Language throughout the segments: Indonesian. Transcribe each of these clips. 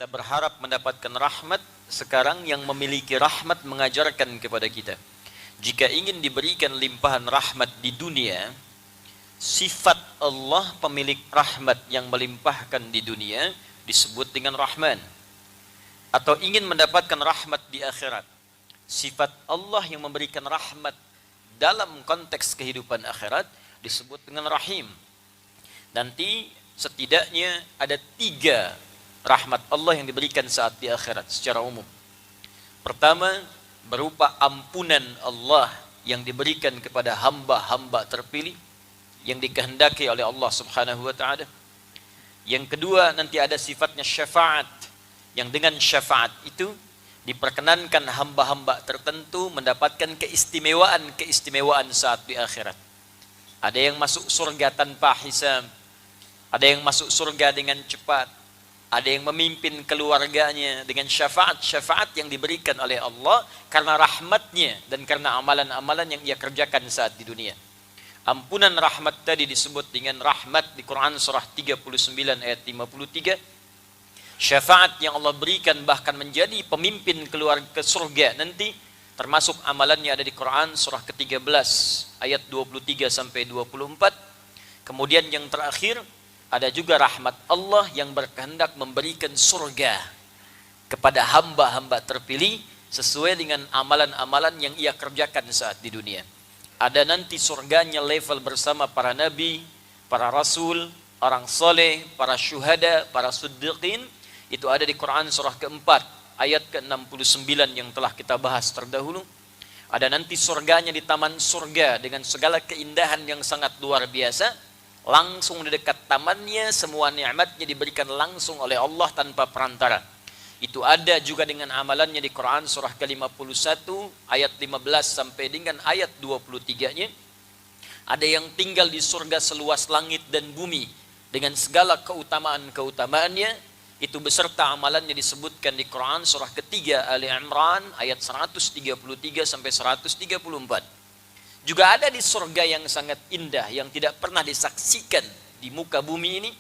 Kita berharap mendapatkan rahmat. Sekarang yang memiliki rahmat mengajarkan kepada kita, jika ingin diberikan limpahan rahmat di dunia, sifat Allah pemilik rahmat yang melimpahkan di dunia disebut dengan Rahman. Atau ingin mendapatkan rahmat di akhirat, sifat Allah yang memberikan rahmat dalam konteks kehidupan akhirat disebut dengan Rahim. Nanti setidaknya ada 3 rahmat Allah yang diberikan saat di akhirat secara umum. Pertama, berupa ampunan Allah yang diberikan kepada hamba-hamba terpilih yang dikehendaki oleh Allah Subhanahu wa taala. Yang kedua, nanti ada sifatnya syafaat, yang dengan syafaat itu diperkenankan hamba-hamba tertentu mendapatkan keistimewaan saat di akhirat. Ada yang masuk surga tanpa hisab, ada yang masuk surga dengan cepat, ada yang memimpin keluarganya dengan syafaat yang diberikan oleh Allah karena rahmatnya dan karena amalan-amalan yang ia kerjakan saat di dunia. Ampunan rahmat tadi disebut dengan rahmat di Quran surah 39 ayat 53. Syafaat yang Allah berikan bahkan menjadi pemimpin keluar ke surga nanti, termasuk amalannya ada di Quran surah ke-13 ayat 23 sampai 24. Kemudian yang terakhir, ada juga rahmat Allah yang berkehendak memberikan surga kepada hamba-hamba terpilih sesuai dengan amalan-amalan yang ia kerjakan saat di dunia. Ada nanti surganya level bersama para nabi, para rasul, orang soleh, para syuhada, para siddiqin. Itu ada di Quran surah keempat ayat ke-69 yang telah kita bahas terdahulu. Ada nanti surganya di taman surga dengan segala keindahan yang sangat luar biasa. Langsung di dekat tamannya semua nikmatnya diberikan langsung oleh Allah tanpa perantara. Itu ada juga dengan amalannya di Quran surah ke-51 ayat 15 sampai dengan ayat 23-nya. Ada yang tinggal di surga seluas langit dan bumi dengan segala keutamaan-keutamaannya. Itu beserta amalannya disebutkan di Quran surah ketiga Ali Imran ayat 133 sampai 134. Juga ada di surga yang sangat indah yang tidak pernah disaksikan di muka bumi ini,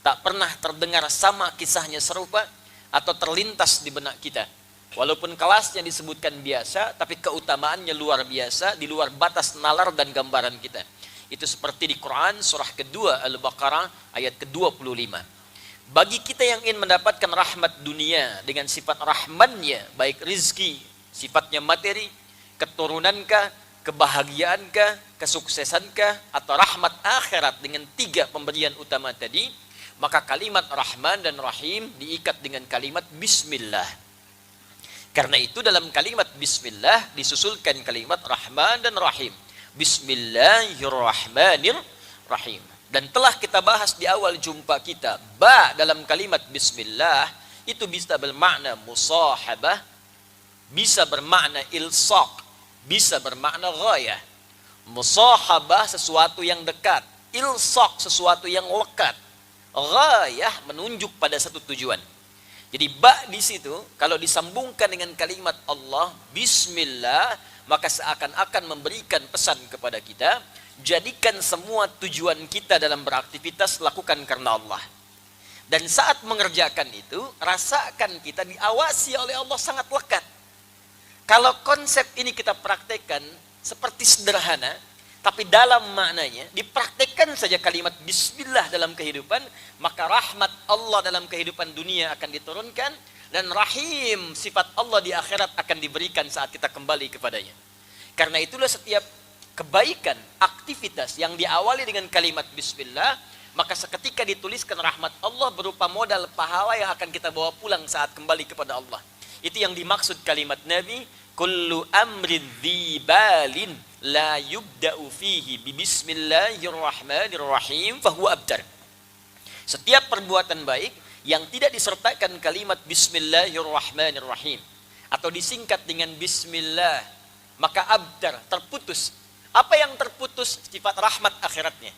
tak pernah terdengar sama kisahnya serupa atau terlintas di benak kita. Walaupun kelasnya disebutkan biasa, tapi keutamaannya luar biasa, di luar batas nalar dan gambaran kita. Itu seperti di Quran surah kedua Al-Baqarah ayat ke-25. Bagi kita yang ingin mendapatkan rahmat dunia dengan sifat rahmannya, baik rizki, sifatnya materi, keturunankah, kebahagiaankah, kesuksesankah, atau rahmat akhirat dengan 3 pemberian utama tadi, maka kalimat Rahman dan Rahim diikat dengan kalimat Bismillah. Karena itu dalam kalimat Bismillah disusulkan kalimat Rahman dan Rahim. Bismillahirrahmanirrahim. Dan telah kita bahas di awal jumpa kita, ba dalam kalimat Bismillah itu bisa bermakna musahabah, bisa bermakna ilsaq, bisa bermakna ghayah. Musahabah sesuatu yang dekat, ilsaq sesuatu yang lekat, ghayah menunjuk pada satu tujuan. Jadi ba di situ kalau disambungkan dengan kalimat Allah Bismillah, maka seakan-akan memberikan pesan kepada kita, jadikan semua tujuan kita dalam beraktivitas lakukan karena Allah. Dan saat mengerjakan itu, rasakan kita diawasi oleh Allah sangat lekat. Kalau konsep ini kita praktekkan seperti sederhana, tapi dalam maknanya dipraktekkan saja kalimat Bismillah dalam kehidupan, maka rahmat Allah dalam kehidupan dunia akan diturunkan dan Rahim sifat Allah di akhirat akan diberikan saat kita kembali kepadanya. Karena itulah setiap kebaikan, aktivitas yang diawali dengan kalimat Bismillah, maka seketika dituliskan rahmat Allah berupa modal pahala yang akan kita bawa pulang saat kembali kepada Allah. Itu yang dimaksud kalimat Nabi, kullu amrin dzibalin la yubda'u fihi bi bismillahirrahmanirrahim fahuwa abtar. Setiap perbuatan baik yang tidak disertakan kalimat bismillahirrahmanirrahim atau disingkat dengan bismillah, maka abtar, terputus. Apa yang terputus? Sifat rahmat akhiratnya.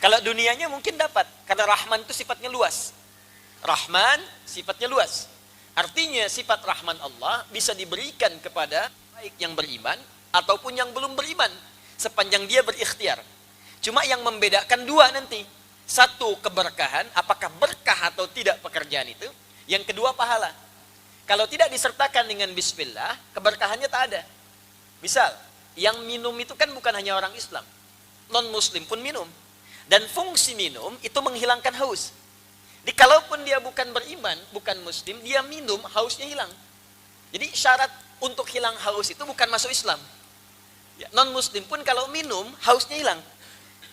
Kalau dunianya mungkin dapat, karena Rahman itu sifatnya luas. Rahman sifatnya luas. Artinya sifat Rahman Allah bisa diberikan kepada baik yang beriman ataupun yang belum beriman, sepanjang dia berikhtiar. Cuma yang membedakan 2 nanti. 1 keberkahan, apakah berkah atau tidak pekerjaan itu. Yang kedua pahala. Kalau tidak disertakan dengan bismillah, keberkahannya tak ada. Misal, yang minum itu kan bukan hanya orang Islam. Non-muslim pun minum. Dan fungsi minum itu menghilangkan haus. Jadi kalaupun dia bukan beriman, bukan muslim, dia minum, hausnya hilang. Jadi syarat untuk hilang haus itu bukan masuk Islam. Ya, non-muslim pun kalau minum, hausnya hilang.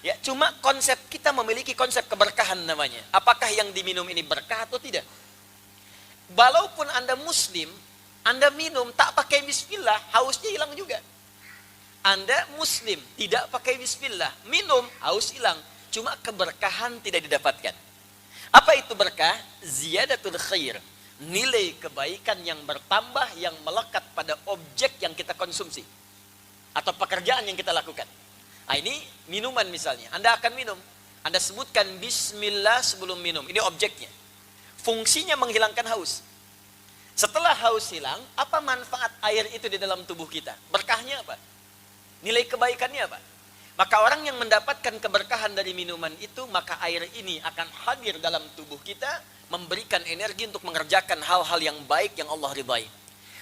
Ya, cuma konsep kita memiliki konsep keberkahan namanya. Apakah yang diminum ini berkah atau tidak? Walaupun Anda muslim, Anda minum tak pakai bismillah, hausnya hilang juga. Anda muslim, tidak pakai bismillah, minum, haus hilang. Cuma keberkahan tidak didapatkan. Apa itu berkah? Ziyadatul khair. Nilai kebaikan yang bertambah, yang melekat pada objek yang kita konsumsi. Atau pekerjaan yang kita lakukan. Nah, ini minuman misalnya. Anda akan minum. Anda sebutkan bismillah sebelum minum. Ini objeknya. Fungsinya menghilangkan haus. Setelah haus hilang, apa manfaat air itu di dalam tubuh kita? Berkahnya apa? Nilai kebaikannya apa? Maka orang yang mendapatkan keberkahan dari minuman itu, maka air ini akan hadir dalam tubuh kita, memberikan energi untuk mengerjakan hal-hal yang baik yang Allah ridhai.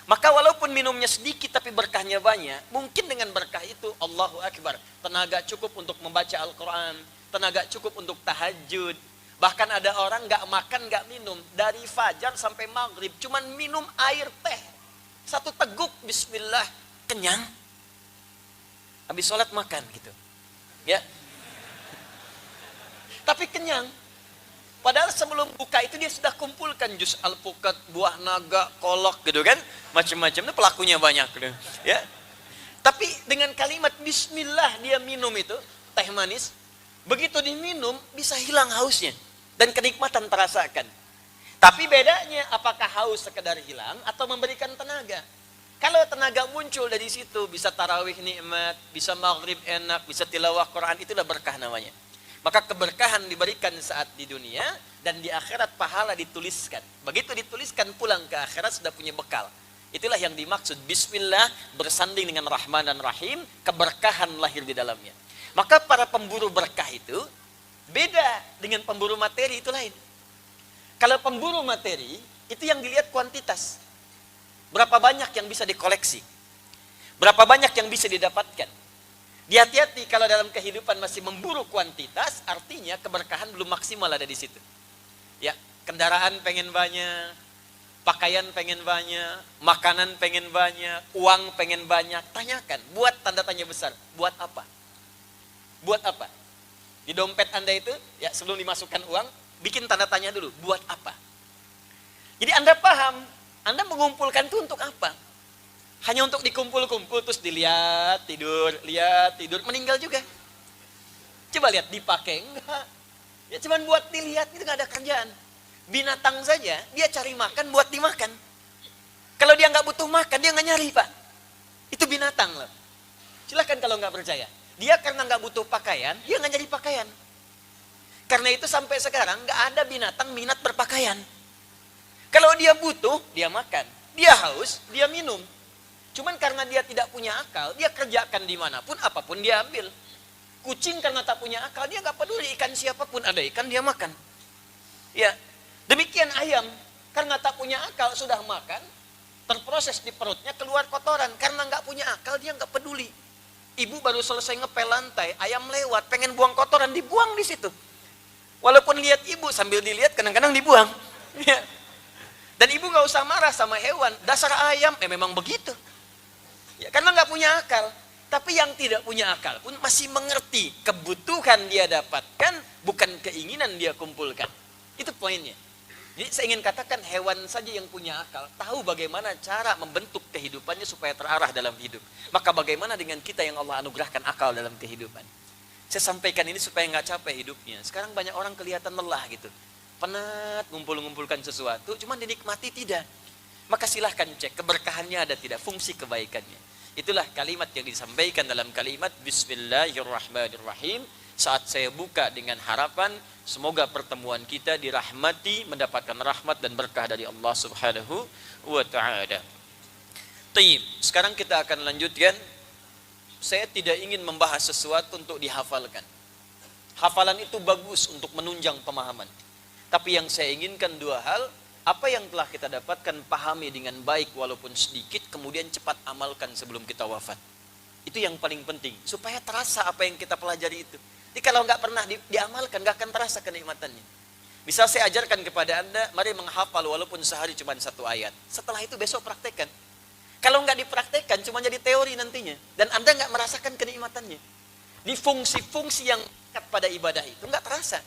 Maka walaupun minumnya sedikit tapi berkahnya banyak, mungkin dengan berkah itu, Allahu Akbar, tenaga cukup untuk membaca Al-Quran, tenaga cukup untuk tahajud. Bahkan ada orang gak makan, gak minum. Dari fajar sampai maghrib. Cuman minum air teh. Satu teguk, bismillah. Kenyang. Habis sholat makan gitu. Ya. Tapi kenyang. Padahal sebelum buka itu dia sudah kumpulkan jus alpukat, buah naga, kolok gitu kan. Macam-macam. Itu pelakunya banyak. Gitu. Ya. Tapi dengan kalimat bismillah dia minum itu. Teh manis. Begitu diminum bisa hilang hausnya. Dan kenikmatan terasakan. Tapi bedanya apakah haus sekedar hilang atau memberikan tenaga. Kalau tenaga muncul dari situ, bisa tarawih nikmat, bisa maghrib enak, bisa tilawah Quran, itulah berkah namanya. Maka keberkahan diberikan saat di dunia dan di akhirat pahala dituliskan. Begitu dituliskan pulang ke akhirat sudah punya bekal. Itulah yang dimaksud bismillah bersanding dengan Rahman dan Rahim, keberkahan lahir di dalamnya. Maka para pemburu berkah itu beda dengan pemburu materi, itu lain. Kalau pemburu materi, itu yang dilihat kuantitas. Berapa banyak yang bisa dikoleksi. Berapa banyak yang bisa didapatkan. Hati-hati kalau dalam kehidupan masih memburu kuantitas, artinya keberkahan belum maksimal ada di situ. Ya, kendaraan pengen banyak, pakaian pengen banyak, makanan pengen banyak, uang pengen banyak. Tanyakan, buat tanda tanya besar, buat apa? Buat apa? Di dompet Anda itu, ya sebelum dimasukkan uang, bikin tanda tanya dulu, buat apa? Jadi Anda paham, Anda mengumpulkan itu untuk apa? Hanya untuk dikumpul-kumpul, terus dilihat, tidur, meninggal juga. Coba lihat, dipakai enggak? Ya cuman buat dilihat, itu nggak ada kerjaan. Binatang saja, dia cari makan buat dimakan. Kalau dia nggak butuh makan, dia nggak nyari, Pak. Itu binatang loh. Silahkan kalau nggak percaya. Dia karena nggak butuh pakaian, dia nggak jadi pakaian. Karena itu sampai sekarang nggak ada binatang minat berpakaian. Kalau dia butuh, dia makan. Dia haus, dia minum. Cuman karena dia tidak punya akal, dia kerjakan dimanapun, apapun dia ambil. Kucing karena tak punya akal, dia nggak peduli ikan siapapun, ada ikan dia makan. Ya, demikian ayam, karena tak punya akal sudah makan, terproses di perutnya keluar kotoran. Karena nggak punya akal, dia nggak peduli. Ibu baru selesai ngepel lantai, ayam lewat, pengen buang kotoran, dibuang di situ. Walaupun lihat ibu, sambil dilihat kadang-kadang dibuang. Ya. Dan ibu nggak usah marah sama hewan, dasar ayam, memang begitu. Ya, karena nggak punya akal. Tapi yang tidak punya akal pun masih mengerti kebutuhan dia dapatkan, bukan keinginan dia kumpulkan. Itu poinnya. Jadi saya ingin katakan hewan saja yang punya akal, tahu bagaimana cara membentuk kehidupannya supaya terarah dalam hidup. Maka bagaimana dengan kita yang Allah anugerahkan akal dalam kehidupan. Saya sampaikan ini supaya nggak capek hidupnya. Sekarang banyak orang kelihatan lelah gitu. Penat ngumpul-ngumpulkan sesuatu, cuma dinikmati tidak. Maka silahkan cek keberkahannya ada tidak, fungsi kebaikannya. Itulah kalimat yang disampaikan dalam kalimat Bismillahirrahmanirrahim. Saat saya buka dengan harapan semoga pertemuan kita dirahmati, mendapatkan rahmat dan berkah dari Allah Subhanahu wa taala. Taib, sekarang kita akan lanjutkan. Saya tidak ingin membahas sesuatu untuk dihafalkan. Hafalan itu bagus untuk menunjang pemahaman. Tapi yang saya inginkan dua hal. Apa yang telah kita dapatkan, pahami dengan baik walaupun sedikit, kemudian cepat amalkan sebelum kita wafat. Itu yang paling penting, supaya terasa apa yang kita pelajari itu. Jadi kalau nggak pernah diamalkan, nggak akan terasa kenikmatannya. Bisa saya ajarkan kepada Anda, mari menghafal walaupun sehari cuma 1 ayat. Setelah itu besok praktekkan. Kalau nggak dipraktekkan, cuma jadi teori nantinya. Dan Anda nggak merasakan kenikmatannya. Di fungsi-fungsi yang dekat pada ibadah itu nggak terasa.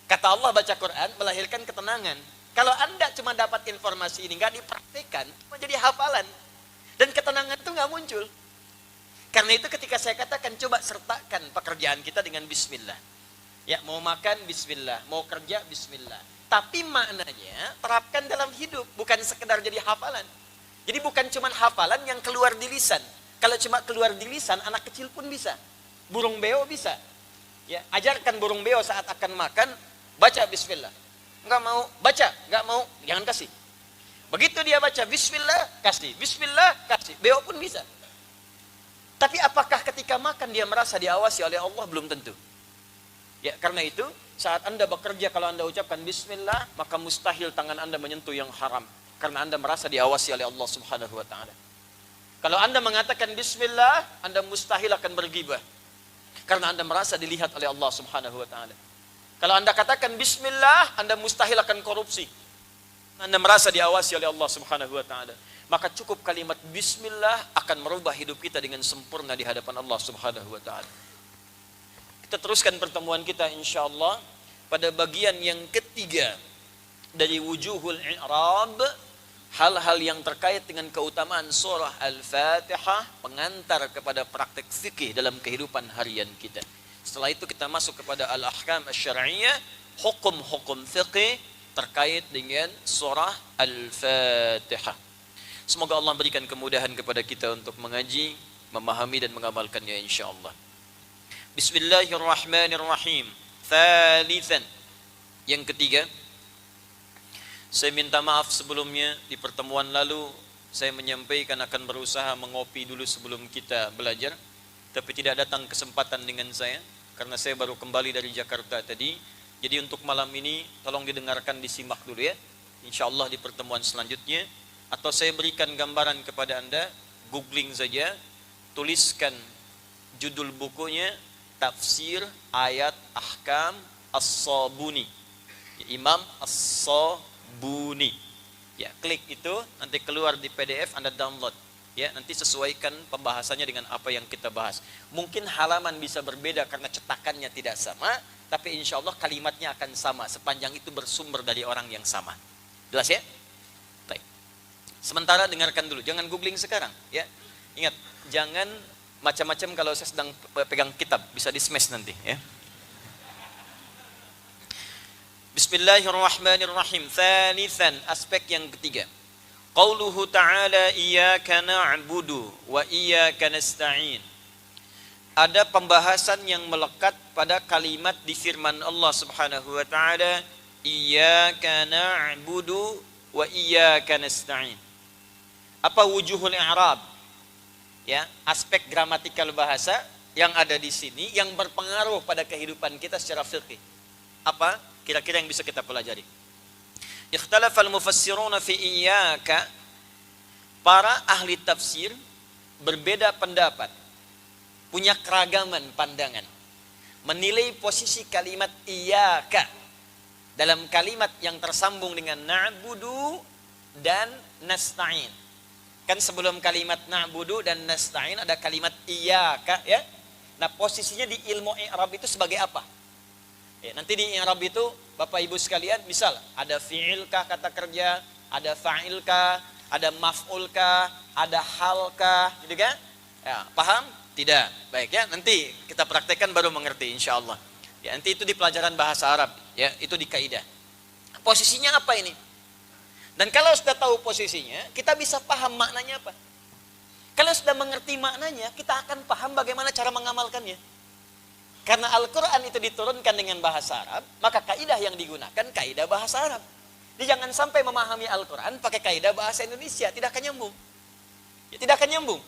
Kata Allah, baca Quran melahirkan ketenangan. Kalau Anda cuma dapat informasi ini, nggak dipraktekkan, cuma jadi hafalan. Dan ketenangan itu nggak muncul. Karena itu ketika saya katakan, coba sertakan pekerjaan kita dengan bismillah. Ya, mau makan bismillah, mau kerja bismillah. Tapi maknanya terapkan dalam hidup, bukan sekedar jadi hafalan. Jadi bukan cuma hafalan yang keluar di lisan. Kalau cuma keluar di lisan, anak kecil pun bisa. Burung beo bisa. Ya, ajarkan burung beo saat akan makan, baca bismillah. Enggak mau, baca, enggak mau, jangan kasih. Begitu dia baca bismillah, kasih. Bismillah, kasih. Beo pun bisa. Tapi apakah ketika makan dia merasa diawasi oleh Allah? Belum tentu. Ya, karena itu saat Anda bekerja, kalau Anda ucapkan bismillah, maka mustahil tangan Anda menyentuh yang haram. Karena Anda merasa diawasi oleh Allah Subhanahu wa ta'ala. Kalau Anda mengatakan bismillah, Anda mustahil akan bergibah. Karena Anda merasa dilihat oleh Allah Subhanahu wa ta'ala. Kalau Anda katakan bismillah, Anda mustahil akan korupsi. Anda merasa diawasi oleh Allah Subhanahu wa ta'ala. Maka cukup kalimat bismillah akan merubah hidup kita dengan sempurna di hadapan Allah Subhanahu wa ta'ala. Kita teruskan pertemuan kita insyaallah pada bagian yang ketiga dari wujuhul i'rab, hal-hal yang terkait dengan keutamaan surah Al-Fatihah, pengantar kepada praktek fikih dalam kehidupan harian kita. Setelah itu kita masuk kepada al-ahkam asy-syar'iyyah, hukum-hukum fikih terkait dengan surah Al-Fatihah. Semoga Allah berikan kemudahan kepada kita untuk mengaji, memahami dan mengamalkannya insyaallah. Bismillahirrahmanirrahim. Thalithan. Yang ketiga, saya minta maaf sebelumnya, di pertemuan lalu saya menyampaikan akan berusaha mengopi dulu sebelum kita belajar, tapi tidak datang kesempatan dengan saya karena saya baru kembali dari Jakarta tadi. Jadi untuk malam ini tolong didengarkan, disimak dulu ya. Insyaallah di pertemuan selanjutnya, atau saya berikan gambaran kepada Anda, googling saja, tuliskan judul bukunya Tafsir Ayat Ahkam As-Sabuni, Imam As-Sabuni. Ya, klik itu, nanti keluar di PDF, Anda download. Ya, nanti sesuaikan pembahasannya dengan apa yang kita bahas. Mungkin halaman bisa berbeda karena cetakannya tidak sama, tapi insya Allah kalimatnya akan sama sepanjang itu bersumber dari orang yang sama. Jelas ya? Baik. Sementara dengarkan dulu, jangan googling sekarang. Ya, ingat, jangan macam-macam kalau saya sedang pegang kitab, bisa di-smash nanti. Ya. Bismillahirrahmanirrahim. Thalithan, aspek yang ketiga. Qauluhu ta'ala iyyaka na'budu wa iyyaka nasta'in. Ada pembahasan yang melekat pada kalimat di firman Allah Subhanahu wa ta'ala, iyyaka na'budu wa iyyaka nasta'in. Apa wujuhul i'rab? Ya, aspek gramatikal bahasa yang ada di sini yang berpengaruh pada kehidupan kita secara fikih. Apa kira-kira yang bisa kita pelajari? Ikhtalafal mufassiruna fi iyyaka. Para ahli tafsir berbeda pendapat, punya keragaman pandangan, menilai posisi kalimat iyyaka dalam kalimat yang tersambung dengan na'budu dan nasta'in. Kan sebelum kalimat na'budu dan nasta'in ada kalimat iyyaka ya. Nah, posisinya di ilmu i'rab itu sebagai apa? Ya, nanti di i'rab itu Bapak Ibu sekalian, misal ada fi'ilkah kata kerja, ada fa'ilkah, ada maf'ulkah, ada halkah, gitu kan? Ya, paham? Tidak. Baik ya, nanti kita praktekkan baru mengerti insyaallah. Ya, nanti itu di pelajaran bahasa Arab, ya, itu di kaidah. Posisinya apa ini? Dan kalau sudah tahu posisinya, kita bisa paham maknanya apa. Kalau sudah mengerti maknanya, kita akan paham bagaimana cara mengamalkannya. Karena Al-Quran itu diturunkan dengan bahasa Arab, maka kaidah yang digunakan kaidah bahasa Arab. Jadi jangan sampai memahami Al-Quran pakai kaidah bahasa Indonesia, tidak akan nyambung. Ya, tidak akan nyambung.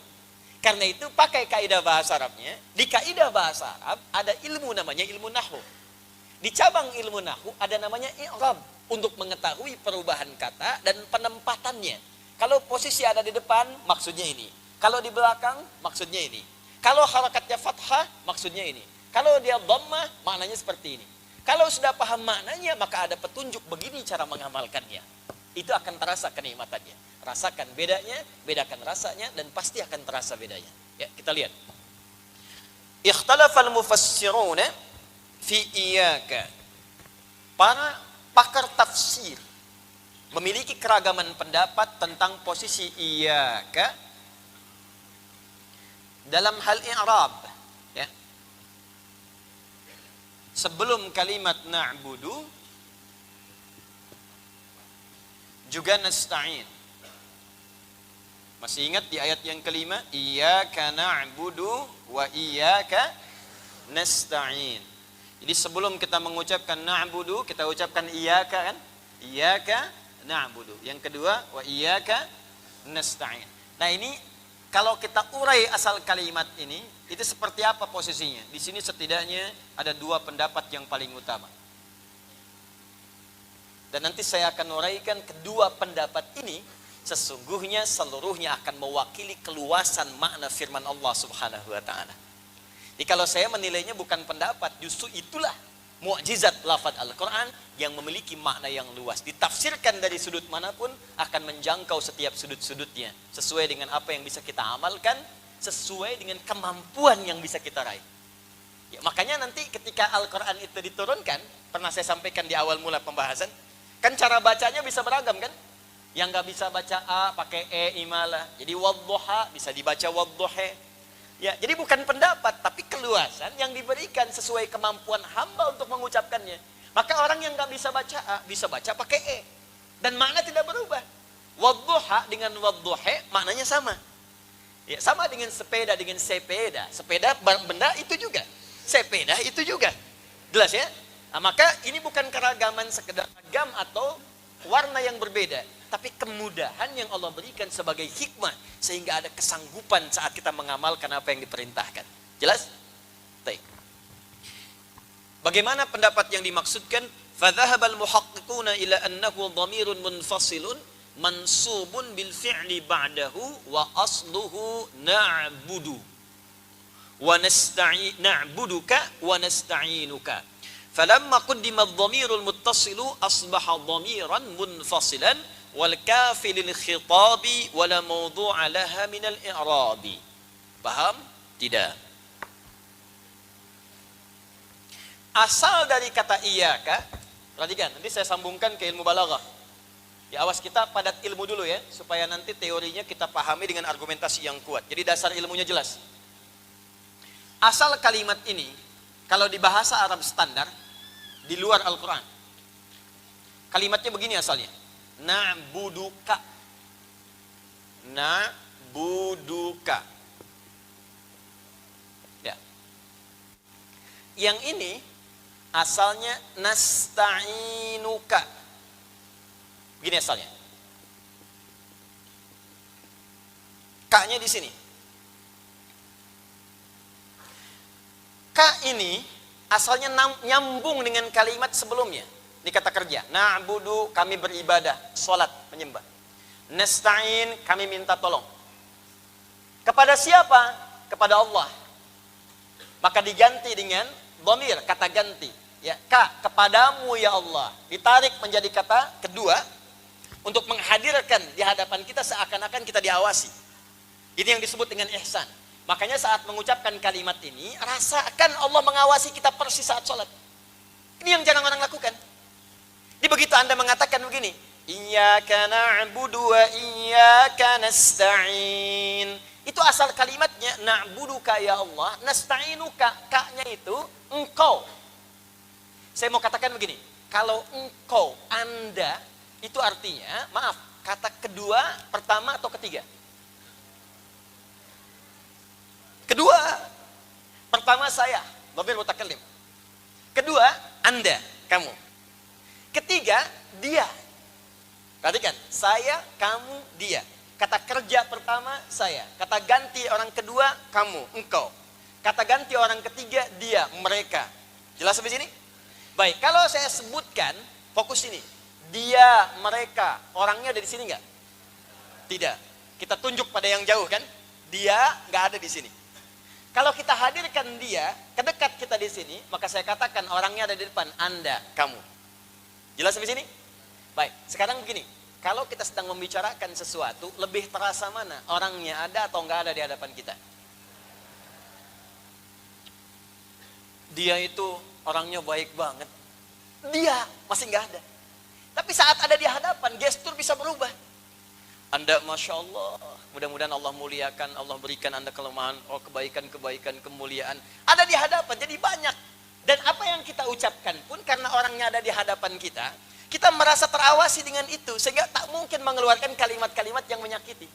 Karena itu pakai kaidah bahasa Arabnya. Di kaidah bahasa Arab ada ilmu namanya ilmu nahwu. Di cabang ilmu nahwu ada namanya i'rab. untuk mengetahui perubahan kata dan penempatannya. Kalau posisi ada di depan, maksudnya ini. Kalau di belakang, maksudnya ini. Kalau harakatnya fathah, maksudnya ini. Kalau dia dhammah, maknanya seperti ini. Kalau sudah paham maknanya, maka ada petunjuk begini cara mengamalkannya. Itu akan terasa kenikmatannya. Rasakan bedanya, bedakan rasanya, dan pasti akan terasa bedanya. Ya, kita lihat. Ikhtalafal mufassiruna fi iyyaka. Para pakar tafsir memiliki keragaman pendapat tentang posisi iyyaka dalam hal i'rab, ya. Sebelum kalimat na'budu juga nasta'in. Masih ingat di ayat yang kelima, iyyaka na'budu wa iyyaka nasta'in. Jadi sebelum kita mengucapkan na'budu, kita ucapkan iyyaka kan? Iyyaka na'budu. Yang kedua, wa iyyaka nasta'in. Nah, ini kalau kita urai asal kalimat ini, itu seperti apa posisinya? Di sini setidaknya ada dua pendapat yang paling utama. Dan nanti saya akan uraikan kedua pendapat ini, sesungguhnya seluruhnya akan mewakili keluasan makna firman Allah Subhanahu wa taala. Jadi kalau saya menilainya bukan pendapat, justru itulah mukjizat lafaz Al-Quran yang memiliki makna yang luas. Ditafsirkan dari sudut manapun akan menjangkau setiap sudut-sudutnya. Sesuai dengan apa yang bisa kita amalkan, sesuai dengan kemampuan yang bisa kita raih. Ya, makanya nanti ketika Al-Quran itu diturunkan, pernah saya sampaikan di awal mula pembahasan, kan cara bacanya bisa beragam kan? Yang nggak bisa baca A pakai E imalah. Jadi wadduha bisa dibaca wadduhe. Ya, jadi bukan pendapat, tapi keluasan yang diberikan sesuai kemampuan hamba untuk mengucapkannya. Maka orang yang nggak bisa baca A, bisa baca pakai E. Dan makna tidak berubah. Wadduha dengan wadduhe, maknanya sama. Ya, sama dengan sepeda dengan sepeda. Sepeda benda itu juga. Sepeda itu juga. Jelas ya? Nah, maka ini bukan keragaman sekedar ragam atau warna yang berbeda, tapi kemudahan yang Allah berikan sebagai hikmah sehingga ada kesanggupan saat kita mengamalkan apa yang diperintahkan. Jelas? Baik. Bagaimana pendapat yang dimaksudkan? Fadhahabal muhaqqiquna ila annahu dhamirun munfasilun mansubun bil fi'li ba'dahu wa asluhu na'budu wa na'buduka wa nasta'inuka. فلما قدم الضمير المتصل أصبح ضميرا منفصلا والكاف للخطاب ولا موضوع لها من الإعراب. Paham? Tidak. Asal dari kata iyyaka, perhatikan, nanti saya sambungkan ke ilmu balaghah. Ya, awas kita padat ilmu dulu ya, supaya nanti teorinya kita pahami dengan argumentasi yang kuat. Jadi dasar ilmunya jelas. Asal kalimat ini, kalau di bahasa Arab standar, di luar Al-Quran, kalimatnya begini asalnya. Na'buduka. Na'buduka. Ya. Yang ini asalnya nasta'inuka. Begini asalnya. Ka-nya di sini. Ka ini asalnya nyambung dengan kalimat sebelumnya. Ini kata kerja. Na'budu, kami beribadah, sholat, menyembah. Nasta'in, kami minta tolong. Kepada siapa? Kepada Allah. Maka diganti dengan dhamir, kata ganti. Ya, ka, kepadamu ya Allah. Ditarik menjadi kata kedua untuk menghadirkan di hadapan kita seakan-akan kita diawasi. Ini yang disebut dengan ihsan. Makanya saat mengucapkan kalimat ini, rasakan Allah mengawasi kita persis saat sholat. Ini yang jarang orang lakukan. Jadi begitu Anda mengatakan begini, Iyyaka na'budu wa iyyaka nasta'in. Itu asal kalimatnya, na'buduka ya Allah, nasta'inuka, ka-nya itu engkau. Saya mau katakan begini, kalau engkau, Anda, itu artinya, maaf, kata kedua, pertama atau ketiga? Kedua, pertama saya, dhamir mutakallim. Kedua, Anda, kamu. Ketiga, dia. Perhatikan, saya, kamu, dia. Kata kerja pertama, saya. Kata ganti orang kedua, kamu, engkau. Kata ganti orang ketiga, dia, mereka. Jelas sampai sini? Baik, kalau saya sebutkan, fokus ini. dia, mereka, orangnya ada di sini nggak? Tidak. Kita tunjuk pada yang jauh kan? Dia nggak ada di sini. Kalau kita hadirkan dia ke dekat kita di sini, maka saya katakan orangnya ada di depan Anda, kamu. Jelas sampai sini? Baik, sekarang begini. Kalau kita sedang membicarakan sesuatu, lebih terasa mana? Orangnya ada atau nggak ada di hadapan kita? Dia itu orangnya baik banget. Dia masih nggak ada. Tapi saat ada di hadapan, gestur bisa berubah. Anda Masya Allah, mudah-mudahan Allah muliakan, Allah berikan Anda kelemahan, kebaikan-kebaikan, kemuliaan. Ada di hadapan, jadi banyak. Dan apa yang kita ucapkan pun, karena orangnya ada di hadapan kita merasa terawasi dengan itu. Sehingga tak mungkin mengeluarkan kalimat-kalimat yang menyakiti.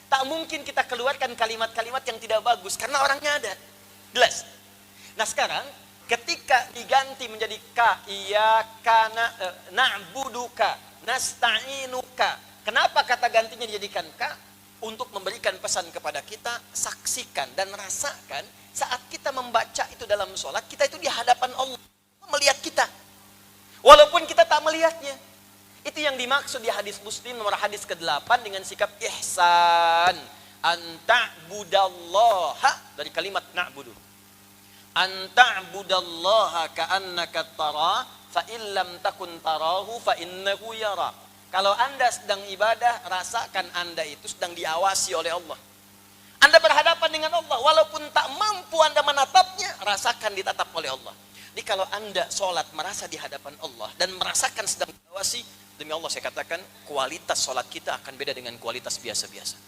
Tak mungkin kita keluarkan kalimat-kalimat yang tidak bagus, karena orangnya ada. Jelas? Nah sekarang, ketika diganti menjadi ka, iyyaka na'buduka, nasta'inuka. Kenapa kata gantinya dijadikan ka? Untuk memberikan pesan kepada kita, saksikan dan rasakan saat kita membaca itu dalam sholat, kita itu di hadapan Allah, melihat kita. Walaupun kita tak melihatnya. Itu yang dimaksud di hadis Muslim nomor hadis ke-8 dengan sikap ihsan. Anta'budallaha, dari kalimat na'budu. Anta'budallaha ka'annaka tara, fa illam takun tarahu fa innahu yara. Kalau Anda sedang ibadah, rasakan Anda itu sedang diawasi oleh Allah. Anda berhadapan dengan Allah, walaupun tak mampu Anda menatapnya, rasakan ditatap oleh Allah. Jadi kalau Anda sholat merasa di hadapan Allah dan merasakan sedang diawasi, demi Allah saya katakan, kualitas sholat kita akan beda dengan kualitas biasa-biasa.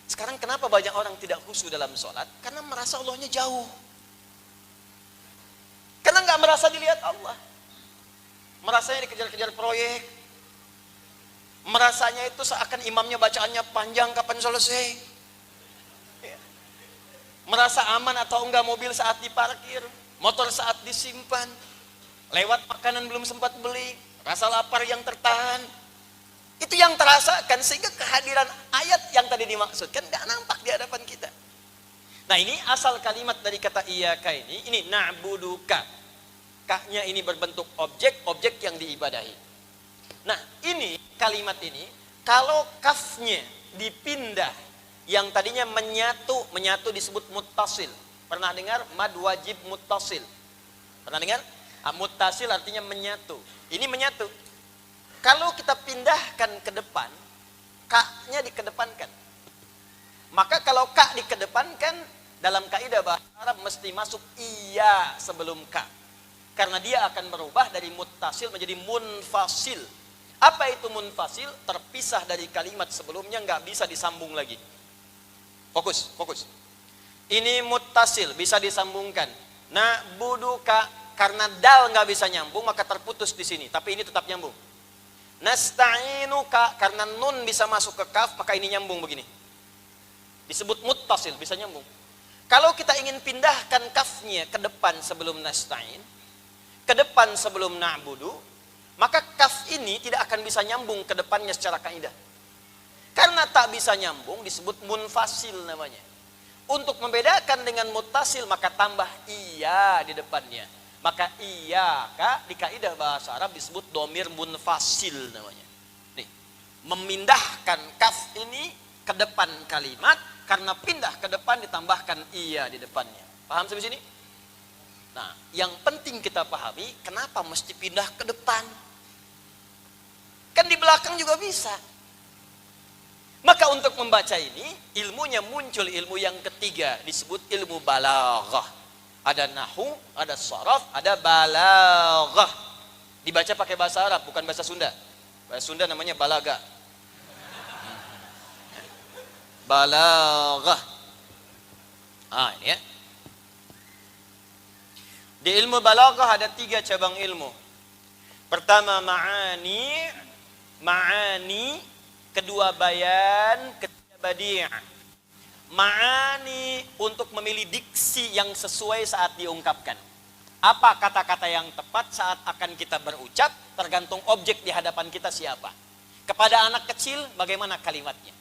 Sekarang kenapa banyak orang tidak khusyuk dalam sholat? Karena merasa Allahnya jauh. Karena nggak merasa dilihat Allah. Merasanya dikejar-kejar proyek. Merasanya itu seakan imamnya bacaannya panjang, kapan selesai. Merasa aman atau enggak mobil saat diparkir, motor saat disimpan, lewat makanan belum sempat beli, rasa lapar yang tertahan. Itu yang terasakan, sehingga kehadiran ayat yang tadi dimaksudkan enggak nampak di hadapan kita. Nah ini asal kalimat dari kata iyyaka ini na'buduka. Ka-nya ini berbentuk objek yang diibadahi. Nah ini kalimat ini, kalau kafnya dipindah, yang tadinya menyatu disebut muttasil. Pernah dengar mad wajib muttasil? Pernah dengar? Muttasil artinya menyatu. Ini menyatu. Kalau kita pindahkan ke depan, ka-nya dikedepankan. Maka kalau ka dikedepankan, dalam kaidah bahasa Arab mesti masuk iya sebelum ka. Karena dia akan berubah dari muttasil menjadi munfasil. Apa itu munfasil? Terpisah dari kalimat sebelumnya, nggak bisa disambung lagi. Fokus. Ini muttasil, bisa disambungkan. Na'buduka, karena dal nggak bisa nyambung, maka terputus di sini. Tapi ini tetap nyambung. Nasta'inuka, karena nun bisa masuk ke kaf, maka ini nyambung begini. Disebut muttasil, bisa nyambung. Kalau kita ingin pindahkan kafnya ke depan sebelum nasta'in, ke depan sebelum na'budu, maka kaf ini tidak akan bisa nyambung ke depannya secara kaidah. Karena tak bisa nyambung disebut munfasil namanya. Untuk membedakan dengan muttasil maka tambah iya di depannya. Maka iya di kaidah bahasa Arab disebut domir munfasil namanya. Nih, memindahkan kaf ini ke depan kalimat, karena pindah ke depan ditambahkan iya di depannya. Paham sampai sini? Nah, yang penting kita pahami, kenapa mesti pindah ke depan? Kan di belakang juga bisa. Maka untuk membaca ini, ilmunya muncul ilmu yang ketiga, disebut ilmu balaghah. Ada nahwu, ada sharaf, ada balaghah. Dibaca pakai bahasa Arab, bukan bahasa Sunda. Bahasa Sunda namanya balaga. Balaghah. Ini ya. Di ilmu balaghah ada 3 cabang ilmu. Pertama ma'ani, kedua bayan, ketiga badi'. Ma'ani untuk memilih diksi yang sesuai saat diungkapkan. Apa kata-kata yang tepat saat akan kita berucap, tergantung objek di hadapan kita siapa. Kepada anak kecil bagaimana kalimatnya.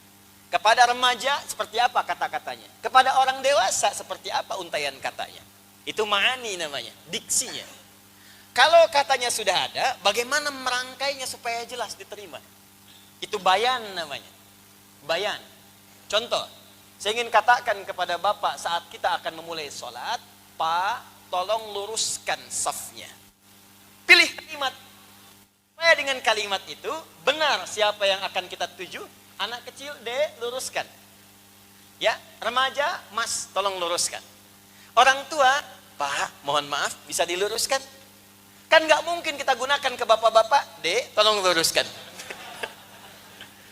Kepada remaja seperti apa kata-katanya. Kepada orang dewasa seperti apa untaian katanya. Itu ma'ani namanya, diksinya. kalau katanya sudah ada, bagaimana merangkainya supaya jelas diterima? Itu bayan namanya. Bayan. Contoh, saya ingin katakan kepada Bapak saat kita akan memulai sholat, Pak, tolong luruskan safnya. Pilih kalimat. Supaya dengan kalimat itu, benar siapa yang akan kita tuju. Anak kecil, Dek, luruskan. Ya, remaja, Mas, tolong luruskan. Orang tua, Pak, mohon maaf, bisa diluruskan? Kan nggak mungkin kita gunakan ke bapak-bapak, Dek, tolong luruskan.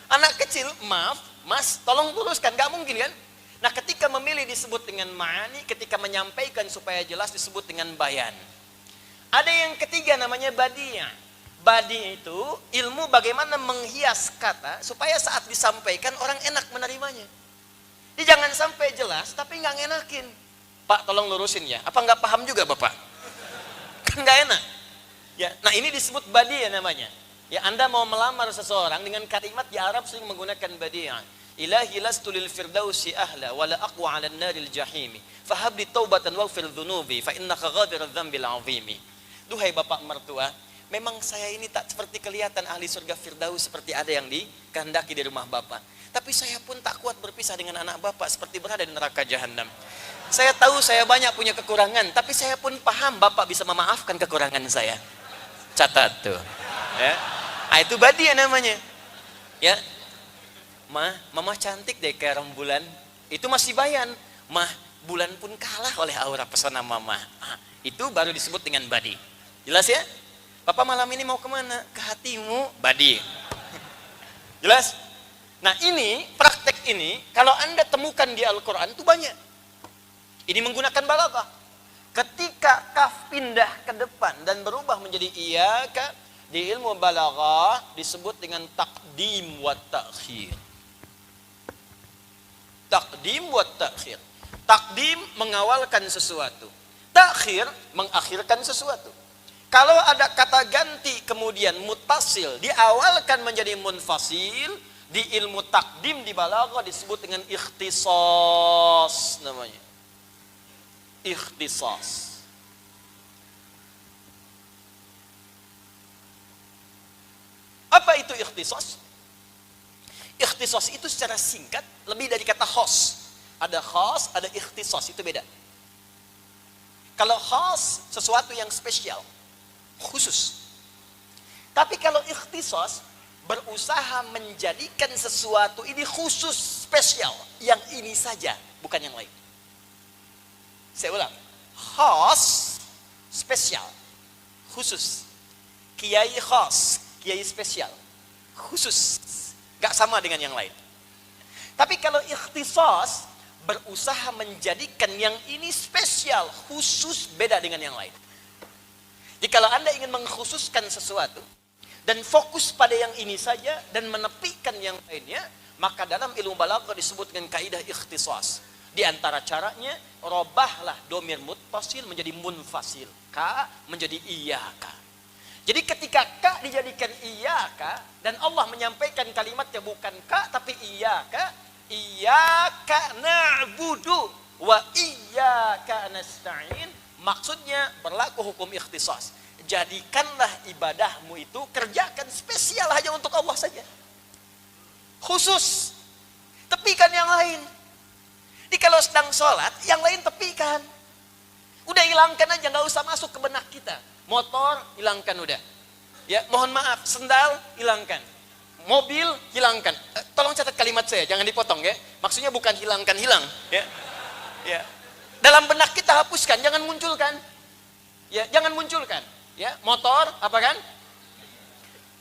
Anak kecil, maaf, Mas, tolong luruskan, nggak mungkin kan? Nah, ketika memilih disebut dengan ma'ani, ketika menyampaikan supaya jelas disebut dengan bayan. Ada yang ketiga namanya badi'ah. Badi itu ilmu bagaimana menghias kata supaya saat disampaikan orang enak menerimanya. Jadi jangan sampai jelas tapi nggak ngenakin. Pak, tolong lurusin ya. Apa nggak paham juga Bapak? Kan nggak enak. Ya, nah ini disebut badi ya namanya. Ya, Anda mau melamar seseorang dengan kalimat di Arab sering menggunakan badi'ah. Ilahi lastu lil firdausi ahla wala aqwa 'ala an-naril jahimi. Fahabli taubatan waghfir dhunubi fa innaka ghafirudz dzambil 'azimi. Duhai bapak mertua, memang saya ini tak seperti kelihatan ahli surga Firdaus seperti ada yang dikehendaki di rumah bapak. Tapi saya pun tak kuat berpisah dengan anak bapak seperti berada di neraka jahanam. Saya tahu saya banyak punya kekurangan, tapi saya pun paham bapak bisa memaafkan kekurangan saya. Catat tuh. Ya. Ah, itu badi namanya. Ya. Mama cantik deh kayak rembulan. Itu masih bayan. Mah, bulan pun kalah oleh aura pesona mama. Ah, itu baru disebut dengan badi. Jelas ya? Papa malam ini mau kemana? Ke hatimu, badi. Jelas? Nah ini, praktek ini, kalau Anda temukan di Al-Quran itu banyak. Ini menggunakan balaghah. Ketika kaf pindah ke depan dan berubah menjadi iyaka, di ilmu balaghah disebut dengan taqdim wa ta'khir. Taqdim wa ta'khir. Taqdim mengawalkan sesuatu. Ta'khir mengakhirkan sesuatu. Kalau ada kata ganti kemudian mutasil diawalkan menjadi munfasil, di ilmu takdim di balaghah disebut dengan ikhtisas namanya. Ikhtisas. Apa itu ikhtisas? Ikhtisas itu secara singkat lebih dari kata khas. Ada khas, ada ikhtisas, itu beda. Kalau khas sesuatu yang spesial, khusus. Tapi kalau ikhtisas berusaha menjadikan sesuatu ini khusus, spesial, yang ini saja, bukan yang lain. Saya ulang, khas, spesial, khusus. Kiai khas, kiai spesial, khusus, gak sama dengan yang lain. Tapi kalau ikhtisas berusaha menjadikan yang ini spesial, khusus, beda dengan yang lain. Jadi kalau Anda ingin mengkhususkan sesuatu dan fokus pada yang ini saja dan menepikan yang lainnya, maka dalam ilmu balaghah disebut dengan kaidah ikhtisas. Di antara caranya, robahlah domir muttasil menjadi munfasil, ka menjadi iyaka. Jadi ketika ka dijadikan iyaka dan Allah menyampaikan kalimatnya bukan ka tapi iyaka, iyaka na'budu wa iyaka nasta'in, maksudnya berlaku hukum ikhtisas. Jadikanlah ibadahmu itu, kerjakan spesial hanya untuk Allah saja. Khusus. Tepikan yang lain. Jadi kalau sedang sholat, yang lain tepikan. Udah hilangkan aja, nggak usah masuk ke benak kita. Motor, hilangkan udah. Ya, mohon maaf, sendal, hilangkan. Mobil, hilangkan. Tolong catat kalimat saya, jangan dipotong ya. Maksudnya bukan hilangkan, hilang. Ya. Ya. Dalam benak kita hapuskan, jangan munculkan. Ya, jangan munculkan. Ya, motor apa kan?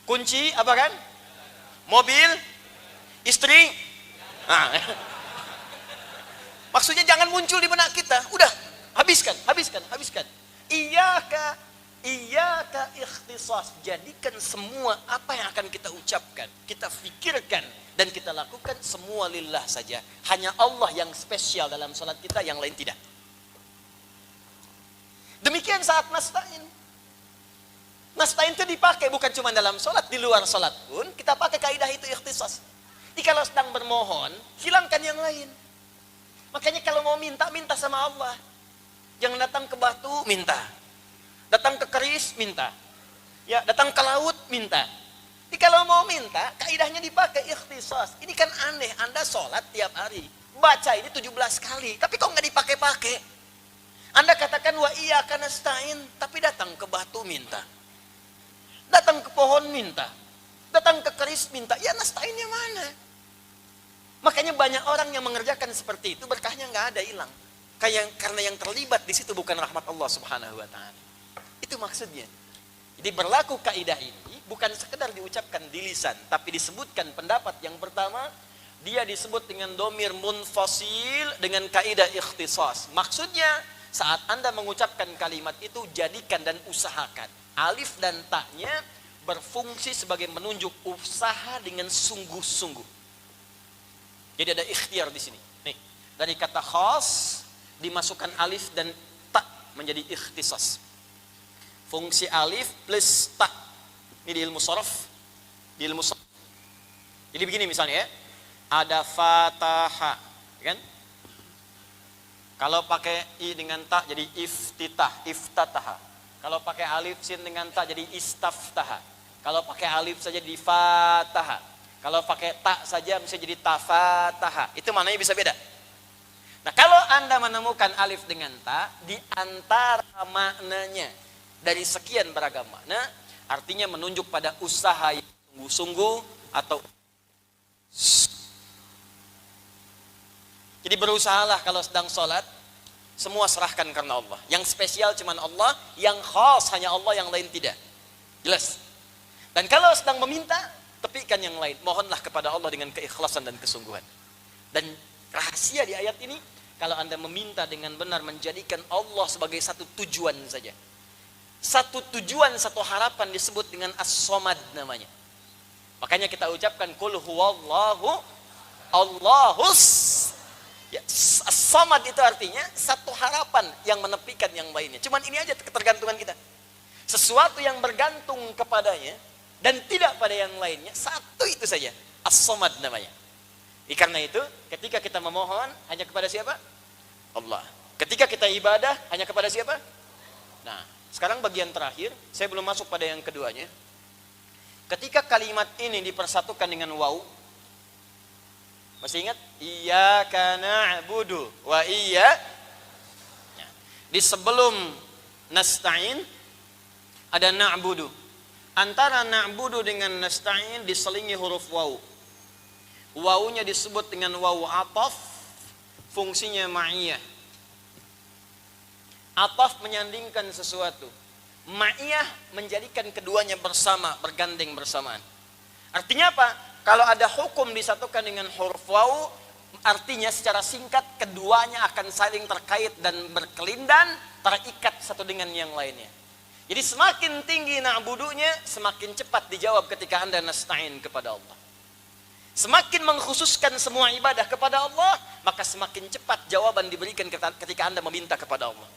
Kunci apa kan? Mobil, istri. Nah. Maksudnya jangan muncul di benak kita. Udah, habiskan. Iyaka ikhtisas. Jadikan semua apa yang akan kita ucapkan, kita fikirkan dan kita lakukan semua lillah saja. Hanya Allah yang spesial dalam salat kita, yang lain tidak. Demikian saat nasta'in. Nasta'in itu dipakai bukan cuma dalam sholat, di luar sholat pun kita pakai kaidah itu ikhtisas. Jadi kalau sedang bermohon, hilangkan yang lain. Makanya kalau mau minta, minta sama Allah. Jangan datang ke batu, minta. Datang ke keris, minta. Ya, datang ke laut, minta. Jadi kalau mau minta, kaidahnya dipakai ikhtisas. Ini kan aneh, Anda sholat tiap hari. Baca ini 17 kali, tapi kok nggak dipakai-pakai? Anda katakan wa iyyaka nasta'in, tapi datang ke batu minta. Datang ke pohon minta. Datang ke keris minta. Ya nasta'innya mana? Makanya banyak orang yang mengerjakan seperti itu, berkahnya nggak ada, hilang. Karena yang terlibat di situ bukan rahmat Allah Subhanahu wa taala. Itu maksudnya. Jadi berlaku kaidah ini bukan sekedar diucapkan di lisan, tapi disebutkan pendapat yang pertama, dia disebut dengan domir munfasil dengan kaidah ikhtisas. Maksudnya saat Anda mengucapkan kalimat itu, jadikan dan usahakan alif dan taknya berfungsi sebagai menunjuk usaha dengan sungguh-sungguh. Jadi ada ikhtiar di sini. Nih, dari kata khas dimasukkan alif dan ta menjadi ikhtisas. Fungsi alif plus ta. Ini di ilmu sharaf. Di ilmu sharaf. Jadi begini misalnya ya. Ada fataha, kan? Kalau pakai i dengan ta jadi iftitah, iftataha. Kalau pakai alif sin dengan ta jadi istaftaha. Kalau pakai alif saja di fataha. Kalau pakai ta saja bisa jadi tafataha. Itu maknanya bisa beda. Nah, kalau Anda menemukan alif dengan ta di antara maknanya dari sekian beragam makna, artinya menunjuk pada usaha yang sungguh-sungguh atau jadi berusahalah kalau sedang sholat, semua serahkan karena Allah. Yang spesial cuma Allah, yang khas hanya Allah, yang lain tidak. Jelas. Dan kalau sedang meminta, tepikan yang lain. Mohonlah kepada Allah dengan keikhlasan dan kesungguhan. Dan rahasia di ayat ini, kalau Anda meminta dengan benar, menjadikan Allah sebagai satu tujuan saja. Satu tujuan, satu harapan disebut dengan as-somad namanya. Makanya kita ucapkan kul huwallahu Allahus. Ya, as-samad itu artinya satu harapan yang menepikan yang lainnya. Cuman ini aja ketergantungan kita. Sesuatu yang bergantung kepadanya dan tidak pada yang lainnya, satu itu saja. As-samad namanya. Karena itu, ketika kita memohon hanya kepada siapa? Allah. Ketika kita ibadah hanya kepada siapa? Nah, sekarang bagian terakhir, saya belum masuk pada yang keduanya. Ketika kalimat ini dipersatukan dengan waw, masih ingat? Iyyaka na'budu wa di sebelum nasta'in ada na'budu. Antara na'budu dengan nasta'in diselingi huruf waw. Wawunya disebut dengan waw ataf, fungsinya ma'iyah. Ataf menyandingkan sesuatu. Ma'iyah menjadikan keduanya bersama, bergandeng bersamaan. Artinya apa? Kalau ada hukum disatukan dengan huruf waw, artinya secara singkat keduanya akan saling terkait dan berkelindan, terikat satu dengan yang lainnya. Jadi semakin tinggi na'budunya, semakin cepat dijawab ketika Anda nasta'in kepada Allah. Semakin mengkhususkan semua ibadah kepada Allah, maka semakin cepat jawaban diberikan ketika Anda meminta kepada Allah.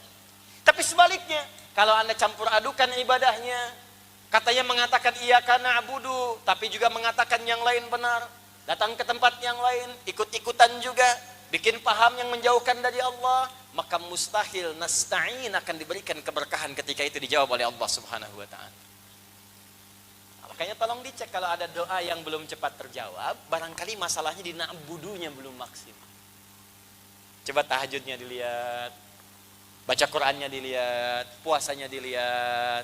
Tapi sebaliknya, kalau Anda campur adukan ibadahnya, katanya mengatakan iyyaka na'budu, tapi juga mengatakan yang lain benar. Datang ke tempat yang lain, ikut-ikutan juga, bikin paham yang menjauhkan dari Allah, maka mustahil nasta'in akan diberikan keberkahan ketika itu dijawab oleh Allah Subhanahu wa taala. Makanya tolong dicek kalau ada doa yang belum cepat terjawab, barangkali masalahnya di na'budunya belum maksimal. Coba tahajudnya dilihat, baca Qur'annya dilihat, puasanya dilihat.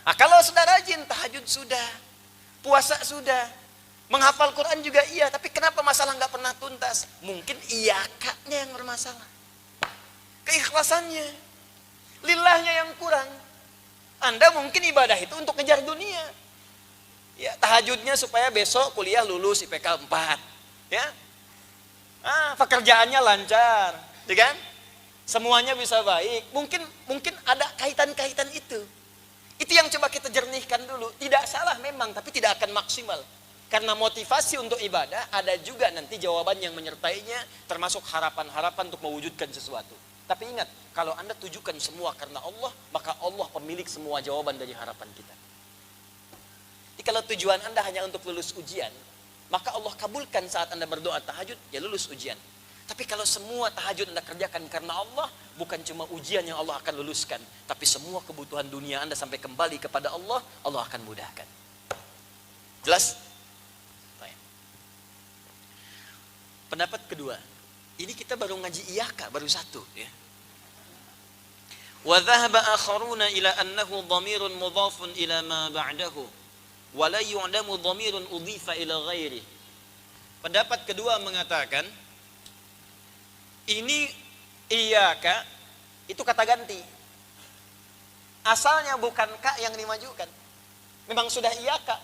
Nah, kalau sudah rajin, tahajud sudah, puasa sudah, menghafal Quran juga iya, tapi kenapa masalah nggak pernah tuntas? Mungkin iyakanya yang bermasalah, keikhlasannya, lillahnya yang kurang. Anda mungkin ibadah itu untuk ngejar dunia, ya tahajudnya supaya besok kuliah lulus IPK 4, ya, pekerjaannya lancar, ya kan? Semuanya bisa baik. Mungkin ada kaitan-kaitan itu. Itu yang coba kita jernihkan dulu. Tidak salah memang, tapi tidak akan maksimal. Karena motivasi untuk ibadah ada juga nanti jawaban yang menyertainya, termasuk harapan-harapan untuk mewujudkan sesuatu. Tapi ingat, kalau Anda tujukan semua karena Allah, maka Allah pemilik semua jawaban dari harapan kita. Jadi kalau tujuan Anda hanya untuk lulus ujian, maka Allah kabulkan saat Anda berdoa tahajud, ya lulus ujian. Tapi kalau semua tahajud Anda kerjakan karena Allah, bukan cuma ujian yang Allah akan luluskan, tapi semua kebutuhan dunia Anda sampai kembali kepada Allah, Allah akan mudahkan. Jelas? Baik. Pendapat kedua, ini kita baru ngaji iyaka, baru satu ya. Wa dhahaba akharuna ila annahu dhamirun mudhafun ila ma ba'dahu wa la yu'lamu dhamirun udhifa ila ghairi. Pendapat kedua mengatakan ini iyaka itu kata ganti. Asalnya bukan ka yang dimajukan. Memang sudah iyaka.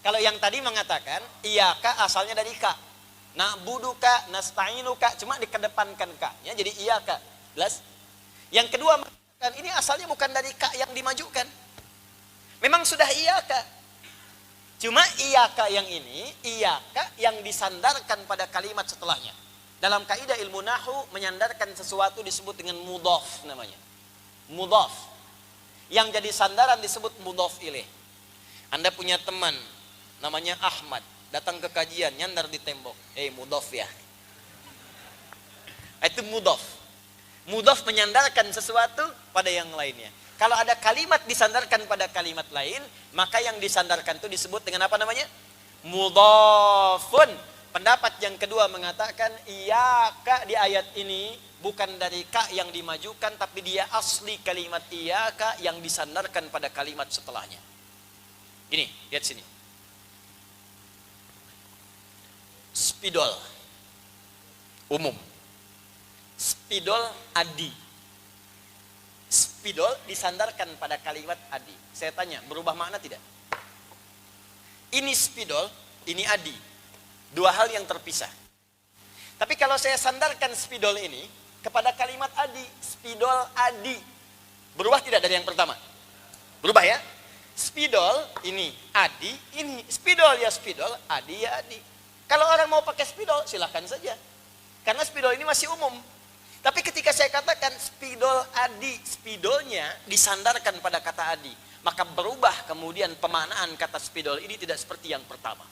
Kalau yang tadi mengatakan iyaka asalnya dari ka. Na'buduka, nasta'inuka, cuma dikedepankan ka-nya jadi iyaka. Jelas? Yang kedua mengatakan ini asalnya bukan dari ka yang dimajukan. Memang sudah iyaka. Cuma iyaka yang ini, iyaka yang disandarkan pada kalimat setelahnya. Dalam kaidah ilmu nahwu, menyandarkan sesuatu disebut dengan mudhaf namanya. Mudhaf. Yang jadi sandaran disebut mudhaf ilaih. Anda punya teman namanya Ahmad, datang ke kajian, nyandar di tembok. Mudhaf ya. Itu mudhaf. Mudhaf menyandarkan sesuatu pada yang lainnya. Kalau ada kalimat disandarkan pada kalimat lain, maka yang disandarkan itu disebut dengan apa namanya? Mudhafun. Pendapat yang kedua mengatakan iyaka di ayat ini bukan dari ka yang dimajukan, tapi dia asli kalimat iyaka yang disandarkan pada kalimat setelahnya. Ini, lihat sini. Spidol umum. Spidol adi. Spidol disandarkan pada kalimat adi. Saya tanya, berubah makna tidak? Ini spidol, ini adi. Dua hal yang terpisah. Tapi kalau saya sandarkan spidol ini kepada kalimat adi, spidol adi, berubah tidak dari yang pertama? Berubah ya? Spidol ini adi, ini spidol ya spidol, adi ya adi. Kalau orang mau pakai spidol silakan saja. Karena spidol ini masih umum. Tapi ketika saya katakan spidol adi, spidolnya disandarkan pada kata adi, maka berubah kemudian pemaknaan kata spidol ini tidak seperti yang pertama.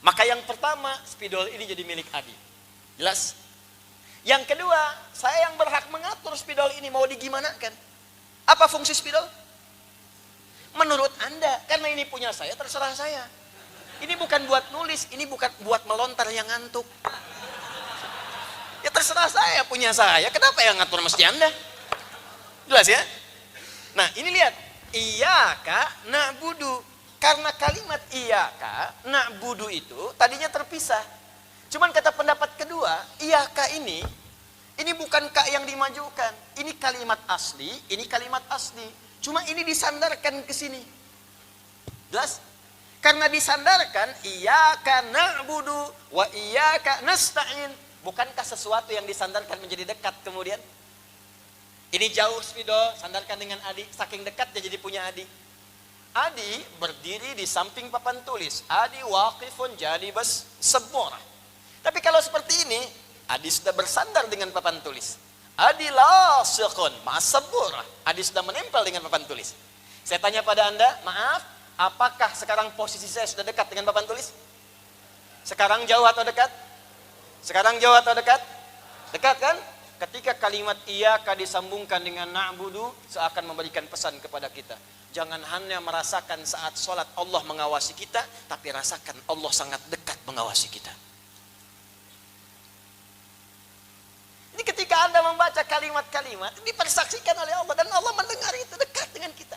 Maka yang pertama, spidol ini jadi milik adi. Jelas? Yang kedua, saya yang berhak mengatur spidol ini mau digimanakan. Apa fungsi spidol? Menurut Anda, karena ini punya saya, terserah saya. Ini bukan buat nulis, ini bukan buat melontar yang ngantuk. Ya terserah saya, punya saya. Kenapa yang ngatur mesti Anda? Jelas ya? Nah, ini lihat. Iyaka na'budu. Karena kalimat iyaka na'budu itu tadinya terpisah. Cuman kata pendapat kedua, iyaka ini bukan ka yang dimajukan. Ini kalimat asli, ini kalimat asli. Cuma ini disandarkan ke sini. Jelas? Karena disandarkan iyaka na'budu wa iyaka nasta'in. Bukankah sesuatu yang disandarkan menjadi dekat kemudian? Ini jauh spidol, sandarkan dengan adi, saking dekatnya jadi punya adi. Adi berdiri di samping papan tulis. Adi waqifun jadi semurah. Tapi kalau seperti ini, Adi sudah bersandar dengan papan tulis. Adi lasiqun masabur. Adi sudah menempel dengan papan tulis. Saya tanya pada Anda, maaf, apakah sekarang posisi saya sudah dekat dengan papan tulis? Sekarang jauh atau dekat? Sekarang jauh atau dekat? Dekat kan? Ketika kalimat iyaka disambungkan dengan na'budu, seakan memberikan pesan kepada kita. Jangan hanya merasakan saat sholat Allah mengawasi kita, tapi rasakan Allah sangat dekat mengawasi kita. Ini ketika Anda membaca kalimat-kalimat, dipersaksikan oleh Allah, dan Allah mendengar itu dekat dengan kita.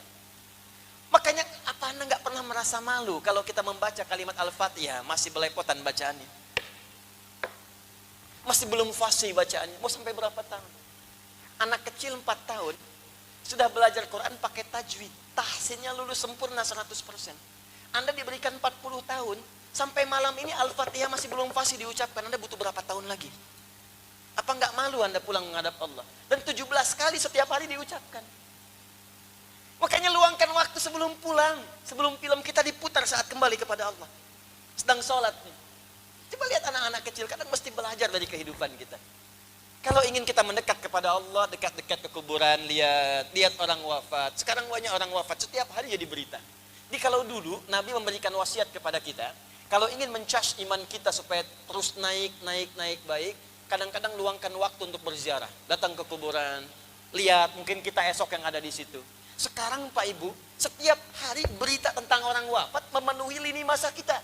Makanya apa Anda nggak pernah merasa malu kalau kita membaca kalimat Al-Fatihah masih belepotan bacaannya? Masih belum fasih bacaannya, mau sampai berapa tahun? Anak kecil 4 tahun, sudah belajar Quran pakai tajwid. Tahsinnya lulus sempurna 100%. Anda diberikan 40 tahun, sampai malam ini Al-Fatihah masih belum fasih diucapkan. Anda butuh berapa tahun lagi? Apa nggak malu Anda pulang menghadap Allah? Dan 17 kali setiap hari diucapkan. Makanya luangkan waktu sebelum pulang, sebelum film kita diputar saat kembali kepada Allah. Sedang sholat nih. Coba lihat anak-anak kecil, kadang mesti belajar dari kehidupan kita. Kalau ingin kita mendekat kepada Allah, dekat-dekat ke kuburan, lihat orang wafat. Sekarang banyak orang wafat, setiap hari jadi berita. Jadi kalau dulu Nabi memberikan wasiat kepada kita, kalau ingin mencas iman kita supaya terus naik baik, kadang-kadang luangkan waktu untuk berziarah, datang ke kuburan, lihat mungkin kita esok yang ada di situ. Sekarang Pak Ibu, setiap hari berita tentang orang wafat memenuhi lini masa kita.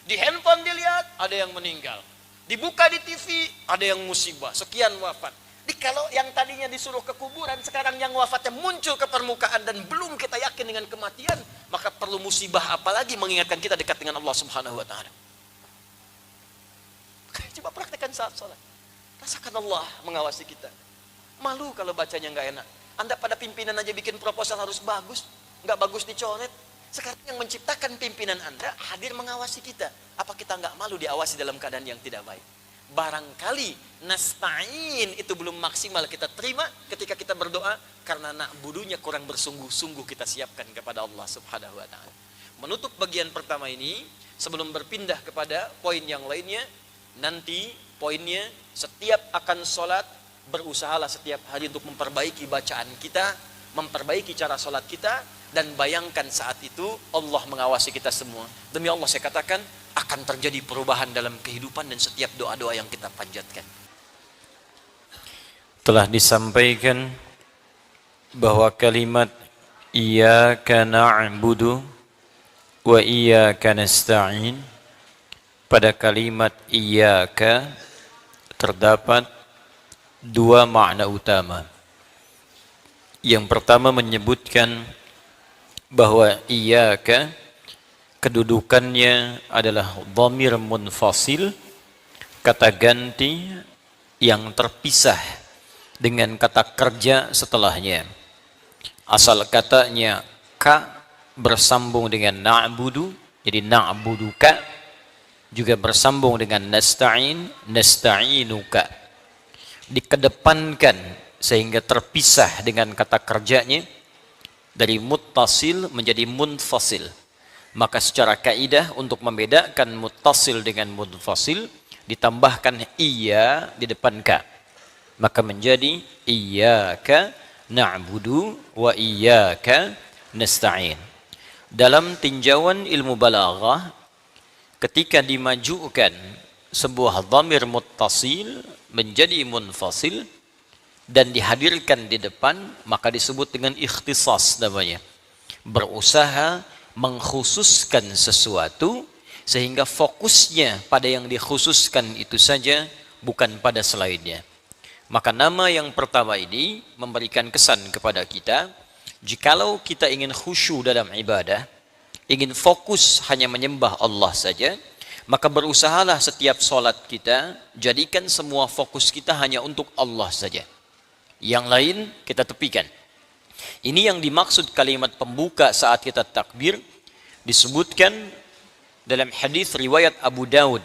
Di handphone dilihat, ada yang meninggal. Dibuka di TV, ada yang musibah, sekian wafat. Kalau yang tadinya disuruh ke kuburan, sekarang yang wafatnya muncul ke permukaan dan belum kita yakin dengan kematian, maka perlu musibah apalagi mengingatkan kita dekat dengan Allah Subhanahu wa taala. Coba praktekkan saat sholat. Rasakan Allah mengawasi kita. Malu kalau bacanya nggak enak. Anda pada pimpinan aja bikin proposal harus bagus, nggak bagus dicoret. Sekarang yang menciptakan pimpinan Anda hadir mengawasi kita. Apa kita nggak malu diawasi dalam keadaan yang tidak baik? Barangkali nasta'in itu belum maksimal kita terima ketika kita berdoa karena na'budunya kurang bersungguh-sungguh kita siapkan kepada Allah Subhanahu wa taala. Menutup bagian pertama ini sebelum berpindah kepada poin yang lainnya, nanti poinnya setiap akan sholat berusahalah setiap hari untuk memperbaiki bacaan kita, memperbaiki cara sholat kita, dan bayangkan saat itu Allah mengawasi kita semua. Demi Allah saya katakan akan terjadi perubahan dalam kehidupan dan setiap doa-doa yang kita panjatkan. Telah disampaikan bahwa kalimat iyyaka na'budu wa iyyaka nasta'in, pada kalimat iyyaka terdapat dua makna utama. Yang pertama menyebutkan bahwa iyyaka kedudukannya adalah dhamir munfasil, kata ganti yang terpisah dengan kata kerja setelahnya. Asal katanya ka bersambung dengan na'budu, jadi na'buduka, juga bersambung dengan nasta'in, nasta'inuka. Dikedepankan sehingga terpisah dengan kata kerjanya dari muttasil menjadi munfasil. Maka secara kaidah untuk membedakan muttasil dengan munfasil ditambahkan iya di depan ka. Maka menjadi iyyaka na'budu wa iyyaka nasta'in. Dalam tinjauan ilmu balaghah, ketika dimajukan sebuah dhamir muttasil menjadi munfasil dan dihadirkan di depan, maka disebut dengan ikhtisas namanya. Berusaha mengkhususkan sesuatu sehingga fokusnya pada yang dikhususkan itu saja, bukan pada selainnya. Maka nama yang pertama ini memberikan kesan kepada kita, jikalau kita ingin khusyuk dalam ibadah, ingin fokus hanya menyembah Allah saja, maka berusahalah setiap solat kita, jadikan semua fokus kita hanya untuk Allah saja. Yang lain kita tepikan. Ini yang dimaksud kalimat pembuka saat kita takbir, disebutkan dalam hadis riwayat Abu Daud.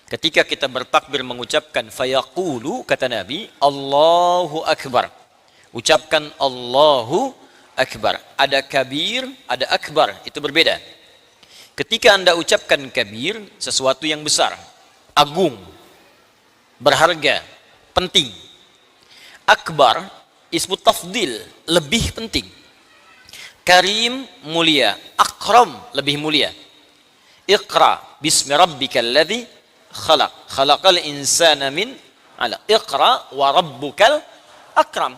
Ketika kita bertakbir mengucapkan fayaqulu, kata Nabi, Allahu Akbar. Ucapkan Allahu Akbar. Ada kabir, ada akbar, itu berbeda. Ketika Anda ucapkan kabir, sesuatu yang besar, agung, berharga, penting. Akbar, ismu tafdil, lebih penting. Karim, mulia. Akram, lebih mulia. Iqra bismi rabbikal ladzi khalaq. Khalaqal insana min 'alaq. Iqra wa rabbukal akram.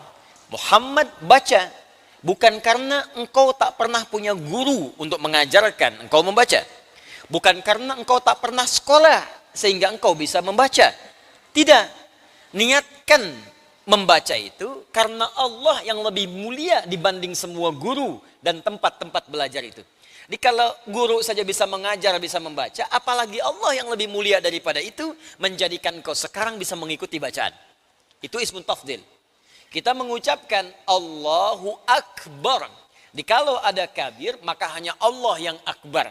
Muhammad, baca. Bukan karena engkau tak pernah punya guru untuk mengajarkan engkau membaca. Bukan karena engkau tak pernah sekolah sehingga engkau bisa membaca. Tidak. Niatkan membaca itu karena Allah yang lebih mulia dibanding semua guru dan tempat-tempat belajar itu. Jadi kalau guru saja bisa mengajar, bisa membaca, apalagi Allah yang lebih mulia daripada itu menjadikan kau sekarang bisa mengikuti bacaan. Itu ismun tafdil. Kita mengucapkan Allahu Akbar. Kalau ada kabir, maka hanya Allah yang akbar.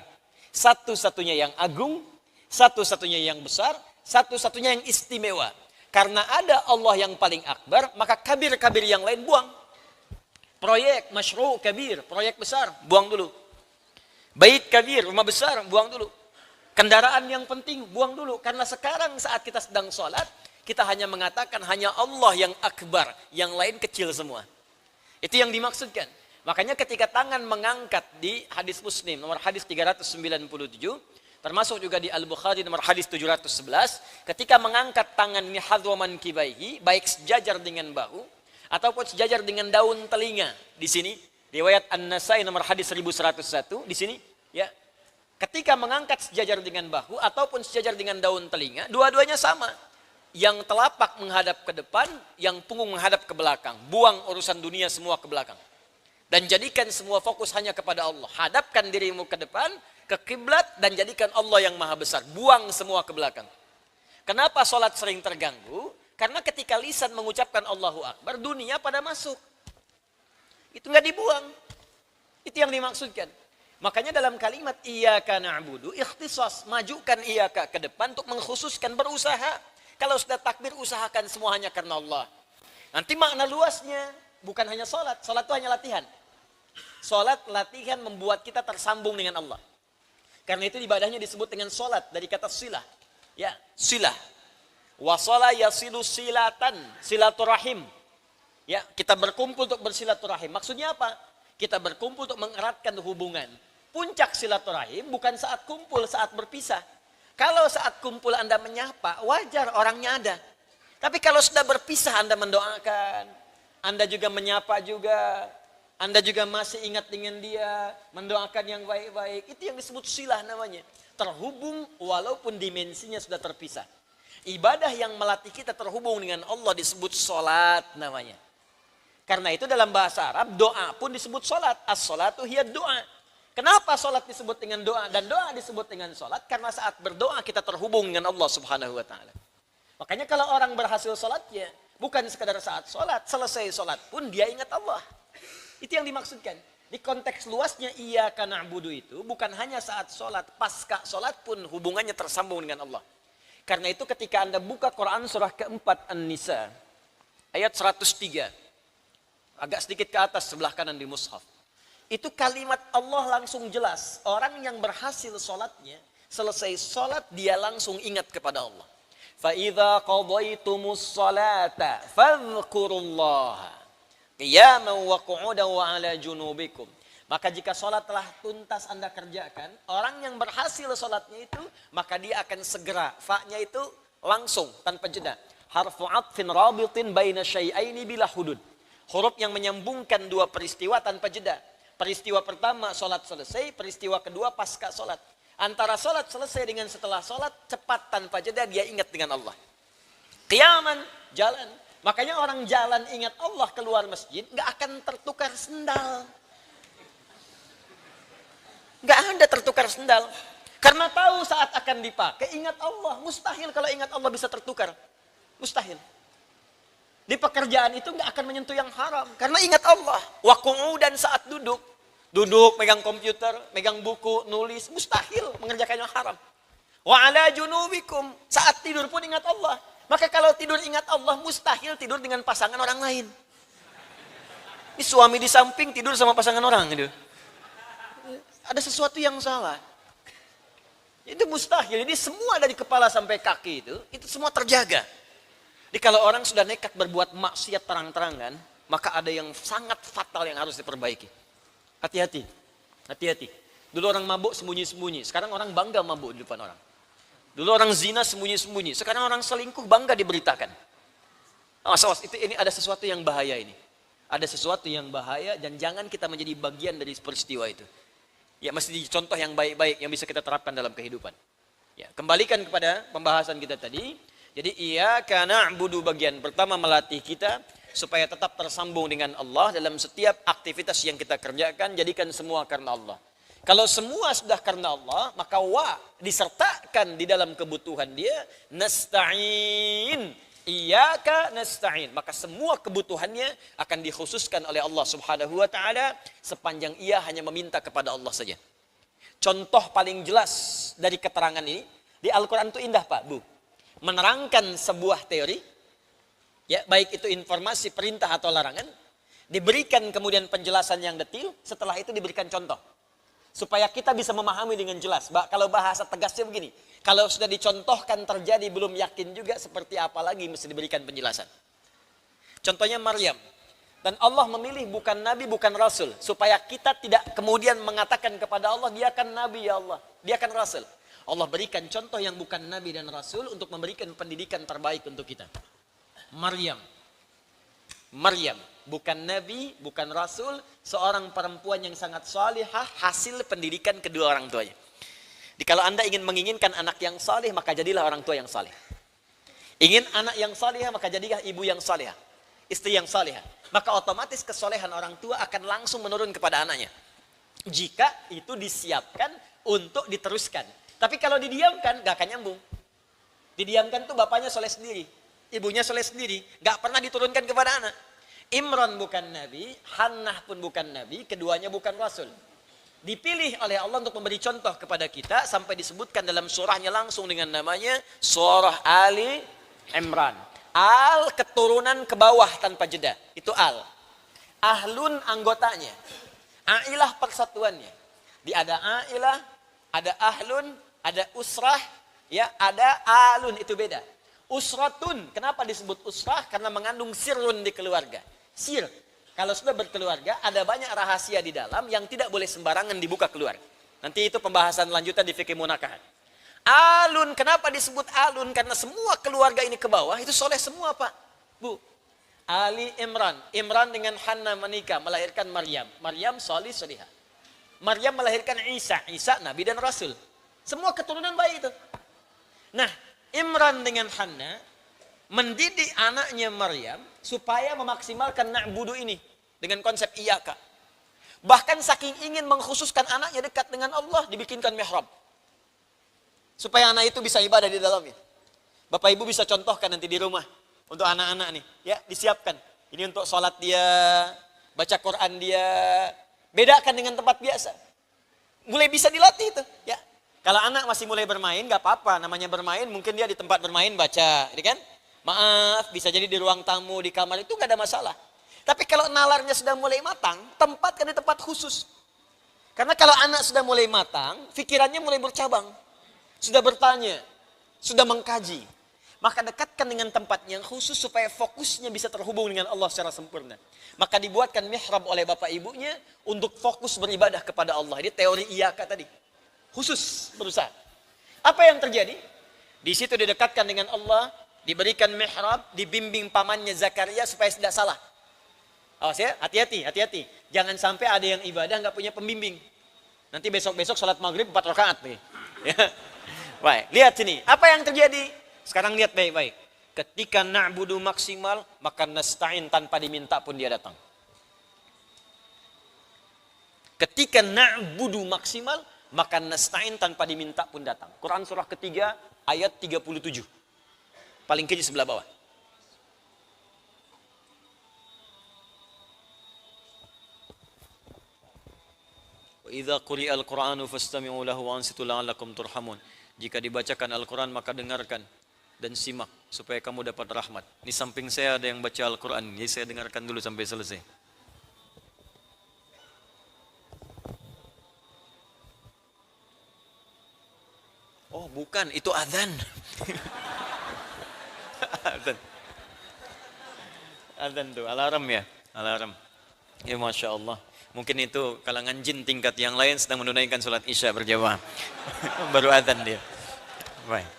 Satu-satunya yang agung, satu-satunya yang besar, satu-satunya yang istimewa. Karena ada Allah yang paling akbar, maka kabir-kabir yang lain buang. Proyek, masyru' kabir, proyek besar, buang dulu. Bait kabir, rumah besar, buang dulu. Kendaraan yang penting, buang dulu. Karena sekarang saat kita sedang sholat, kita hanya mengatakan hanya Allah yang akbar, yang lain kecil semua. Itu yang dimaksudkan. Makanya ketika tangan mengangkat di hadis Muslim, nomor hadis 397, Termasuk juga di Al-Bukhari nomor hadis 711, ketika mengangkat tangannya hadwaman kibaihi, baik sejajar dengan bahu ataupun sejajar dengan daun telinga. Di sini riwayat An-Nasai nomor hadis 1101 di sini ya. Ketika mengangkat sejajar dengan bahu ataupun sejajar dengan daun telinga, dua-duanya sama. Yang telapak menghadap ke depan, yang punggung menghadap ke belakang. Buang urusan dunia semua ke belakang. Dan jadikan semua fokus hanya kepada Allah. Hadapkan dirimu ke depan, ke kiblat, dan jadikan Allah yang maha besar. Buang semua ke belakang. Kenapa sholat sering terganggu? Karena ketika lisan mengucapkan Allahu Akbar, dunia pada masuk. Itu nggak dibuang. Itu yang dimaksudkan. Makanya dalam kalimat iyyaka na'budu, ikhtisas, majukan iyyaka ke depan untuk mengkhususkan berusaha. Kalau sudah takbir, usahakan semua hanya karena Allah. Nanti makna luasnya, bukan hanya sholat. Sholat itu hanya latihan. Sholat, latihan membuat kita tersambung dengan Allah. Karena itu ibadahnya disebut dengan sholat, dari kata silah. Ya, silah. Wasala yasilu silatan, silaturahim. Ya, kita berkumpul untuk bersilaturahim. Maksudnya apa? Kita berkumpul untuk mengeratkan hubungan. Puncak silaturahim bukan saat kumpul, saat berpisah. Kalau saat kumpul Anda menyapa, wajar orangnya ada. Tapi kalau sudah berpisah Anda mendoakan, Anda juga menyapa juga, Anda juga masih ingat dengan dia, mendoakan yang baik-baik. Itu yang disebut silah namanya. Terhubung walaupun dimensinya sudah terpisah. Ibadah yang melatih kita terhubung dengan Allah disebut sholat namanya. Karena itu dalam bahasa Arab, doa pun disebut sholat. As-sholatu hiya doa. Kenapa sholat disebut dengan doa dan doa disebut dengan sholat? Karena saat berdoa kita terhubung dengan Allah Subhanahu wa ta'ala. Makanya kalau orang berhasil sholatnya, bukan sekadar saat sholat, selesai sholat pun dia ingat Allah. Itu yang dimaksudkan. Di konteks luasnya iyyaka na'budu itu bukan hanya saat sholat, pasca sholat pun hubungannya tersambung dengan Allah. Karena itu ketika Anda buka Quran surah keempat An-Nisa, ayat 103, agak sedikit ke atas sebelah kanan di mushaf. Itu kalimat Allah langsung jelas. Orang yang berhasil sholatnya, selesai sholat dia langsung ingat kepada Allah. فَإِذَا قَضَيْتُمُ الصَّلَاةَ فَاذْكُرُوا اللَّهَ قِيَامًا وَقُعُودًا وَعَلَى جُنُوبِكُمْ. Maka jika sholat telah tuntas Anda kerjakan, orang yang berhasil sholatnya itu, maka dia akan segera. Fa-nya itu langsung, tanpa jeda. Harfu atfin rabitin baina syai'aini bila hudud. Huruf yang menyambungkan dua peristiwa tanpa jeda. Peristiwa pertama sholat selesai, peristiwa kedua pasca sholat. Antara sholat selesai dengan setelah sholat, cepat tanpa jeda dia ingat dengan Allah. Qiyaman, jalan. Makanya orang jalan ingat Allah keluar masjid, gak akan tertukar sendal. Gak ada tertukar sendal. Karena tahu saat akan dipakai, ingat Allah. Mustahil kalau ingat Allah bisa tertukar. Mustahil. Di pekerjaan itu nggak akan menyentuh yang haram. Karena ingat Allah. Waku'u dan saat duduk. Duduk, megang komputer, megang buku, nulis. Mustahil mengerjakan yang haram. Wa ala junubikum. Saat tidur pun ingat Allah. Maka kalau tidur ingat Allah, mustahil tidur dengan pasangan orang lain. Ini suami di samping tidur sama pasangan orang. Gitu. Ada sesuatu yang salah. Itu mustahil. Jadi semua dari kepala sampai kaki itu semua terjaga. Jadi kalau orang sudah nekat berbuat maksiat terang-terangan, maka ada yang sangat fatal yang harus diperbaiki. Hati-hati, hati-hati. Dulu orang mabuk sembunyi-sembunyi, sekarang orang bangga mabuk di depan orang. Dulu orang zina sembunyi-sembunyi, sekarang orang selingkuh bangga diberitakan. Awas, ini ada sesuatu yang bahaya ini. Ada sesuatu yang bahaya dan jangan kita menjadi bagian dari peristiwa itu. Ya mesti contoh yang baik-baik yang bisa kita terapkan dalam kehidupan. Ya, kembalikan kepada pembahasan kita tadi. Jadi iyyaka na'budu bagian pertama melatih kita supaya tetap tersambung dengan Allah dalam setiap aktivitas yang kita kerjakan, jadikan semua karena Allah. Kalau semua sudah karena Allah, maka wa disertakan di dalam kebutuhan dia, nasta'in, iyyaka nasta'in. Maka semua kebutuhannya akan dikhususkan oleh Allah Subhanahu wa taala sepanjang ia hanya meminta kepada Allah saja. Contoh paling jelas dari keterangan ini di Al-Qur'an itu indah, Pak, Bu. Menerangkan sebuah teori, ya baik itu informasi, perintah atau larangan, diberikan kemudian penjelasan yang detail, setelah itu diberikan contoh. Supaya kita bisa memahami dengan jelas. Kalau bahasa tegasnya begini, kalau sudah dicontohkan terjadi belum yakin juga seperti apa lagi mesti diberikan penjelasan. Contohnya Maryam. Dan Allah memilih bukan Nabi, bukan Rasul. Supaya kita tidak kemudian mengatakan kepada Allah, dia kan Nabi ya Allah, dia kan Rasul. Allah berikan contoh yang bukan Nabi dan Rasul untuk memberikan pendidikan terbaik untuk kita. Maryam, bukan Nabi, bukan Rasul, seorang perempuan yang sangat salihah, hasil pendidikan kedua orang tuanya. Jadi kalau Anda menginginkan anak yang saleh, maka jadilah orang tua yang saleh. Ingin anak yang salihah, maka jadilah ibu yang salihah, istri yang salihah. Maka otomatis kesolehan orang tua akan langsung menurun kepada anaknya. Jika itu disiapkan untuk diteruskan. Tapi kalau didiamkan, gak akan nyambung. Didiamkan tuh bapaknya soleh sendiri, ibunya soleh sendiri, gak pernah diturunkan kepada anak. Imran bukan Nabi, Hannah pun bukan Nabi, keduanya bukan Rasul. Dipilih oleh Allah untuk memberi contoh kepada kita, sampai disebutkan dalam surahnya langsung dengan namanya, Surah Ali Imran. Al keturunan ke bawah tanpa jeda, itu al. Ahlun anggotanya, ailah persatuannya. Ada ailah, ada ahlun, ada usrah, ya, ada alun, itu beda. Usratun, kenapa disebut usrah? Karena mengandung sirrun di keluarga. Sir, kalau sudah berkeluarga, ada banyak rahasia di dalam yang tidak boleh sembarangan dibuka keluar. Nanti itu pembahasan lanjutan di fikih munakahat. Alun, kenapa disebut alun? Karena semua keluarga ini ke bawah, itu soleh semua Pak, Bu. Ali Imran, Imran dengan Hannah menikah, melahirkan Maryam. Maryam solih solihah. Maryam melahirkan Isa, Isa Nabi dan Rasul. Semua keturunan baik itu. Nah, Imran dengan Hannah mendidik anaknya Maryam supaya memaksimalkan na'budu ini dengan konsep iyaka. Bahkan saking ingin mengkhususkan anaknya dekat dengan Allah, dibikinkan mihrab. Supaya anak itu bisa ibadah di dalamnya. Bapak Ibu bisa contohkan nanti di rumah untuk anak-anak nih, ya, disiapkan. Ini untuk sholat dia, baca Quran dia. Bedakan dengan tempat biasa. Mulai bisa dilatih itu, ya. Kalau anak masih mulai bermain, gak apa-apa. Namanya bermain, mungkin dia di tempat bermain baca, gitu kan? Maaf, bisa jadi di ruang tamu, di kamar, itu gak ada masalah. Tapi kalau nalarnya sudah mulai matang, tempatkan di tempat khusus. Karena kalau anak sudah mulai matang, pikirannya mulai bercabang. Sudah bertanya, sudah mengkaji. Maka dekatkan dengan tempat yang khusus supaya fokusnya bisa terhubung dengan Allah secara sempurna. Maka dibuatkan mihrab oleh bapak ibunya untuk fokus beribadah kepada Allah. Ini teori iyaka tadi. Khusus berusaha. Apa yang terjadi? Di situ didekatkan dengan Allah, diberikan mihrab, dibimbing pamannya Zakaria supaya tidak salah. Awas ya, hati-hati. Jangan sampai ada yang ibadah nggak punya pembimbing. Nanti besok-besok sholat maghrib 4 rakaat nih. Ya. Baik, lihat sini. Apa yang terjadi? Sekarang lihat baik-baik. Ketika na'budu maksimal, maka nasta'in tanpa diminta pun dia datang. Ketika na'budu maksimal, maka nasta'in tanpa diminta pun datang. Quran surah ketiga ayat 37. Paling kiri sebelah bawah. Wa idza quri'al Qur'anu fastami'u lahu wa ansitu la'allakum turhamun. Jika dibacakan Al-Quran maka dengarkan dan simak supaya kamu dapat rahmat. Di samping saya ada yang baca Al-Quran, jadi saya dengarkan dulu sampai selesai. Oh bukan, itu adzan. Adzan tuh, alarm ya, alarm. Ya Masya Allah. Mungkin itu kalangan jin tingkat yang lain sedang menunaikan sholat isya berjamaah. Baru adzan dia. Baik.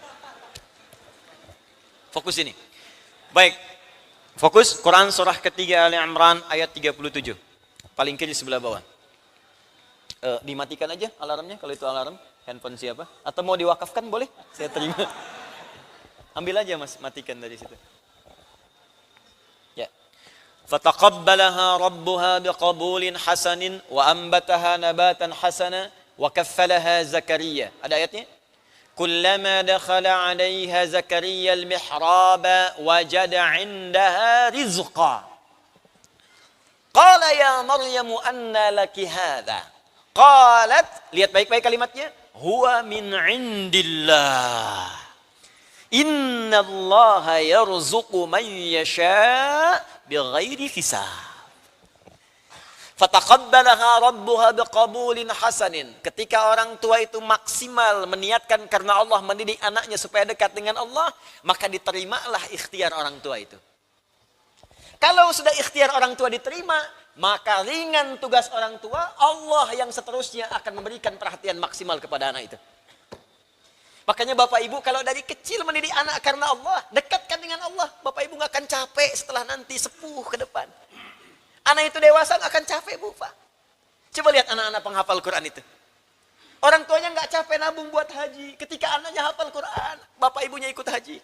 Fokus ini. Baik. Fokus Quran surah ketiga Ali Imran ayat 37. Paling kiri sebelah bawah. Dimatikan aja alarmnya kalau itu alarm. Handphone siapa? Atau mau diwakafkan boleh? Saya terima. Ambil aja Mas, matikan dari situ. Ya. Fataqabbalaha rabbuha biqabulin hasanin wa ambataha nabatan hasana wa kaffalaha Zakaria. Ada ayatnya? Kullama dakhala 'alaiha Zakaria al-mihraba wajada 'indaha rizqa. Qala ya Maryam anna laki hadha? Qalat, lihat baik-baik kalimatnya, huwa min 'indillah. Innallaha yarzuqu man yasha' bighairi hisab. Fataqabbalaha rabbuha biqabulin hasanin. Ketika orang tua itu maksimal meniatkan karena Allah mendidik anaknya supaya dekat dengan Allah, maka diterimalah ikhtiar orang tua itu. Kalau sudah ikhtiar orang tua diterima, maka ringan tugas orang tua, Allah yang seterusnya akan memberikan perhatian maksimal kepada anak itu. Makanya Bapak Ibu kalau dari kecil mendidik anak karena Allah, dekatkan dengan Allah. Bapak Ibu nggak akan capek setelah nanti sepuh ke depan. Anak itu dewasa nggak akan capek, Bu, Pak. Coba lihat anak-anak penghafal Quran itu. Orang tuanya nggak capek nabung buat haji. Ketika anaknya hafal Quran, Bapak Ibunya ikut haji.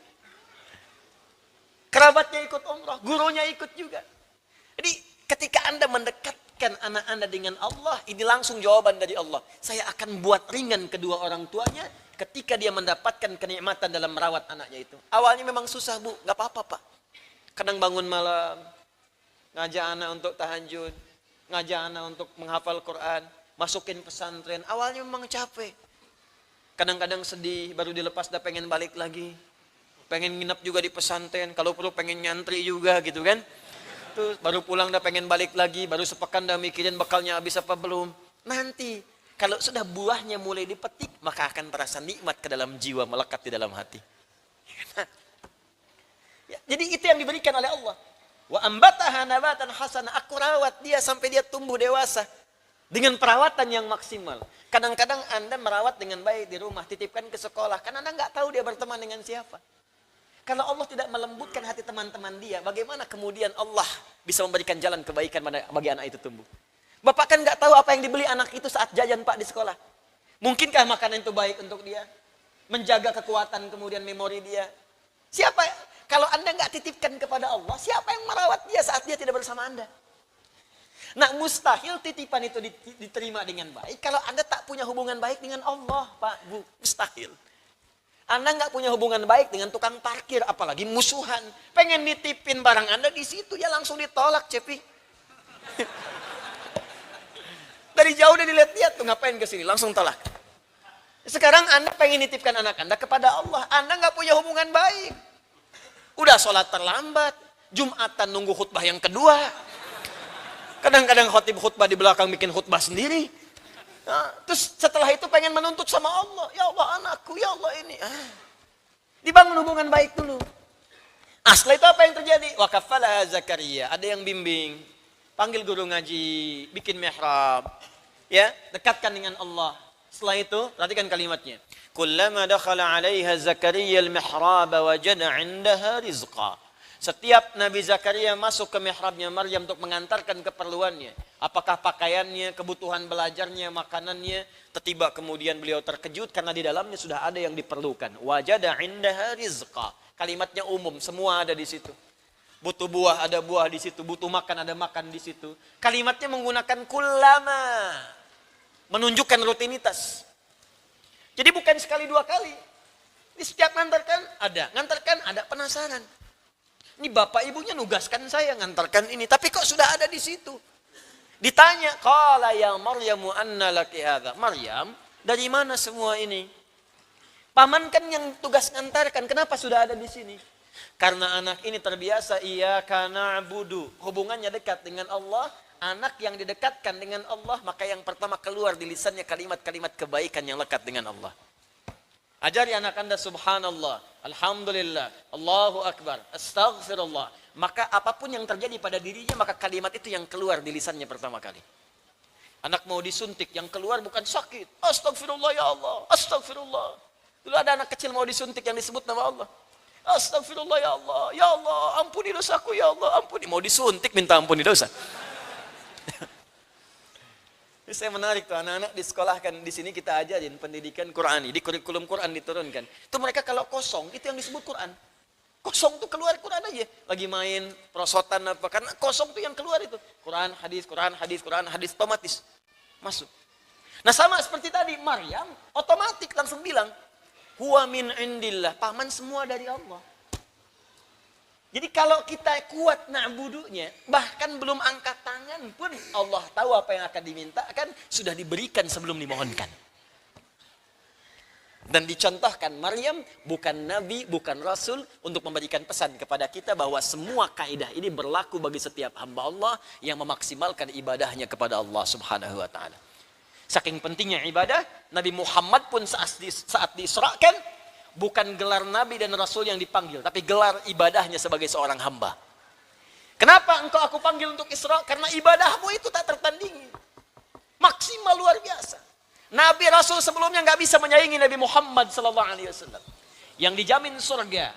Kerabatnya ikut umrah, gurunya ikut juga. Jadi ketika Anda mendekatkan anak Anda dengan Allah, ini langsung jawaban dari Allah. Saya akan buat ringan kedua orang tuanya ketika dia mendapatkan kenikmatan dalam merawat anaknya itu. Awalnya memang susah, Bu, nggak apa-apa, Pak. Kadang bangun malam, ngajak anak untuk tahajud, ngajak anak untuk menghafal Quran, masukin pesantren. Awalnya memang capek. Kadang-kadang sedih, baru dilepas dah pengen balik lagi. Pengen nginap juga di pesantren, kalau perlu pengen nyantri juga gitu kan. Terus baru pulang dah pengen balik lagi, baru sepekan dah mikirin bekalnya habis apa belum. Nanti kalau sudah buahnya mulai dipetik, maka akan terasa nikmat ke dalam jiwa, melekat di dalam hati. Ya, jadi itu yang diberikan oleh Allah. Wa ambataha nabatan hasanah, aku rawat dia sampai dia tumbuh dewasa dengan perawatan yang maksimal. Kadang-kadang Anda merawat dengan baik di rumah, titipkan ke sekolah, karena Anda nggak tahu dia berteman dengan siapa. Kalau Allah tidak melembutkan hati teman-teman dia, bagaimana kemudian Allah bisa memberikan jalan kebaikan bagi anak itu tumbuh? Bapak kan nggak tahu apa yang dibeli anak itu saat jajan, Pak, di sekolah. Mungkinkah makanan itu baik untuk dia? Menjaga kekuatan kemudian memori dia. Siapa? Kalau Anda nggak titipkan kepada Allah, siapa yang merawat dia saat dia tidak bersama Anda? Nah, mustahil titipan itu diterima dengan baik kalau Anda tak punya hubungan baik dengan Allah, Pak, Bu. Mustahil. Anda nggak punya hubungan baik dengan tukang parkir, apalagi musuhan. Pengen nitipin barang Anda di situ, ya langsung ditolak, Cepi. Dari jauh udah dilihat-lihat tuh, ngapain ke sini, langsung tolak. Sekarang Anda pengen nitipkan anak Anda kepada Allah, Anda nggak punya hubungan baik. Udah sholat terlambat, Jumatan nunggu khutbah yang kedua. Kadang-kadang khotib khutbah di belakang bikin khutbah sendiri. Nah, terus setelah itu pengen menuntut sama Allah. Ya Allah anakku, ya Allah ini. Dibangun hubungan baik dulu. Setelah itu apa yang terjadi? Wa kaffalaha Zakaria. Ada yang bimbing. Panggil guru ngaji. Bikin mihrab. Ya, dekatkan dengan Allah. Setelah itu, perhatikan kalimatnya. Kullama dakhala 'alaiha Zakaria al-mihrab wajada 'indaha rizqa. Setiap Nabi Zakaria masuk ke mihrabnya Maryam untuk mengantarkan keperluannya, apakah pakaiannya, kebutuhan belajarnya, makanannya, tiba kemudian beliau terkejut karena di dalamnya sudah ada yang diperlukan. Wajada 'indaha rizqa. Kalimatnya umum, semua ada di situ. Butuh buah, ada buah di situ. Butuh makan, ada makan di situ. Kalimatnya menggunakan kullama, menunjukkan rutinitas. Jadi bukan sekali dua kali. Ini setiap ngantarkan ada, penasaran. Ini bapak ibunya nugaskan saya ngantarkan ini, tapi kok sudah ada di situ? Ditanya, qala ya Maryamu anna laki hadza. Maryam, dari mana semua ini? Paman kan yang tugas ngantarkan, kenapa sudah ada di sini? Karena anak ini terbiasa iyyaka na'budu, hubungannya dekat dengan Allah. Anak yang didekatkan dengan Allah, maka yang pertama keluar di lisannya kalimat-kalimat kebaikan yang lekat dengan Allah. Ajari anak Anda subhanallah, alhamdulillah, Allahu akbar, astaghfirullah. Maka apapun yang terjadi pada dirinya, maka kalimat itu yang keluar di lisannya pertama kali. Anak mau disuntik, yang keluar bukan sakit. Astagfirullah ya Allah, astagfirullah. Dulu ada anak kecil mau disuntik yang disebut nama Allah. Astagfirullah ya Allah, ampuni dosaku ya Allah, ampuni. Mau disuntik minta ampuni dosa. Ini saya menarik tuh, anak-anak disekolahkan di sini kita ajarin pendidikan Qur'ani, di kurikulum Quran diturunkan. Itu mereka kalau kosong, itu yang disebut Quran. Kosong tuh keluar Quran aja. Lagi main perosotan apa, karena kosong tuh yang keluar itu. Quran, hadis, otomatis masuk. Nah sama seperti tadi, Maryam otomatis langsung bilang, huwa min indillah, paman semua dari Allah. Jadi kalau kita kuat na'budunya, bahkan belum angkat tangan pun Allah tahu apa yang akan dimintakan, sudah diberikan sebelum dimohonkan. Dan dicontohkan Maryam bukan nabi, bukan rasul, untuk memberikan pesan kepada kita bahwa semua kaidah ini berlaku bagi setiap hamba Allah yang memaksimalkan ibadahnya kepada Allah Subhanahu wa taala. Saking pentingnya ibadah, Nabi Muhammad pun saat diisrakan, bukan gelar nabi dan rasul yang dipanggil, tapi gelar ibadahnya sebagai seorang hamba. Kenapa engkau aku panggil untuk Isra? Karena ibadahmu itu tak tertandingi. Maksimal luar biasa. Nabi Rasul sebelumnya nggak bisa menyaingi Nabi Muhammad sallallahu alaihi wasallam. Yang dijamin surga,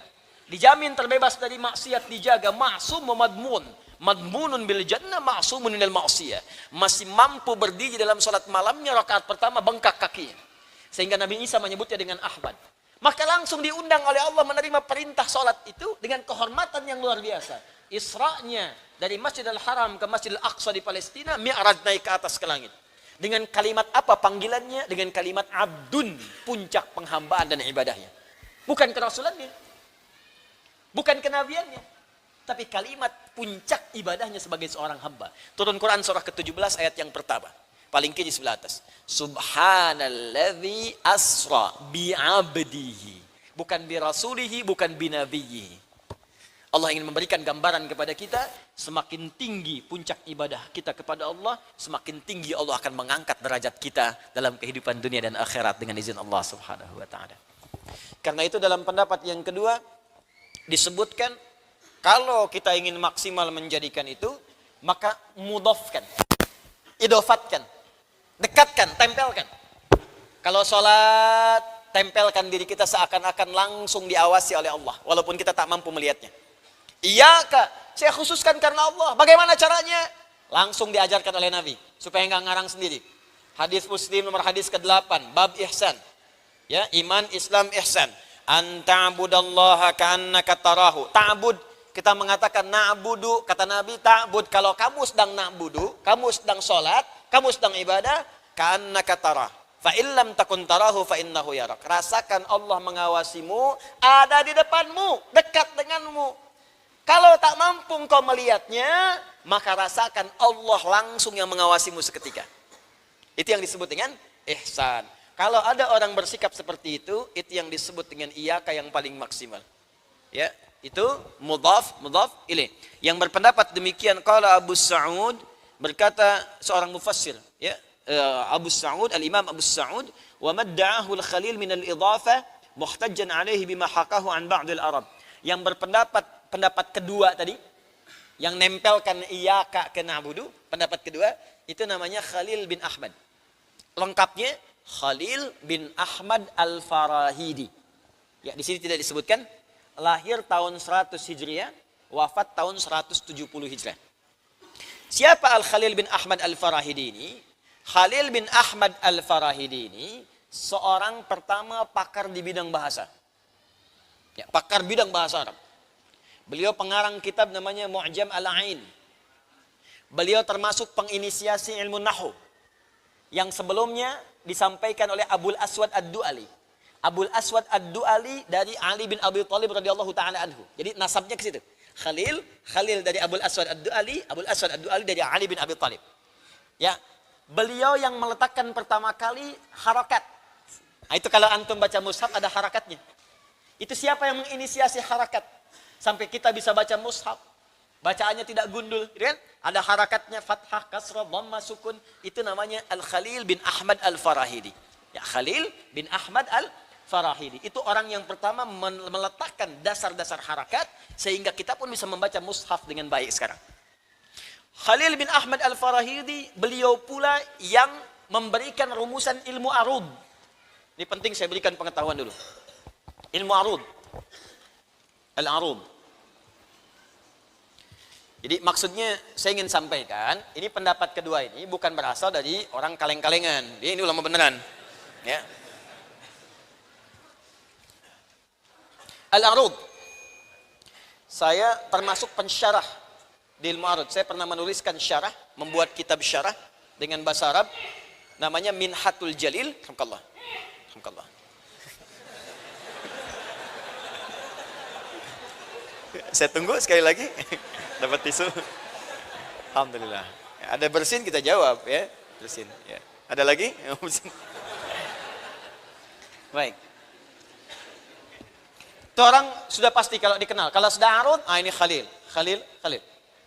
dijamin terbebas dari maksiat, dijaga, ma'sum wa madmun. Madmunun bil jannah, ma'sumun minal ma'siyah. Masih mampu berdiri dalam salat malamnya, rakaat pertama bengkak kakinya. Sehingga Nabi Isa menyebutnya dengan Ahmad. Maka langsung diundang oleh Allah menerima perintah salat itu dengan kehormatan yang luar biasa. Isra'nya dari Masjidil Haram ke Masjidil Aqsa di Palestina, mi'raj naik ke atas ke langit. Dengan kalimat apa panggilannya? Dengan kalimat abdun, puncak penghambaan dan ibadahnya. Bukan kerasulannya, bukan kenabiannya, tapi kalimat puncak ibadahnya sebagai seorang hamba. Turun Quran surah ke-17 ayat yang pertama. Paling kiri sebelah atas. Subhanalladzi asra bi'abdihi. Bukan birasulihi, bukan binabiyhi. Allah ingin memberikan gambaran kepada kita, semakin tinggi puncak ibadah kita kepada Allah, semakin tinggi Allah akan mengangkat derajat kita dalam kehidupan dunia dan akhirat dengan izin Allah Subhanahu wa taala. Karena itu dalam pendapat yang kedua disebutkan kalau kita ingin maksimal menjadikan itu, maka mudhafkan, idofatkan, dekatkan, tempelkan. Kalau sholat, tempelkan diri kita seakan-akan langsung diawasi oleh Allah, walaupun kita tak mampu melihatnya. Iyaka, saya khususkan karena Allah. Bagaimana caranya? Langsung diajarkan oleh Nabi, supaya enggak ngarang sendiri. Hadis Muslim nomor hadis ke-8, bab ihsan. Ya, iman, Islam, ihsan. Anta'budallaha ka'annaka tarahu. Ta'bud, kita mengatakan na'budu, kata Nabi, ta'bud. Kalau kamu sedang na'budu, kamu sedang sholat, kamu sedang ibadah, ka'annaka tarah. Fa illam takun tarahu fa innahu yarak. Rasakan Allah mengawasimu, ada di depanmu, dekat denganmu. Kalau tak mampu engkau melihatnya, maka rasakan Allah langsung yang mengawasimu seketika. Itu yang disebut dengan ihsan. Kalau ada orang bersikap seperti itu yang disebut dengan iyaka yang paling maksimal. Ya, itu mudhaf ilaih. Yang berpendapat demikian qala Abu Sa'ud, berkata seorang mufassir, ya, Abu Sa'ud, al-Imam Abu Sa'ud, wa madda'ahu al-Khalil min al-idhafah muhtajjan alaihi bima haqahu an ba'd al-Arab. Yang pendapat kedua tadi, yang nempelkan iyaka ke na'budu, pendapat kedua, itu namanya Khalil bin Ahmad. Lengkapnya Khalil bin Ahmad Al-Farahidi. Ya, di sini tidak disebutkan. Lahir tahun 100 Hijriah, wafat tahun 170 Hijriah. Siapa Al-Khalil bin Ahmad Al-Farahidi ini? Khalil bin Ahmad Al-Farahidi ini seorang pertama pakar di bidang bahasa. Ya, pakar bidang bahasa Arab. Beliau pengarang kitab namanya Mu'jam Al-Ain. Beliau termasuk penginisiasi ilmu nahwu yang sebelumnya disampaikan oleh Abul Aswad Ad-Du'ali. Abul Aswad Ad-Du'ali dari Ali bin Abi Thalib radhiyallahu taala anhu. Jadi nasabnya ke situ. Khalil dari Abul Aswad Ad-Du'ali, Abul Aswad Ad-Du'ali dari Ali bin Abi Thalib. Ya, beliau yang meletakkan pertama kali harakat. Nah, itu kalau antum baca mushaf ada harakatnya. Itu siapa yang menginisiasi harakat? Sampai kita bisa baca mushaf. Bacaannya tidak gundul, kan? Ada harakatnya, fathah, kasrah, dhamma, sukun. Itu namanya Al-Khalil bin Ahmad Al-Farahidi. Ya, Khalil bin Ahmad Al-Farahidi. Itu orang yang pertama meletakkan dasar-dasar harakat sehingga kita pun bisa membaca mushaf dengan baik sekarang. Khalil bin Ahmad Al-Farahidi, beliau pula yang memberikan rumusan ilmu arud. Ini penting saya berikan pengetahuan dulu. Ilmu arud. Al-arud. Jadi maksudnya saya ingin sampaikan, ini pendapat kedua ini bukan berasal dari orang kaleng-kalengan. Dia ini ulama beneran. Ya. Al-arud. Saya termasuk pensyarah di ilmu arud. Saya pernah menuliskan syarah, membuat kitab syarah dengan bahasa Arab. Namanya Minhatul Jalil. Alhamdulillah. Alhamdulillah. Saya tunggu sekali lagi. Dapat tisu. Alhamdulillah. Ada bersin kita jawab ya. Bersin. Ya. Ada lagi? Baik. Itu orang sudah pasti kalau dikenal. Kalau sudah arud, ini Khalil.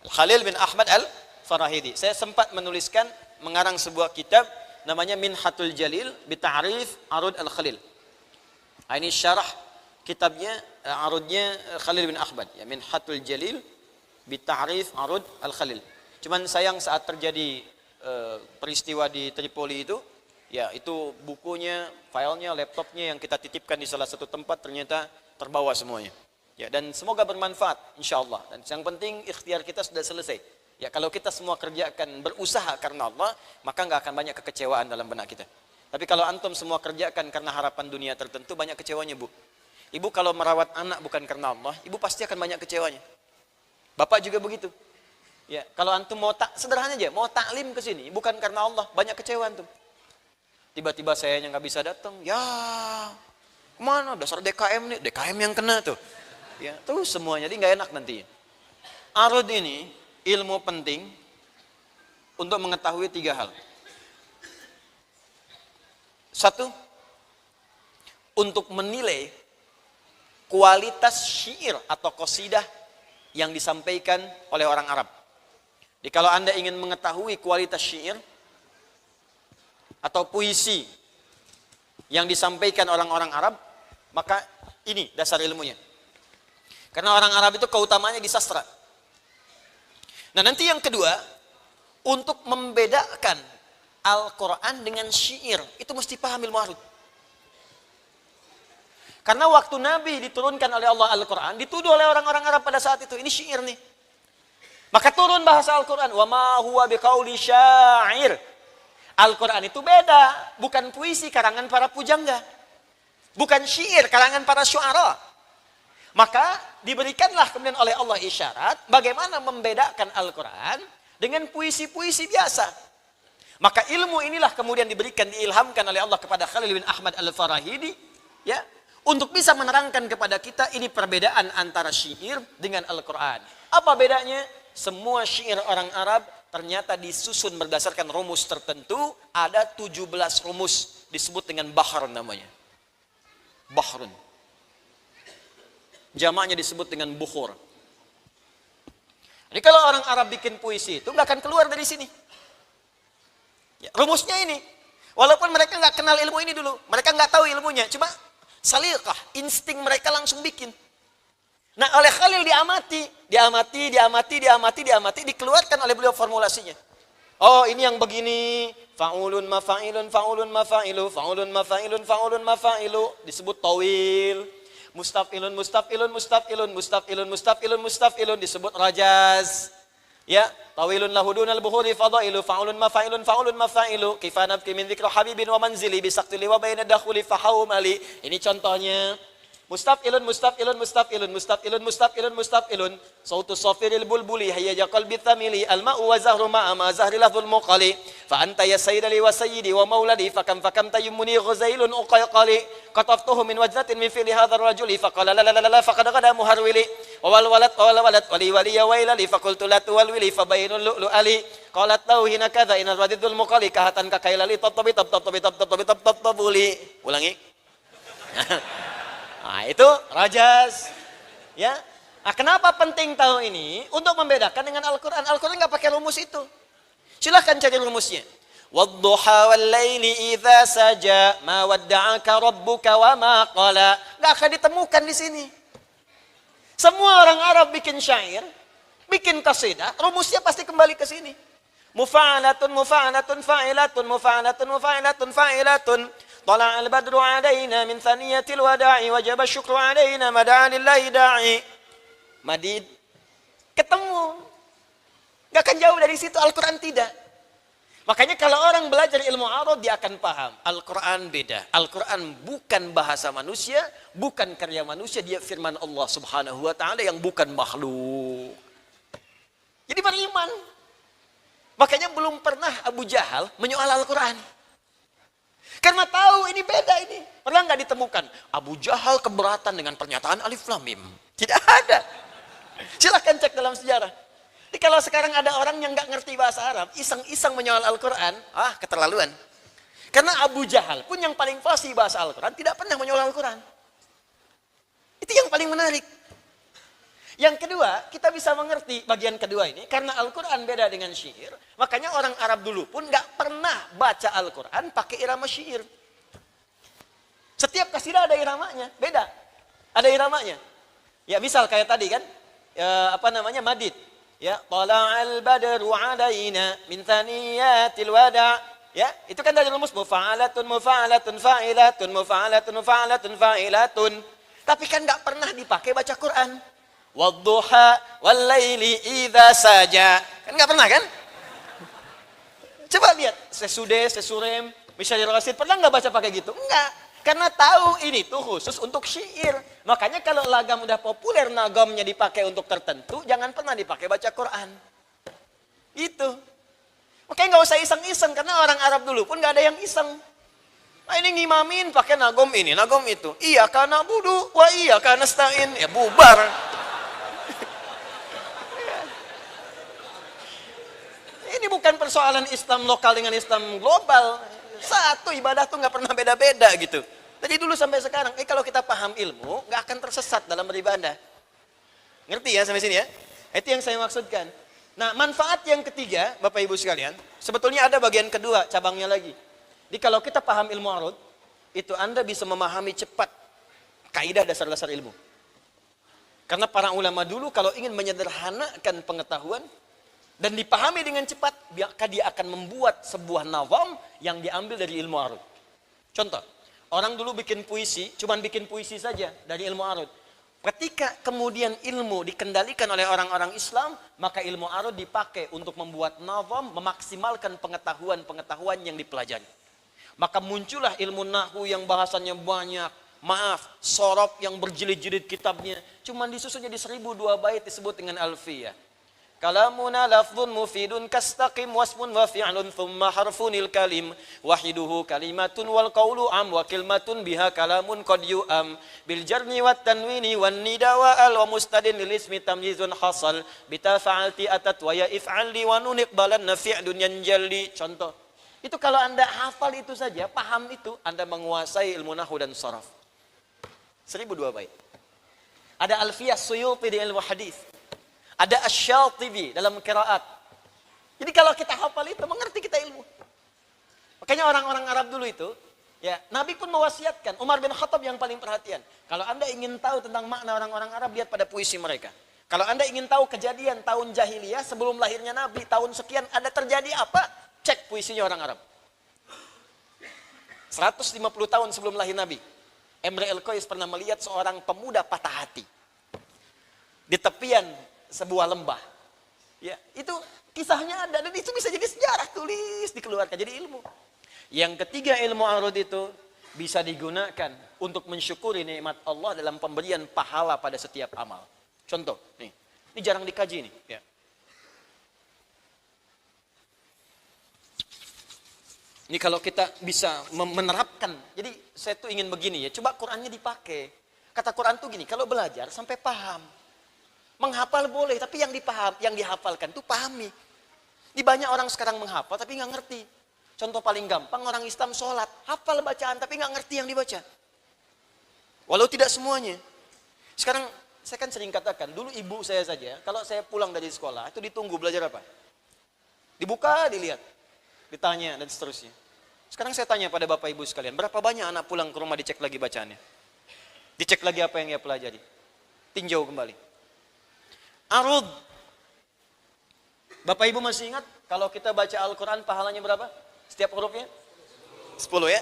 Khalil bin Ahmad Al-Farahidi. Saya sempat menuliskan, mengarang sebuah kitab namanya Minhatul Jalil bi Ta'rif Arud Al-Khalil. Ini syarah kitabnya, arudnya Khalil bin Ahmad. Ya, Minhatul Jalil bi Ta'rif Arud Al-Khalil. Cuman sayang saat terjadi peristiwa di Tripoli itu, Ya, itu bukunya, filenya, laptopnya yang kita titipkan di salah satu tempat ternyata terbawa semuanya. Ya, dan semoga bermanfaat insyaallah. Dan yang penting ikhtiar kita sudah selesai. Ya, kalau kita semua kerjakan berusaha karena Allah, maka nggak akan banyak kekecewaan dalam benak kita. Tapi kalau antum semua kerjakan karena harapan dunia tertentu, banyak kecewanya, Bu. Ibu kalau merawat anak bukan karena Allah, ibu pasti akan banyak kecewanya. Bapak juga begitu. Ya, kalau antum mau sederhana aja, mau taklim ke sini bukan karena Allah, banyak kecewa antum. Tiba-tiba saya yang nggak bisa datang, ya kemana? Dasar DKM nih, DKM yang kena tuh. Ya, terus semuanya, jadi nggak enak nanti. Arud ini ilmu penting untuk mengetahui 3 hal. 1, untuk menilai kualitas syair atau qasidah yang disampaikan oleh orang Arab. Jadi kalau Anda ingin mengetahui kualitas syair atau puisi yang disampaikan orang-orang Arab, maka ini dasar ilmunya. Karena orang Arab itu keutamanya di sastra. Nah, nanti yang kedua, untuk membedakan Al-Quran dengan syair, itu mesti paham ilmu arud. Karena waktu Nabi diturunkan oleh Allah Al-Quran, dituduh oleh orang-orang Arab pada saat itu, ini syair nih. Maka turun bahasa Al-Quran, wa ma huwa biqauli syair. Al-Quran itu beda, bukan puisi karangan para pujangga, bukan syair karangan para syuara. Maka diberikanlah kemudian oleh Allah isyarat bagaimana membedakan Al-Quran dengan puisi-puisi biasa. Maka ilmu inilah kemudian diilhamkan oleh Allah kepada Khalil bin Ahmad Al-Farahidi, ya, untuk bisa menerangkan kepada kita ini perbedaan antara syair dengan Al-Quran. Apa bedanya? Semua syair orang Arab ternyata disusun berdasarkan rumus tertentu, ada 17 rumus, disebut dengan bahrun namanya. Bahrun. Jamaknya disebut dengan bukhur. Jadi kalau orang Arab bikin puisi itu nggak akan keluar dari sini. Ya, rumusnya ini. Walaupun mereka nggak kenal ilmu ini dulu, mereka nggak tahu ilmunya, cuma salikah, insting mereka langsung bikin. Nah, oleh Khalil diamati, dikeluarkan oleh beliau formulasinya. Oh, ini yang begini, fa'ulun mafa'ilun, fa'ulun mafa'ilu, fa'ulun mafa'ilun, fa'ulun mafa'ilu, disebut tawil. Mustaf'ilun, mustaf'ilun, mustaf'ilun, mustaf'ilun, mustaf'ilun, mustaf'ilun, disebut rajaz. Ya, tawilun lahudunal buhuri fadailu, fa'ulun mafa'ilun, fa'ulun mafa'ilu, kaifa nabki min dzikri habibin wa manzili bisaqtili wa baina dakhuli fahawmali. Ini contohnya. Mustaf'ilun, mustaf'ilun, mustaf'ilun, mustaf'ilun, mustaf'ilun, mustaf'ilun. Sautu safiril bulbuli hayya qalbi thamili al-ma'u wa zahru ma'a ma zahri lafzul muqali. Fa anta ya sayyidali wa sayyidi wa mauladi fakam tayyumuni ghazailun uqayqali. Qataftuhu min wajnatin min fi'li hadzal rajuli faqala la la la la faqad qada muharwili. Wa wal walad wali wali ya wailali faqultu la tuwalwili fa bainul lu'lu ali. Qalat lahu hina kadza inal radidul muqali kahatan kakailali tabuli. Ulangi. Nah, itu rajas. Ya. Nah, kenapa penting tahu ini? Untuk membedakan dengan Al-Quran. Al-Quran nggak pakai rumus itu. Silahkan cari rumusnya. Wadduha wal laili idza saja ma wadda'aka rabbuka wa ma qala. Nggak akan ditemukan di sini. Semua orang Arab bikin syair, bikin qasidah, rumusnya pasti kembali ke sini. Mufa'alatun, mufa'alatun, fa'ilatun, mufa'alatun, mufa'alatun, fa'ilatun. طلع البدر علينا من ثنية الوداع وجب الشكر علينا مدعا لله داعي. Madid ketemu, nggak akan jauh dari situ. Al-Quran tidak. Makanya kalau orang belajar ilmu arud dia akan paham Al-Quran beda. Al-Quran bukan bahasa manusia, bukan karya manusia, dia firman Allah Subhanahu wa taala yang bukan makhluk. Jadi beriman. Makanya belum pernah Abu Jahal menyoal Al-Quran. Karena tahu ini beda ini. Pernah nggak ditemukan Abu Jahal keberatan dengan pernyataan Alif Lam Mim? Tidak ada. Silahkan cek dalam sejarah. Jadi kalau sekarang ada orang yang nggak ngerti bahasa Arab, iseng-iseng menyoal Al-Quran, keterlaluan. Karena Abu Jahal pun yang paling fasih bahasa Al-Quran tidak pernah menyoal Al-Quran. Itu yang paling menarik. Yang kedua, kita bisa mengerti bagian kedua ini, karena Al-Quran beda dengan syair, makanya orang Arab dulu pun nggak pernah baca Al-Quran pakai irama syair. Setiap kasidah ada iramanya, beda. Ada iramanya. Ya misal kayak tadi kan, madid. Ya, tala'al badru alaina min thaniyatil wada'. Ya, itu kan dari rumus mufa'alatun mufa'alatun fa'ilatun mufa'alatun mufa'alatun fa'ilatun. Tapi kan nggak pernah dipakai baca Quran. Wadduha wallaili idza saja. Kan nggak pernah kan? Coba lihat sesude, sesurem, misalnya rasid pernah nggak baca pakai gitu? Enggak. Karena tahu ini tuh khusus untuk syair. Makanya kalau lagam udah populer nagamnya dipakai untuk tertentu, jangan pernah dipakai baca Quran. Itu. Makanya nggak usah iseng-iseng, karena orang Arab dulu pun nggak ada yang iseng. Nah ini ngimamin pakai nagom ini, nagom itu. Iya karena budu, wah iya karena stain, ya bubar. Ini bukan persoalan Islam lokal dengan Islam global. Satu ibadah tuh nggak pernah beda-beda gitu. Jadi dulu sampai sekarang, kalau kita paham ilmu, nggak akan tersesat dalam beribadah. Ngerti ya sampai sini ya? Itu yang saya maksudkan. Nah, manfaat yang ketiga, Bapak Ibu sekalian, sebetulnya ada bagian kedua, cabangnya lagi. Jadi kalau kita paham ilmu arud, itu Anda bisa memahami cepat kaidah dasar-dasar ilmu. Karena para ulama dulu kalau ingin menyederhanakan pengetahuan dan dipahami dengan cepat, maka dia akan membuat sebuah nazam yang diambil dari ilmu arud. Contoh, orang dulu bikin puisi, cuman bikin puisi saja dari ilmu arud. Ketika kemudian ilmu dikendalikan oleh orang-orang Islam, maka ilmu arud dipakai untuk membuat nazam, memaksimalkan pengetahuan-pengetahuan yang dipelajari. Maka muncullah ilmu nahwu yang bahasanya banyak. Maaf, sorob yang berjilid-jilid kitabnya. Cuman disusun jadi 1002 bait disebut dengan alfiyah. Kalamuna lafzun mufidun kastaqim wasmun wa fi'lun thumma harfunil kalim wahiduhu kalimatun wal qawlu am wa kilmatun biha kalamun qad yu'am bil jarni wat tanwini wan nida wa al wa mustadin lil ismi tamyizun hasal bita fa'alti atat wa ya if'ali wa nun iqbalan fi'lun yanjalli. Contoh. Itu kalau Anda hafal itu saja, paham itu, Anda menguasai ilmu nahwu dan sharaf. 1002 bait. Ada Alfiyah Suyuti di ilmu hadis. Ada Asy-Syatibi dalam qiraat. Jadi kalau kita hafal itu, mengerti kita ilmu. Makanya orang-orang Arab dulu itu, ya, Nabi pun mewasiatkan, Umar bin Khattab yang paling perhatian. Kalau Anda ingin tahu tentang makna orang-orang Arab, lihat pada puisi mereka. Kalau Anda ingin tahu kejadian tahun jahiliyah sebelum lahirnya Nabi, tahun sekian ada terjadi apa? Cek puisinya orang Arab. 150 tahun sebelum lahir Nabi, Imre el-Qais pernah melihat seorang pemuda patah hati di tepian sebuah lembah. Ya, itu kisahnya ada dan itu bisa jadi sejarah, tulis, dikeluarkan jadi ilmu. Yang ketiga, ilmu arud itu bisa digunakan untuk mensyukuri nikmat Allah dalam pemberian pahala pada setiap amal. Contoh, nih. Ini jarang dikaji nih, ya. Ini kalau kita bisa menerapkan, jadi saya tuh ingin begini ya, coba Qurannya dipakai. Kata Quran tuh gini, kalau belajar sampai paham. Menghafal boleh, tapi yang dihafalkan tuh pahami. Di banyak orang sekarang menghafal tapi nggak ngerti. Contoh paling gampang, orang Islam sholat, hafal bacaan tapi nggak ngerti yang dibaca. Walau tidak semuanya. Sekarang saya kan sering katakan, dulu ibu saya saja, kalau saya pulang dari sekolah, itu ditunggu belajar apa? Dibuka, dilihat, ditanya, dan seterusnya. Sekarang saya tanya pada bapak ibu sekalian, berapa banyak anak pulang ke rumah dicek lagi bacaannya? Dicek lagi apa yang ia pelajari? Tinjau kembali. Arud. Bapak ibu masih ingat, kalau kita baca Al-Quran pahalanya berapa? Setiap hurufnya? 10 ya?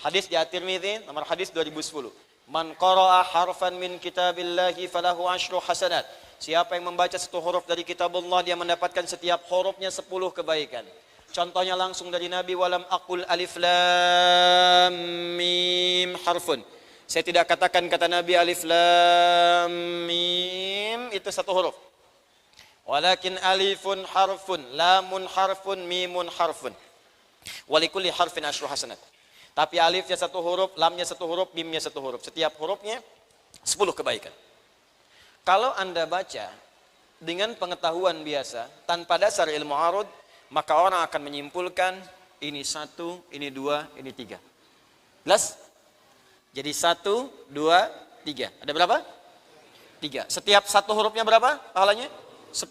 Hadis di At-Tirmidzi, nomor hadis 2010. Man qara'a harfan min kitabillahi falahu 10 hasanat. Siapa yang membaca satu huruf dari kitab Allah, dia mendapatkan setiap hurufnya 10 kebaikan. Contohnya langsung dari Nabi, walam aqul alif lam mim harfun. Saya tidak katakan kata Nabi alif lam mim itu satu huruf. Walakin alifun harfun, lamun harfun, mimun harfun. Walikulli harfin 10 hasanat. Tapi alifnya satu huruf, lamnya satu huruf, mimnya satu huruf. Setiap hurufnya 10 kebaikan. Kalau Anda baca dengan pengetahuan biasa, tanpa dasar ilmu arud, maka orang akan menyimpulkan ini 1, ini 2, ini 3. Jelas? Jadi 1, 2, 3. Ada berapa? 3. Setiap satu hurufnya berapa pahalanya? 10.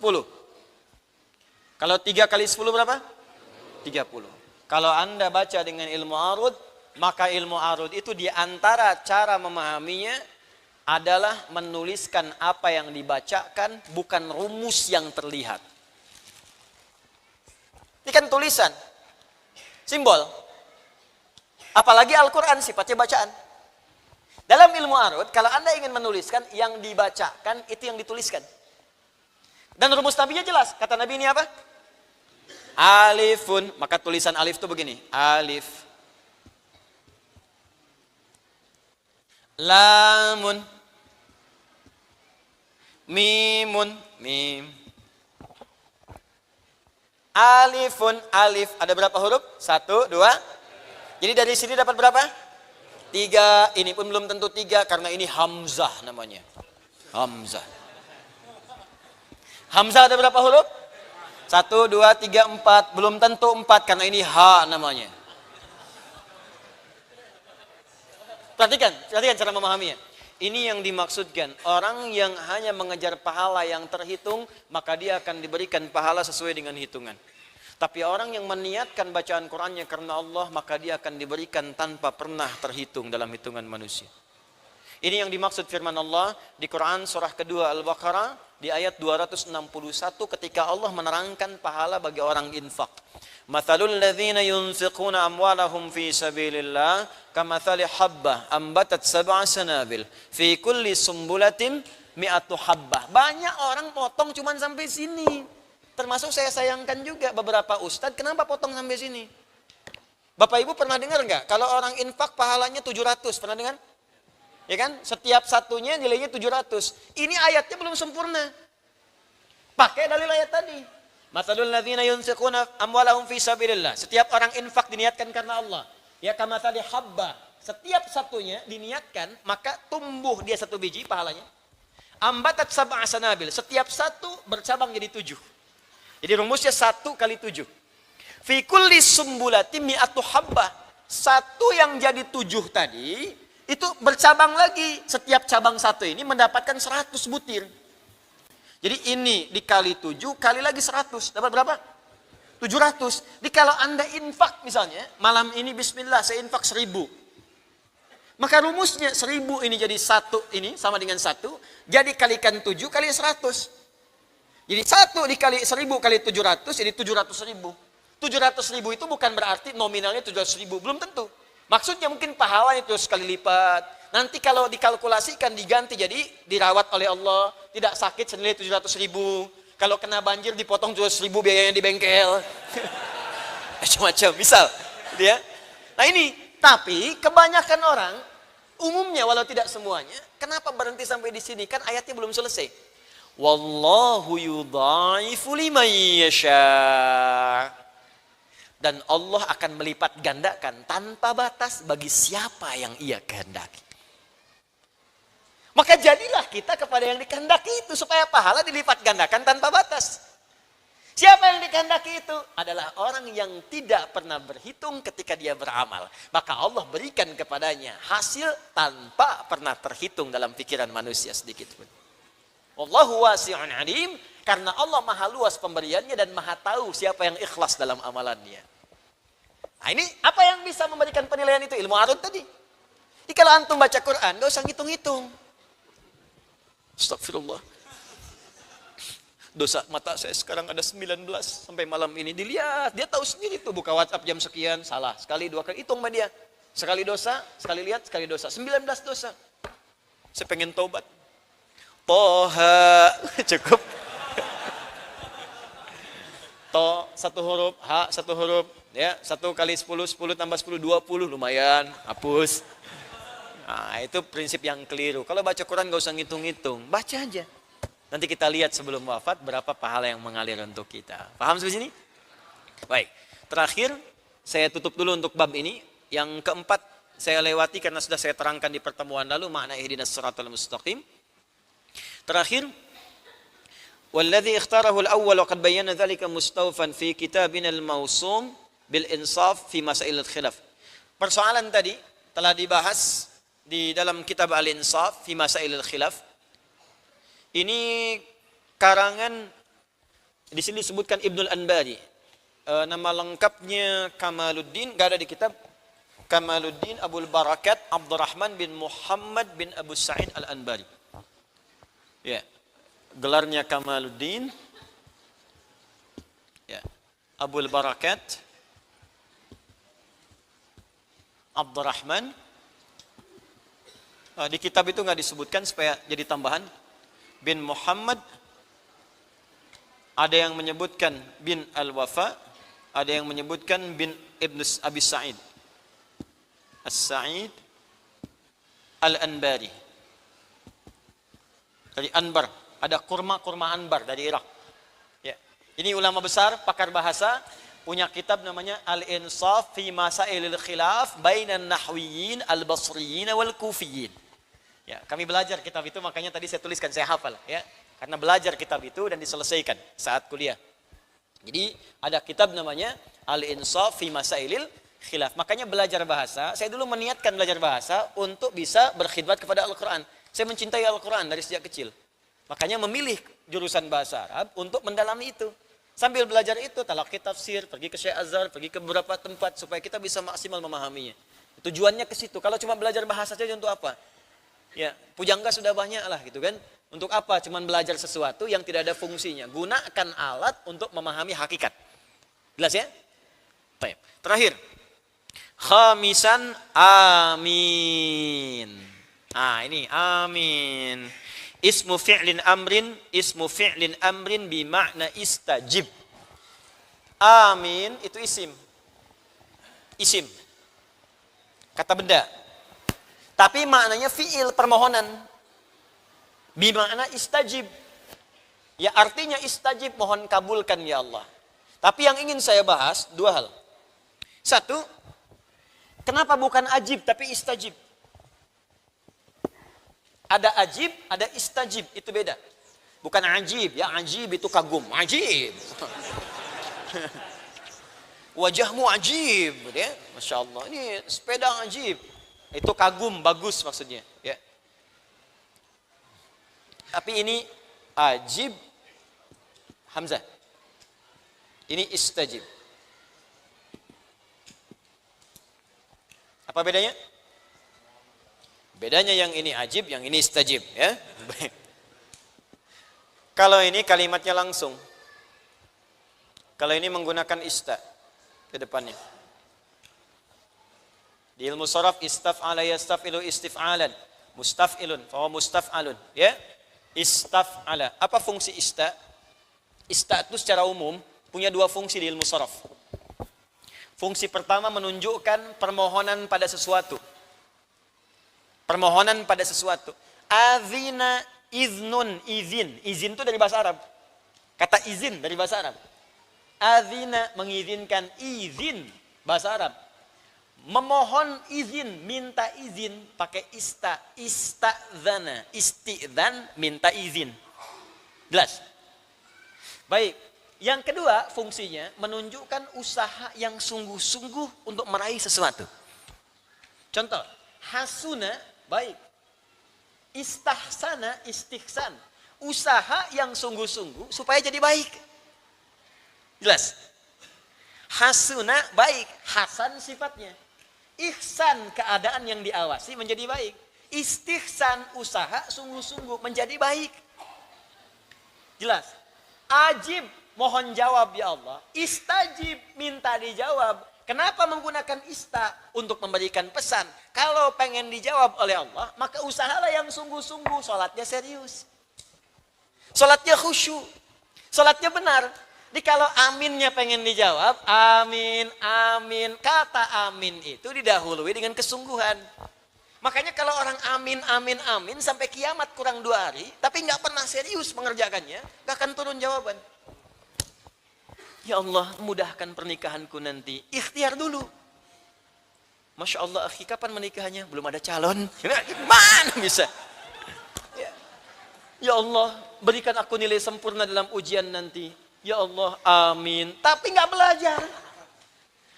Kalau 3 kali 10 berapa? 30. Kalau Anda baca dengan ilmu arud, maka ilmu arud itu diantara cara memahaminya adalah menuliskan apa yang dibacakan, bukan rumus yang terlihat. Ini kan tulisan. Simbol. Apalagi Al-Quran sifatnya bacaan. Dalam ilmu arud, kalau Anda ingin menuliskan, yang dibacakan itu yang dituliskan. Dan rumus Nabinya jelas. Kata Nabi ini apa? Alifun. Maka tulisan alif itu begini. Alif. Lamun. Mimun. Mim. Alifun. Alif. Ada berapa huruf? 1, 2. Jadi dari sini dapat berapa? 3. Ini pun belum tentu 3 karena ini Hamzah namanya. Hamzah. Hamzah ada berapa huruf? 1, 2, 3, 4. Belum tentu 4 karena ini H namanya. Perhatikan cara memahaminya. Ini yang dimaksudkan. Orang yang hanya mengejar pahala yang terhitung, maka dia akan diberikan pahala sesuai dengan hitungan. Tapi orang yang meniatkan bacaan Qur'annya karena Allah, maka dia akan diberikan tanpa pernah terhitung dalam hitungan manusia. Ini yang dimaksud firman Allah di Quran surah kedua Al-Baqarah di ayat 261 ketika Allah menerangkan pahala bagi orang infak. Mathalul ladzina yunfiquna amwalahum fi sabilillah kamathali habbah ambatat sab'a sanabil fi kulli sumbulatin mi'atu habbah. Banyak orang potong cuman sampai sini. Termasuk saya sayangkan juga beberapa ustadz, kenapa potong sampai sini? Bapak Ibu pernah dengar nggak? Kalau orang infak pahalanya 700, pernah dengar? Ya kan? Setiap satunya nilainya 700. Ini ayatnya belum sempurna. Pakai dalil ayat tadi. Matsalul ladzina yunfiquna amwalahum fi sabilillah. Setiap orang infak diniatkan karena Allah. Ya kamatsali habba. Setiap satunya diniatkan, maka tumbuh dia 1 biji pahalanya. Ambatat sab'a sanabil. Setiap satu bercabang jadi 7. Jadi rumusnya 1 kali 7. Fi kulli sumbulatin mi'atu habbah. 1 yang jadi 7 tadi, itu bercabang lagi. Setiap cabang 1 ini mendapatkan 100 butir. Jadi ini dikali 7, kali lagi 100. Dapat berapa? 700. Jadi kalau Anda infak misalnya, malam ini bismillah, saya infak 1000. Maka rumusnya 1000 ini jadi 1 ini, sama dengan 1. Jadi kalikan 7 kali 100. Jadi 1 dikali 1000 kali 700, jadi 700.000. 700.000 itu bukan berarti nominalnya 700.000, belum tentu. Maksudnya mungkin pahalanya 700 kali lipat. Nanti kalau dikalkulasikan diganti jadi dirawat oleh Allah, tidak sakit senilai 700.000. Kalau kena banjir dipotong 700.000 biayanya di bengkel. Macam-macam, misal. Gitu ya. Nah ini, tapi kebanyakan orang, umumnya walau tidak semuanya, kenapa berhenti sampai di sini? Kan ayatnya belum selesai. Wallahu yudha'ifu liman yasha. Dan Allah akan melipat gandakan tanpa batas bagi siapa yang ia kehendaki. Maka jadilah kita kepada yang dikehendaki itu supaya pahala dilipat gandakan tanpa batas. Siapa yang dikehendaki itu? Adalah orang yang tidak pernah berhitung ketika dia beramal. Maka Allah berikan kepadanya hasil tanpa pernah terhitung dalam pikiran manusia sedikit pun. Wallahu wasi'un alim, karena Allah maha luas pemberiannya dan maha tahu siapa yang ikhlas dalam amalannya. Nah ini apa yang bisa memberikan penilaian itu? Ilmu arud tadi. Jadi kalau antum baca Quran, gak usah ngitung-ngitung. Astagfirullah. Dosa mata saya sekarang ada 19 sampai malam ini. Dilihat, dia tahu sendiri tuh buka WhatsApp jam sekian, salah. Sekali, 2 kali, hitung sama dia. Sekali dosa, sekali lihat, sekali dosa. 19 dosa. Saya pengen taubat. Toha, cukup. To 1 huruf, H 1 huruf, ya 1 kali 10, 10 tambah 10, 20, lumayan, hapus. Nah itu prinsip yang keliru. Kalau baca Quran gak usah ngitung-ngitung, baca aja. Nanti kita lihat sebelum wafat berapa pahala yang mengalir untuk kita. Paham sampai sini? Baik, terakhir saya tutup dulu untuk bab ini. Yang keempat saya lewati karena sudah saya terangkan di pertemuan lalu, makna ihdinas siratal mustaqim. Terakhir, walladzi ikhtarahu al-awwal wa qad bayyana dzalika mustawfan fi kitabina al-mawsum bil insaf fi masail al-khilaf. Persoalan tadi telah dibahas di dalam kitab Al-Insaf fi masail al-khilaf. Ini karangan di sini disebutkan Ibnul Anbari. Nama lengkapnya Kamaluddin, enggak ada di kitab. Kamaluddin Abul Barakat Abdurrahman bin Muhammad bin Abu Sa'id Al-Anbari. Ya, gelarnya Kamaluddin, ya, Abul Barakat Abdurrahman. Di kitab itu nggak disebutkan supaya jadi tambahan. Bin Muhammad. Ada yang menyebutkan bin Al-Wafa. Ada yang menyebutkan bin Ibn Abi Sa'id. As-Sa'id Al-Anbari. Dari Anbar. Ada kurma Anbar dari Irak. Ya. Ini ulama besar, pakar bahasa, punya kitab namanya Al-Insaf fi Masailil Khilaf bainan Nahwiyin Al-Basriyin wal Kufiyin. Ya, kami belajar kitab itu, makanya tadi saya tuliskan, saya hafal ya. Karena belajar kitab itu dan diselesaikan saat kuliah. Jadi ada kitab namanya Al-Insaf fi Masailil Khilaf. Makanya belajar bahasa, saya dulu meniatkan belajar bahasa untuk bisa berkhidmat kepada Al-Quran. Saya mencintai Al-Quran dari sejak kecil. Makanya memilih jurusan bahasa Arab untuk mendalami itu. Sambil belajar itu, talaqi tafsir, pergi ke Syekh Azhar, pergi ke beberapa tempat supaya kita bisa maksimal memahaminya. Tujuannya ke situ. Kalau cuma belajar bahasa saja untuk apa? Ya, pujangga sudah banyak lah gitu kan. Untuk apa? Cuman belajar sesuatu yang tidak ada fungsinya. Gunakan alat untuk memahami hakikat. Jelas ya? Baik. Terakhir. Khamisan amin. Ini amin. Ismu fi'lin amrin bimakna istajib. Amin itu isim. Isim. Kata benda. Tapi maknanya fi'il, permohonan. Bimakna istajib. Ya artinya istajib, mohon kabulkan ya Allah. Tapi yang ingin saya bahas dua hal. Satu, kenapa bukan ajib tapi istajib? Ada ajib, ada istajib, itu beda. Bukan ajib, ya ajib itu kagum, ajib. Wajahmu ajib, ya. Masya Allah, ini sepeda ajib. Itu kagum, bagus maksudnya. Ya. Tapi ini ajib, hamzah. Ini istajib. Apa bedanya? Bedanya yang ini ajib, yang ini istajib. Ya. Kalau ini kalimatnya langsung. Kalau ini menggunakan ista ke depannya. Di ilmu sharaf istaf'ala yastaf'ilu istif'alan, mustaf'ilun, fa mustaf'alun, ya. Istaf'ala. Apa fungsi ista? Ista itu secara umum punya dua fungsi di ilmu sharaf. Fungsi pertama menunjukkan permohonan pada sesuatu. Permohonan pada sesuatu. Azina iznun, izin. Izin itu dari bahasa Arab. Kata izin dari bahasa Arab. Azina mengizinkan, izin bahasa Arab. Memohon izin, minta izin pakai istadzana, istidzan, minta izin. Jelas? Baik. Yang kedua fungsinya menunjukkan usaha yang sungguh-sungguh untuk meraih sesuatu. Contoh, hasuna, baik. Istahsana, istihsan. Usaha yang sungguh-sungguh supaya jadi baik. Jelas? Hasuna, baik. Hasan sifatnya. Ihsan, keadaan yang diawasi menjadi baik. Istihsan, usaha sungguh-sungguh menjadi baik. Jelas? Ajib, mohon jawab ya Allah. Istajib, minta dijawab. Kenapa menggunakan ista? Untuk memberikan pesan. Kalau pengen dijawab oleh Allah, maka usahalah yang sungguh-sungguh. Salatnya serius. Salatnya khusyuk. Salatnya benar. Jadi kalau aminnya pengen dijawab, amin, amin. Kata amin itu didahului dengan kesungguhan. Makanya kalau orang amin, amin, amin sampai kiamat kurang 2 hari, tapi nggak pernah serius mengerjakannya, nggak akan turun jawaban. Ya Allah, mudahkan pernikahanku nanti. Ikhtiar dulu. Masya Allah, akhi, kapan menikahnya? Belum ada calon. Mana bisa? Ya Allah, berikan aku nilai sempurna dalam ujian nanti. Ya Allah, amin. Tapi nggak belajar.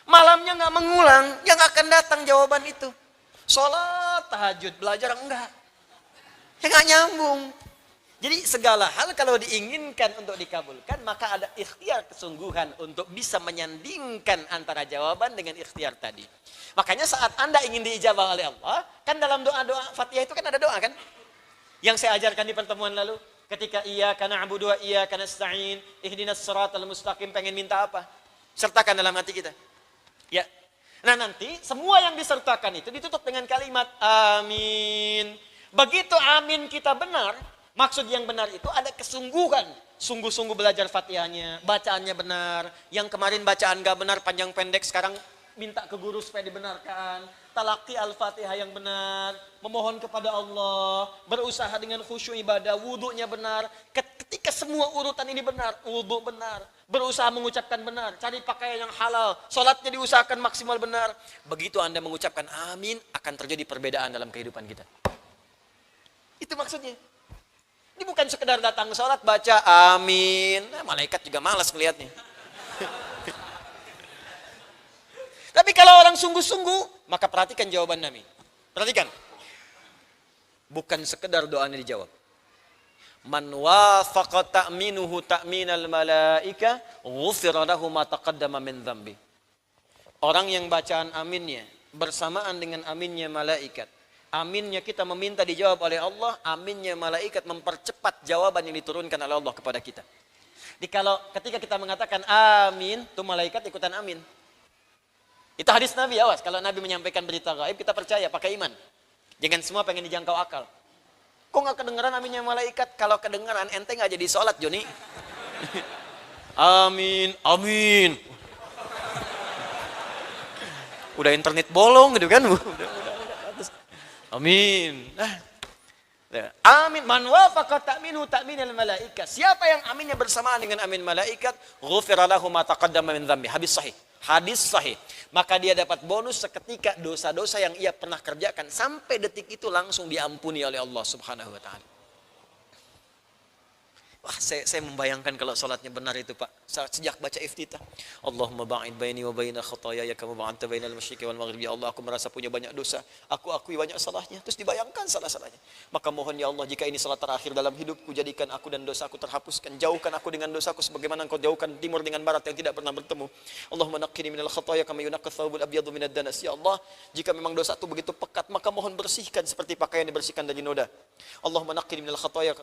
Malamnya nggak mengulang, yang akan datang jawaban itu. Sholat, tahajud, belajar enggak. Ya nggak nyambung. Jadi segala hal kalau diinginkan untuk dikabulkan, maka ada ikhtiar kesungguhan untuk bisa menyandingkan antara jawaban dengan ikhtiar tadi. Makanya saat Anda ingin diijabah oleh Allah, kan dalam doa-doa Fatihah itu kan ada doa kan? Yang saya ajarkan di pertemuan lalu. Ketika iyyaka na'budu wa iyyaka nasta'in, ihdinas siratal mustaqim, pengen minta apa? Sertakan dalam hati kita. Ya. Nah nanti semua yang disertakan itu ditutup dengan kalimat amin. Begitu amin kita benar, maksud yang benar itu ada kesungguhan. Sungguh-sungguh belajar Fatihahnya, bacaannya benar. Yang kemarin bacaan gak benar panjang pendek, sekarang minta ke guru supaya dibenarkan. Talaki Al-Fatihah yang benar, memohon kepada Allah, berusaha dengan khusyuk ibadah, wudhunya benar. Ketika semua urutan ini benar, wudhu benar, berusaha mengucapkan benar, cari pakaian yang halal, sholatnya diusahakan maksimal benar. Begitu Anda mengucapkan amin, akan terjadi perbedaan dalam kehidupan kita. Itu maksudnya. Ini bukan sekedar datang sholat, baca amin. Nah, malaikat juga malas melihatnya. Tapi kalau orang sungguh-sungguh, maka perhatikan jawaban Nabi. Perhatikan. Bukan sekedar doanya dijawab. Man wafaqa ta'minuhu ta'minal malaika, ghufira lahu ma taqaddama min dzambi. Orang yang bacaan aminnya bersamaan dengan aminnya malaikat. Aminnya kita meminta dijawab oleh Allah, aminnya malaikat mempercepat jawaban yang diturunkan oleh Allah kepada kita. Jadi kalau ketika kita mengatakan amin, tuh malaikat ikutan amin. Itu hadis Nabi, awas. Kalau Nabi menyampaikan berita gaib, kita percaya, pakai iman. Jangan semua pengen dijangkau akal. Kok gak kedengeran aminnya malaikat? Kalau kedengeran, ente gak jadi sholat, Joni. Amin, amin. Udah internet bolong gitu kan. Amin. Amin. Man wafaqa ta'minu ta'minal malaika. Siapa yang aminnya bersamaan dengan amin malaikat, ghufira lahu ma taqaddama min dzambi. Hadis sahih. Hadis sahih. Maka dia dapat bonus seketika dosa-dosa yang ia pernah kerjakan sampai detik itu langsung diampuni oleh Allah Subhanahu wa taala. Wah, saya membayangkan kalau sholatnya benar itu, Pak. Sejak baca iftitah, Allahumma ba'id baini wa baina khataaya kama ba'adta bainal masyriqi wal maghribi. Ya Allah, aku merasa punya banyak dosa. Aku akui banyak salahnya. Terus dibayangkan salah-salahnya. Maka mohon ya Allah, jika ini salat terakhir dalam hidupku, jadikan aku dan dosaku terhapuskan. Jauhkan aku dengan dosaku sebagaimana Engkau jauhkan timur dengan barat yang tidak pernah bertemu. Allahumma naqqini minal khataaya kama yunaqqa thawbul abyadu minad danas. Ya Allah, jika memang dosa itu begitu pekat, maka mohon bersihkan seperti pakaian dibersihkan dari noda. Allahumma naqqini minal khataaya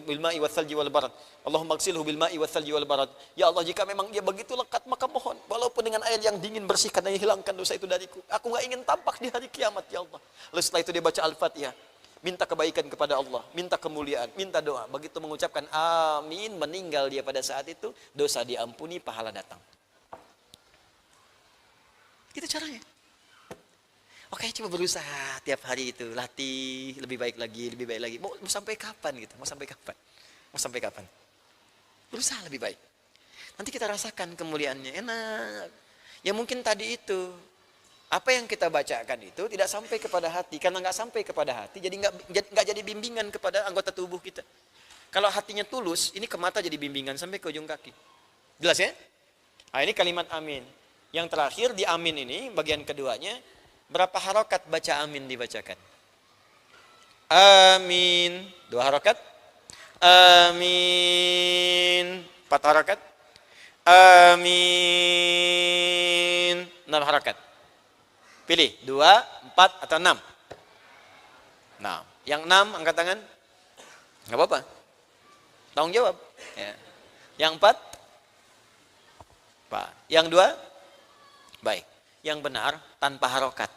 bil ma'i wal thalji wal barad. Allahumma ghsilhu bil ma'i wal thalji wal barad. Ya Allah, jika memang dia begitu lekat, maka mohon walaupun dengan air yang dingin bersihkan dan hilangkan dosa itu dariku. Aku enggak ingin tampak di hari kiamat, ya Allah. Lalu setelah itu dia baca Al-Fatihah, minta kebaikan kepada Allah, minta kemuliaan, minta doa. Begitu mengucapkan amin, meninggal dia pada saat itu, dosa diampuni, pahala datang. Itu caranya. Oke, coba berusaha tiap hari itu, latih lebih baik lagi, lebih baik lagi. Mau sampai kapan gitu? Mau sampai kapan? Mau sampai kapan? Berusaha lebih baik. Nanti kita rasakan kemuliaannya, enak. Ya mungkin tadi itu, apa yang kita bacakan itu tidak sampai kepada hati. Karena nggak sampai kepada hati, jadi nggak jadi bimbingan kepada anggota tubuh kita. Kalau hatinya tulus, ini ke mata jadi bimbingan sampai ke ujung kaki. Jelas ya? Nah, ini kalimat amin. Yang terakhir di amin ini, bagian keduanya, berapa harokat baca amin dibacakan? Amin. 2 harokat. Amin. 4 harokat. Amin. 6 harokat. Pilih 2, 4 atau 6. Nah, yang 6 angkat tangan. Nggak apa-apa. Tanggung jawab. Ya. Yang 4. Pak. Yang 2. Baik. Yang benar tanpa harokat.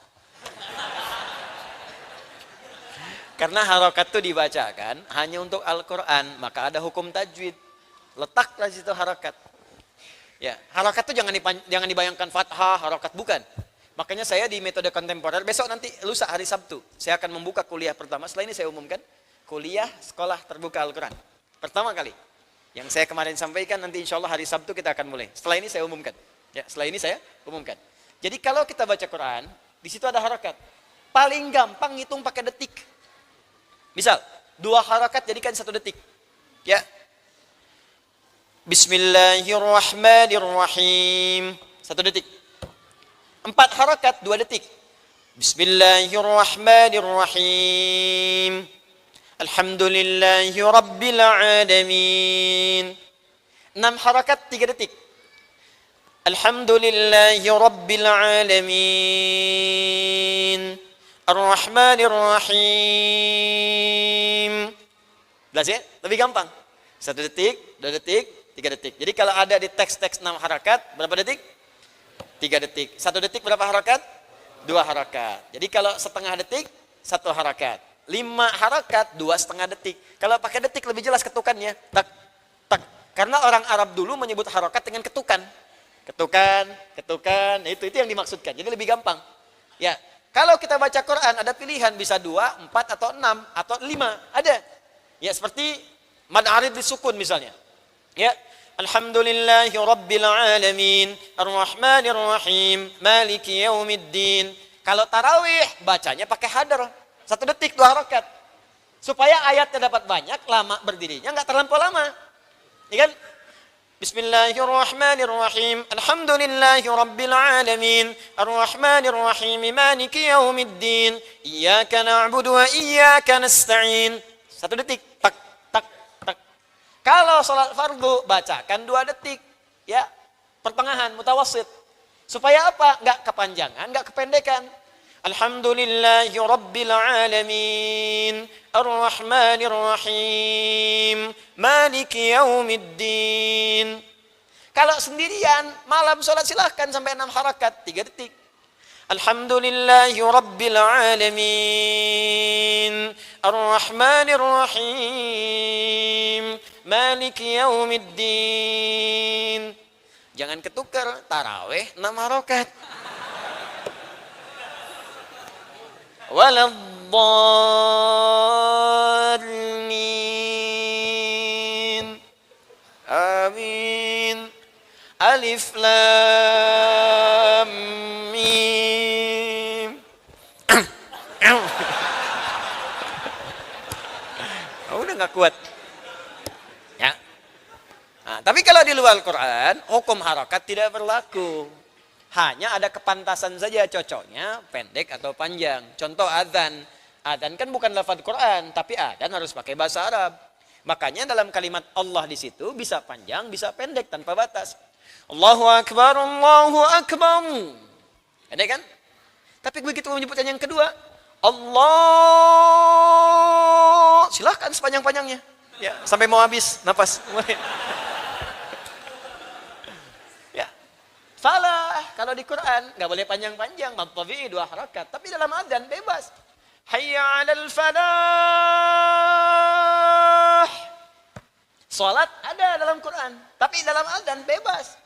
Karena harokat itu dibacakan hanya untuk Al-Quran, maka ada hukum tajwid. Letaklah situ harokat. Ya, harokat itu jangan dibayangkan fathah, harokat bukan. Makanya saya di metode kontemporer, besok nanti lusa hari Sabtu, saya akan membuka kuliah pertama. Setelah ini saya umumkan, kuliah sekolah terbuka Al-Quran. Pertama kali. Yang saya kemarin sampaikan, nanti insya Allah hari Sabtu kita akan mulai. Setelah ini saya umumkan. Ya, setelah ini saya umumkan. Jadi kalau kita baca Quran, di situ ada harokat. Paling gampang ngitung pakai detik. Misal, 2 harokat jadikan 1 detik. Ya. Bismillahirrahmanirrahim. 1 detik. 4 harokat 2 detik. Bismillahirrahmanirrahim. Alhamdulillahi rabbil alamin. 6 harokat 3 detik. Alhamdulillahi rabbil alamin. Ar-Rahmanir-Rahim. Jelas ya? Lebih gampang. 1 detik, 2 detik, 3 detik. Jadi kalau ada di teks-teks 6 harakat, berapa detik? 3 detik. 1 detik berapa harakat? 2 harakat. Jadi kalau setengah detik, 1 harakat. 5 harakat, 2,5 detik. Kalau pakai detik lebih jelas ketukannya. Tak, tak. Karena orang Arab dulu menyebut harakat dengan ketukan. Ketukan, ketukan. Nah, itu yang dimaksudkan. Jadi lebih gampang. Ya, kalau kita baca Quran ada pilihan bisa 2, 4 atau 6 atau 5. Ada. Ya, seperti mad arid disukun misalnya. Ya, Alhamdulillahi Rabbil Alamin, Ar-Rahmanir Rahim, Maliki Yaumiddin. Kalau tarawih, bacanya pakai hadar. 1 detik, 2 harakat. Supaya ayatnya dapat banyak, lama berdirinya, nggak terlampau lama. Ya kan? Bismillahirrahmanirrahim. Alhamdulillahi Rabbil Alamin, Ar-Rahmanir Rahim, Maliki Yaumiddin. Iyyaka na'budu wa iyyaka nasta'in. 1 detik, tak, tak, tak. Kalau sholat fardu, bacakan 2 detik. Ya, pertengahan, mutawassit. Supaya apa? Nggak kepanjangan, nggak kependekan. Alhamdulillahi Rabbil Alamin, Ar-Rahmanir Rahim, Maliki Yaumiddin. Kalau sendirian, malam sholat silahkan sampai 6 harakat, 3 detik. Alhamdulillahi Rabbil Alamin, Ar-Rahmanir Rahim, Maliki Yaumiddin. Jangan ketukar, tarawih 6 harakat. Waladdallin. Amin. Alif Lam Mim. Udah nggak kuat. Ya. Nah, tapi kalau di luar Quran, hukum harakat tidak berlaku. Hanya ada kepantasan saja cocoknya pendek atau panjang. Contoh adzan. Adzan kan bukan lafaz Quran, tapi adzan harus pakai bahasa Arab. Makanya dalam kalimat Allah di situ bisa panjang, bisa pendek tanpa batas. Allahu Akbar, Allahu Akbar. Ada kan? Tapi begitu menyebutkan yang kedua, Allah, silahkan sepanjang-panjangnya. Ya, sampai mau habis napas. Salah, kalau di Quran nggak boleh panjang-panjang, mabtabi 2 harakat. Tapi dalam adzan bebas. Hayya 'alal falah. Salat ada dalam Quran, tapi dalam adzan bebas.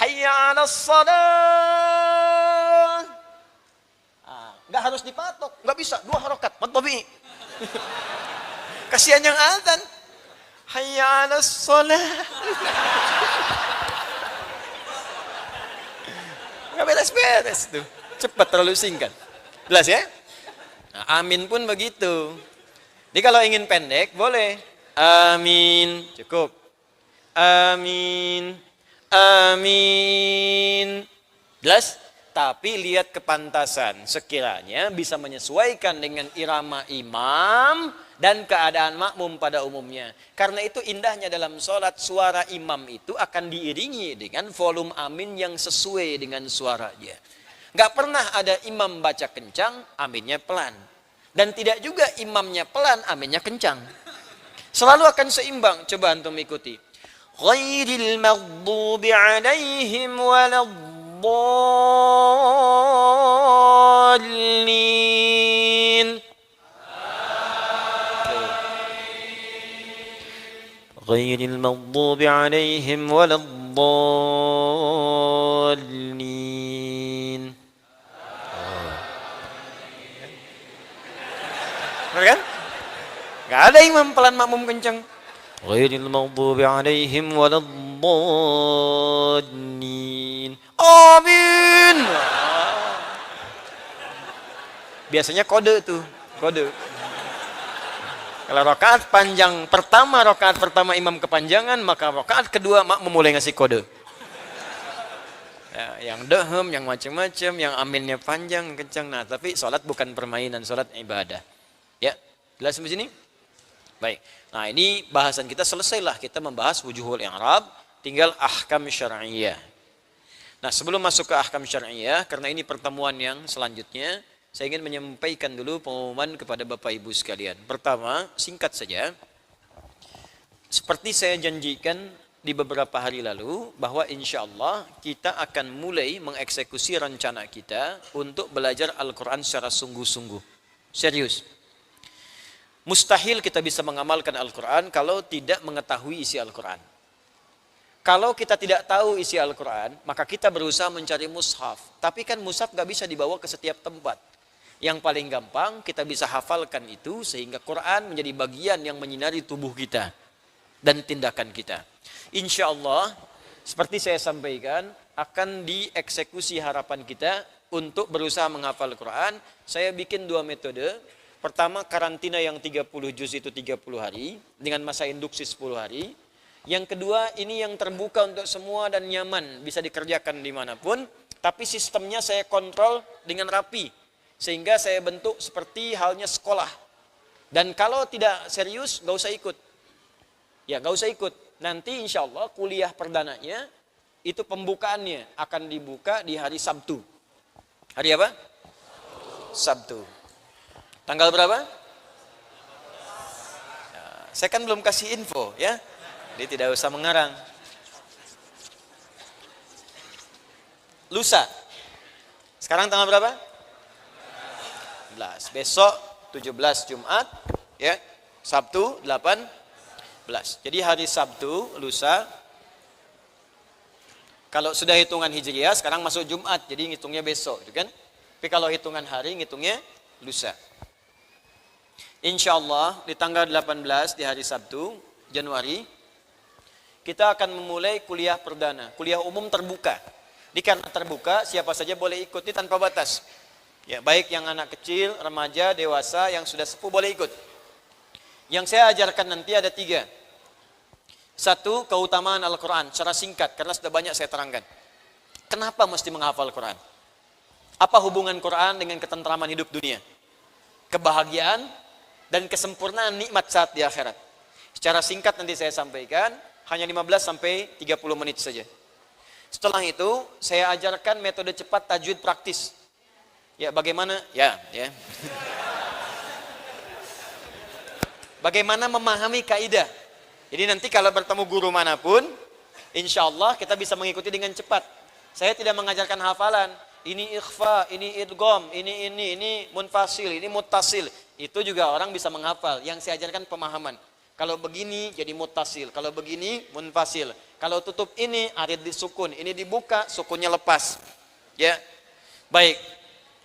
Hayya 'alas salah. Nggak harus dipatok, nggak bisa 2 harakat, mabtabi. Kasihan yang adzan. Hayya 'alas salah. Nggak beres-beres tuh. Cepat, terlalu singkat. Jelas ya? Nah, amin pun begitu. Jadi kalau ingin pendek, boleh. Amin. Cukup. Amin. Amin. Jelas? Tapi lihat kepantasan. Sekiranya bisa menyesuaikan dengan irama imam dan keadaan makmum pada umumnya. Karena itu indahnya dalam sholat, suara imam itu akan diiringi dengan volume amin yang sesuai dengan suaranya. Gak pernah ada imam baca kencang, aminnya pelan. Dan tidak juga imamnya pelan, aminnya kencang. Selalu akan seimbang. Coba antum ikuti. Ghairil maghdubi alaihim waladdallin. Ghairil maghdubi alaihim waladdallin. Benar kan? Gak ada imam pelan makmum kencang. Ghairil maghdubi alaihim waladdallin. Amin. Biasanya kode tuh, kode. Kalau rakaat panjang pertama, rakaat pertama imam kepanjangan, maka rakaat kedua makmum mulai ngasih kode. Ya, yang dehem, yang macam-macam, yang aminnya panjang, kencang. Nah, tapi sholat bukan permainan, sholat ibadah. Ya, jelas sampai sini? Baik. Nah, ini bahasan kita selesailah. Kita membahas wujuhul i'rab, tinggal ahkam syar'iyyah. Nah, sebelum masuk ke ahkam syar'iyyah, karena ini pertemuan yang selanjutnya, saya ingin menyampaikan dulu pengumuman kepada Bapak Ibu sekalian. Pertama, singkat saja. Seperti saya janjikan di beberapa hari lalu bahwa insya Allah kita akan mulai mengeksekusi rencana kita untuk belajar Al-Quran secara sungguh-sungguh. Serius. Mustahil kita bisa mengamalkan Al-Quran kalau tidak mengetahui isi Al-Quran. Kalau kita tidak tahu isi Al-Quran, maka kita berusaha mencari mushaf. Tapi kan mushaf gak bisa dibawa ke setiap tempat. Yang paling gampang kita bisa hafalkan itu sehingga Quran menjadi bagian yang menyinari tubuh kita dan tindakan kita. Insya Allah, seperti saya sampaikan, akan dieksekusi harapan kita untuk berusaha menghafal Quran. Saya bikin 2 metode. Pertama, karantina yang 30 juz itu 30 hari, dengan masa induksi 10 hari. Yang kedua, ini yang terbuka untuk semua dan nyaman, bisa dikerjakan dimanapun. Tapi sistemnya saya kontrol dengan rapi, sehingga saya bentuk seperti halnya sekolah. Dan kalau tidak serius, gak usah ikut. Ya, gak usah ikut. Nanti insya Allah kuliah perdananya, itu pembukaannya akan dibuka di hari Sabtu. Hari apa? Sabtu. Tanggal berapa? Ya, saya kan belum kasih info ya. Jadi tidak usah mengarang. Lusa. Sekarang tanggal berapa? 17. Besok 17 Jumat ya. Sabtu 18. Jadi hari Sabtu, lusa. Kalau sudah hitungan Hijriah, sekarang masuk Jumat, jadi ngitungnya besok, gitu kan? Tapi kalau hitungan hari, ngitungnya lusa. Insya Allah, di tanggal 18, di hari Sabtu, Januari, kita akan memulai kuliah perdana, kuliah umum terbuka. Di karena terbuka, siapa saja boleh ikuti tanpa batas. Ya, baik yang anak kecil, remaja, dewasa, yang sudah sepuh boleh ikut. Yang saya ajarkan nanti ada 3. 1, keutamaan Al-Quran secara singkat, karena sudah banyak saya terangkan. Kenapa mesti menghafal Quran? Apa hubungan Quran dengan ketentraman hidup dunia? Kebahagiaan dan kesempurnaan nikmat saat di akhirat. Secara singkat nanti saya sampaikan, hanya 15 sampai 30 menit saja. Setelah itu, saya ajarkan metode cepat tajwid praktis. Ya, bagaimana? Ya. Bagaimana memahami kaidah. Jadi nanti kalau bertemu guru manapun, insya Allah kita bisa mengikuti dengan cepat. Saya tidak mengajarkan hafalan. Ini ikhfa, ini idgham, ini munfasil, ini muttasil. Itu juga orang bisa menghafal. Yang saya ajarkan pemahaman. Kalau begini jadi muttasil, kalau begini munfasil. Kalau tutup ini arid disukun, ini dibuka, sukunnya lepas. Ya. Baik.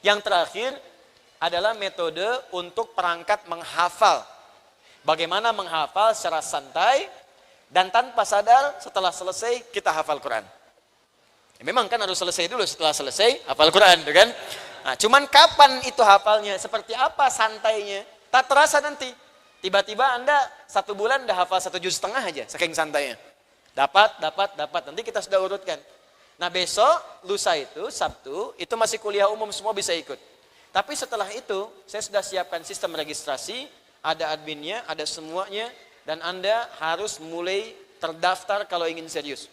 Yang terakhir adalah metode untuk perangkat menghafal. Bagaimana menghafal secara santai dan tanpa sadar setelah selesai kita hafal Quran. Ya, memang kan harus selesai dulu, setelah selesai hafal Quran, kan? Nah, cuman kapan itu hafalnya, seperti apa santainya, tak terasa nanti. Tiba-tiba Anda 1 bulan udah hafal 1,5 juz aja, saking santainya. Dapat. Nanti kita sudah urutkan. Nah besok, lusa itu, Sabtu, itu masih kuliah umum, semua bisa ikut. Tapi setelah itu, saya sudah siapkan sistem registrasi, ada adminnya, ada semuanya, dan Anda harus mulai terdaftar kalau ingin serius.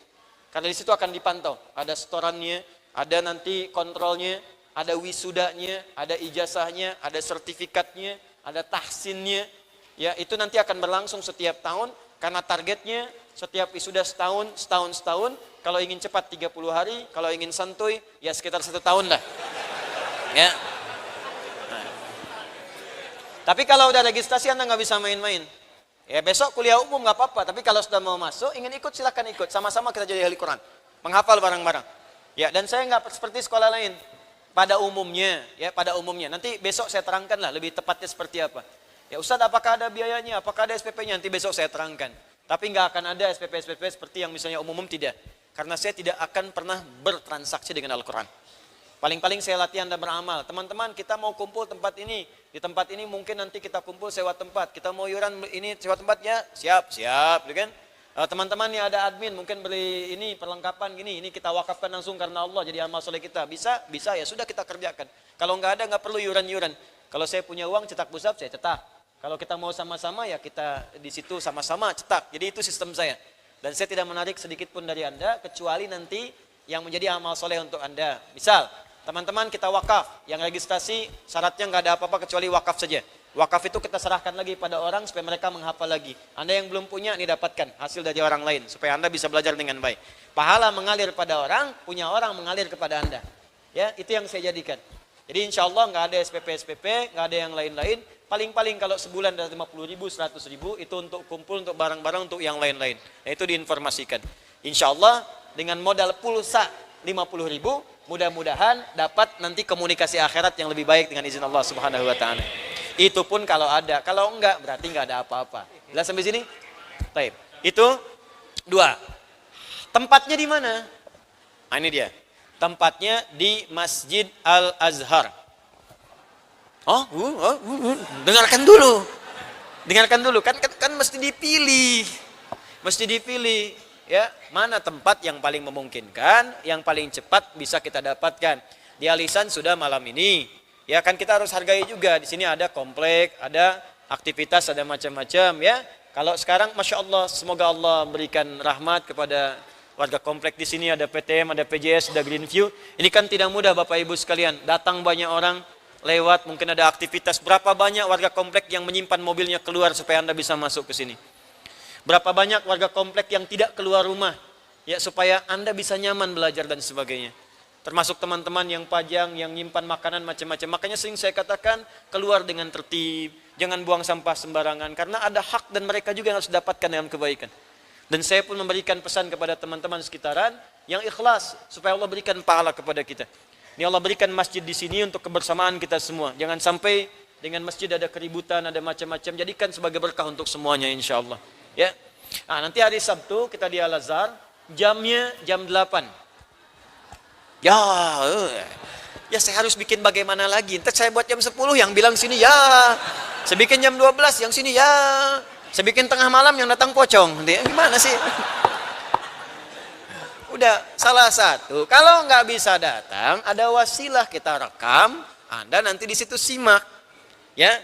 Karena di situ akan dipantau, ada setorannya, ada nanti kontrolnya, ada wisudanya, ada ijazahnya, ada sertifikatnya, ada tahsinnya. Ya, itu nanti akan berlangsung setiap tahun, karena targetnya setiap wisuda setahun. Kalau ingin cepat 30 hari, kalau ingin santuy, ya sekitar 1 tahun lah. Ya. Tapi kalau udah registrasi Anda nggak bisa main-main. Ya besok kuliah umum nggak apa-apa. Tapi kalau sudah mau masuk, ingin ikut silakan ikut. Sama-sama kita jadi ahli Quran. Menghafal bareng-bareng. Ya dan saya nggak seperti sekolah lain. Pada umumnya, Nanti besok saya terangkan lah lebih tepatnya seperti apa. Ya Ustaz, apakah ada biayanya? Apakah ada SPP-nya? Nanti besok saya terangkan. Tapi nggak akan ada SPP seperti yang misalnya umum tidak. Karena saya tidak akan pernah bertransaksi dengan Al-Quran. Paling-paling saya latih Anda beramal. Teman-teman, kita mau kumpul tempat ini. Di tempat ini mungkin nanti kita kumpul sewa tempat. Kita mau iuran ini sewa tempatnya, siap, kan? Teman-teman nih ada admin, mungkin beli ini perlengkapan gini, ini kita wakafkan langsung karena Allah jadi amal soleh kita. Bisa ya sudah kita kerjakan. Kalau nggak ada nggak perlu iuran. Kalau saya punya uang cetak musab saya cetak. Kalau kita mau sama-sama ya kita di situ sama-sama cetak. Jadi itu sistem saya. Dan saya tidak menarik sedikit pun dari Anda kecuali nanti yang menjadi amal soleh untuk Anda. Misal teman-teman kita wakaf, yang registrasi syaratnya nggak ada apa-apa kecuali wakaf saja. Wakaf itu kita serahkan lagi pada orang supaya mereka menghafal lagi. Anda yang belum punya, ini dapatkan hasil dari orang lain supaya Anda bisa belajar dengan baik. Pahala mengalir pada orang, punya orang mengalir kepada Anda. Ya, itu yang saya jadikan. Jadi insya Allah nggak ada SPP, nggak ada yang lain-lain. Paling-paling kalau sebulan dari 50.000, 100.000 itu untuk kumpul, untuk barang-barang, untuk yang lain-lain. Nah itu diinformasikan. Insya Allah dengan modal pulsa 50.000, mudah-mudahan dapat nanti komunikasi akhirat yang lebih baik dengan izin Allah Subhanahu Wa Taala. Itu pun kalau ada, kalau enggak berarti enggak ada apa-apa. Jelas sampai sini? Baik. Itu 2. Tempatnya di mana? Nah, ini dia. Tempatnya di Masjid Al-Azhar. Dengarkan dulu. Dengarkan dulu. Kan mesti dipilih. Mesti dipilih, ya. Mana tempat yang paling memungkinkan, yang paling cepat bisa kita dapatkan. Di Alisan sudah malam ini. Ya kan kita harus hargai juga. Di sini ada komplek, ada aktivitas, ada macam-macam ya. Kalau sekarang Masya Allah, semoga Allah berikan rahmat kepada warga komplek di sini. Ada PTM, ada PJS, ada Greenview. Ini kan tidak mudah Bapak Ibu sekalian. Datang banyak orang lewat, mungkin ada aktivitas. Berapa banyak warga komplek yang menyimpan mobilnya keluar supaya Anda bisa masuk ke sini. Berapa banyak warga komplek yang tidak keluar rumah ya supaya Anda bisa nyaman belajar dan sebagainya. Termasuk teman-teman yang pajang, yang nyimpan makanan macam-macam. Makanya sering saya katakan keluar dengan tertib, jangan buang sampah sembarangan karena ada hak dan mereka juga yang harus dapatkan dengan kebaikan. Dan saya pun memberikan pesan kepada teman-teman sekitaran yang ikhlas supaya Allah berikan pahala kepada kita. Ini Allah berikan masjid di sini untuk kebersamaan kita semua. Jangan sampai dengan masjid ada keributan, ada macam-macam. Jadikan sebagai berkah untuk semuanya insyaallah. Ya. Nah, nanti hari Sabtu kita di Al-Azhar, jamnya jam 8. Ya saya harus bikin bagaimana lagi. Ntar saya buat jam 10, yang bilang sini ya. Saya bikin jam 12, yang sini ya. Saya bikin tengah malam, yang datang pocong. Gimana sih? Udah, salah satu. Kalau nggak bisa datang, ada wasilah kita rekam. Anda nanti di situ simak. Ya,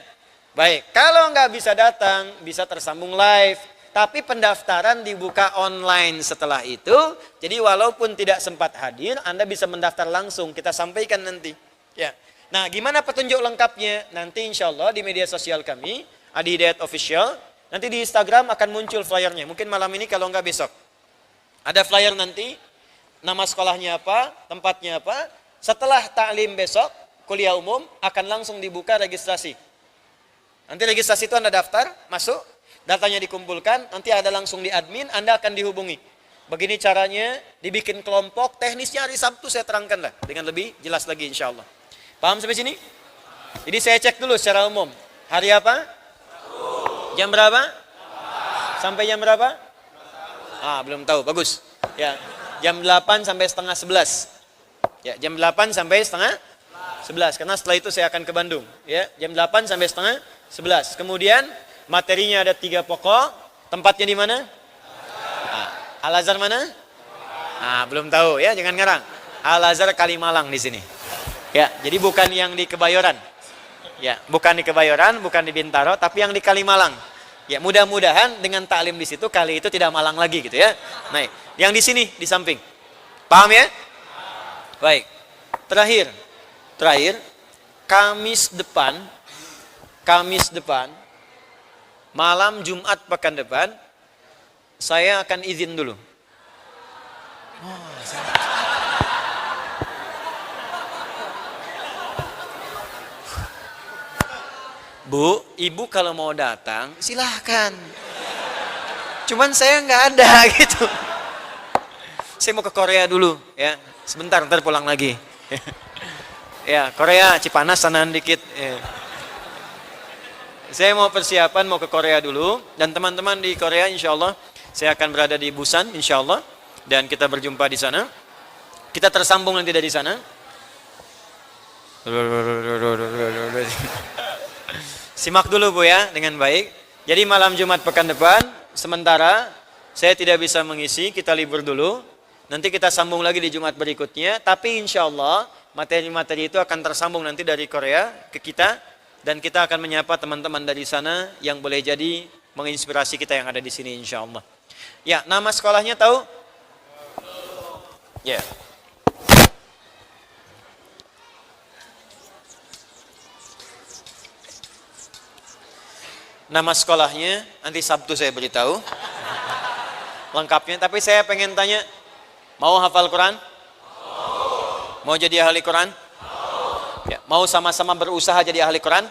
baik. Kalau nggak bisa datang, bisa tersambung live. Tapi pendaftaran dibuka online setelah itu. Jadi walaupun tidak sempat hadir, Anda bisa mendaftar langsung. Kita sampaikan nanti. Ya. Nah, gimana petunjuk lengkapnya? Nanti insya Allah di media sosial kami, Adi Hidayat Official. Nanti di Instagram akan muncul flyernya. Mungkin malam ini kalau nggak besok. Ada flyer nanti, nama sekolahnya apa, tempatnya apa. Setelah taklim besok, kuliah umum, akan langsung dibuka registrasi. Nanti registrasi itu Anda daftar, masuk. Datanya dikumpulkan, nanti ada langsung di admin, Anda akan dihubungi. Begini caranya, dibikin kelompok, teknisnya hari Sabtu saya terangkan lah, dengan lebih jelas lagi insya Allah. Paham sampai sini? Jadi saya cek dulu secara umum. Hari apa? Jam berapa? Sampai jam berapa? Belum tahu, bagus. Ya, jam 8 sampai setengah 11. Ya, jam 8 sampai setengah 11, karena setelah itu saya akan ke Bandung. Ya, jam 8 sampai setengah 11. Kemudian materinya ada 3 pokok. Tempatnya di mana? Al-Azhar mana? Belum tahu ya, jangan ngarang. Al-Azhar Kalimalang di sini. Ya, jadi bukan yang di Kebayoran. Ya, bukan di Kebayoran, bukan di Bintaro, tapi yang di Kalimalang. Ya, mudah-mudahan dengan taklim di situ kali itu tidak malang lagi gitu ya. Nah, yang di sini di samping. Paham ya? Baik. Terakhir, Kamis depan malam Jumat pekan depan, saya akan izin dulu. Bu, ibu kalau mau datang, silahkan. Cuman saya nggak ada gitu. Saya mau ke Korea dulu, ya. Sebentar, ntar pulang lagi. Ya, Korea, Cipanas, sanaan dikit. Ya. Saya mau persiapan, mau ke Korea dulu. Dan teman-teman di Korea insya Allah, saya akan berada di Busan insya Allah. Dan kita berjumpa di sana. Kita tersambung nanti dari sana. Simak dulu Bu ya, dengan baik. Jadi malam Jumat pekan depan, sementara saya tidak bisa mengisi, kita libur dulu. Nanti kita sambung lagi di Jumat berikutnya. Tapi insya Allah, materi-materi itu akan tersambung nanti dari Korea ke kita. Dan kita akan menyapa teman-teman dari sana yang boleh jadi menginspirasi kita yang ada di sini insya Allah. Ya, nama sekolahnya tahu? Ya. Nama sekolahnya nanti Sabtu saya beritahu lengkapnya. Tapi saya pengen tanya, mau hafal Quran? Mau jadi ahli Quran? Ya, mau sama-sama berusaha jadi ahli Quran?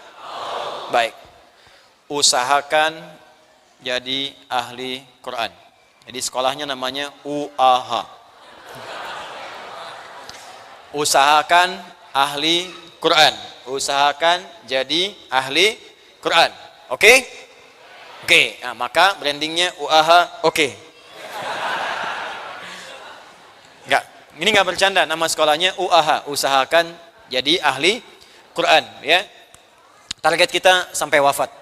Baik. Usahakan jadi ahli Quran. Jadi sekolahnya namanya UAH. Usahakan ahli Quran. Usahakan jadi ahli Quran. Oke? Oke. Nah, maka brandingnya UAH. Oke. Enggak. Ini enggak bercanda. Nama sekolahnya UAH. Usahakan jadi ahli Quran. Ya. Target kita sampai wafat.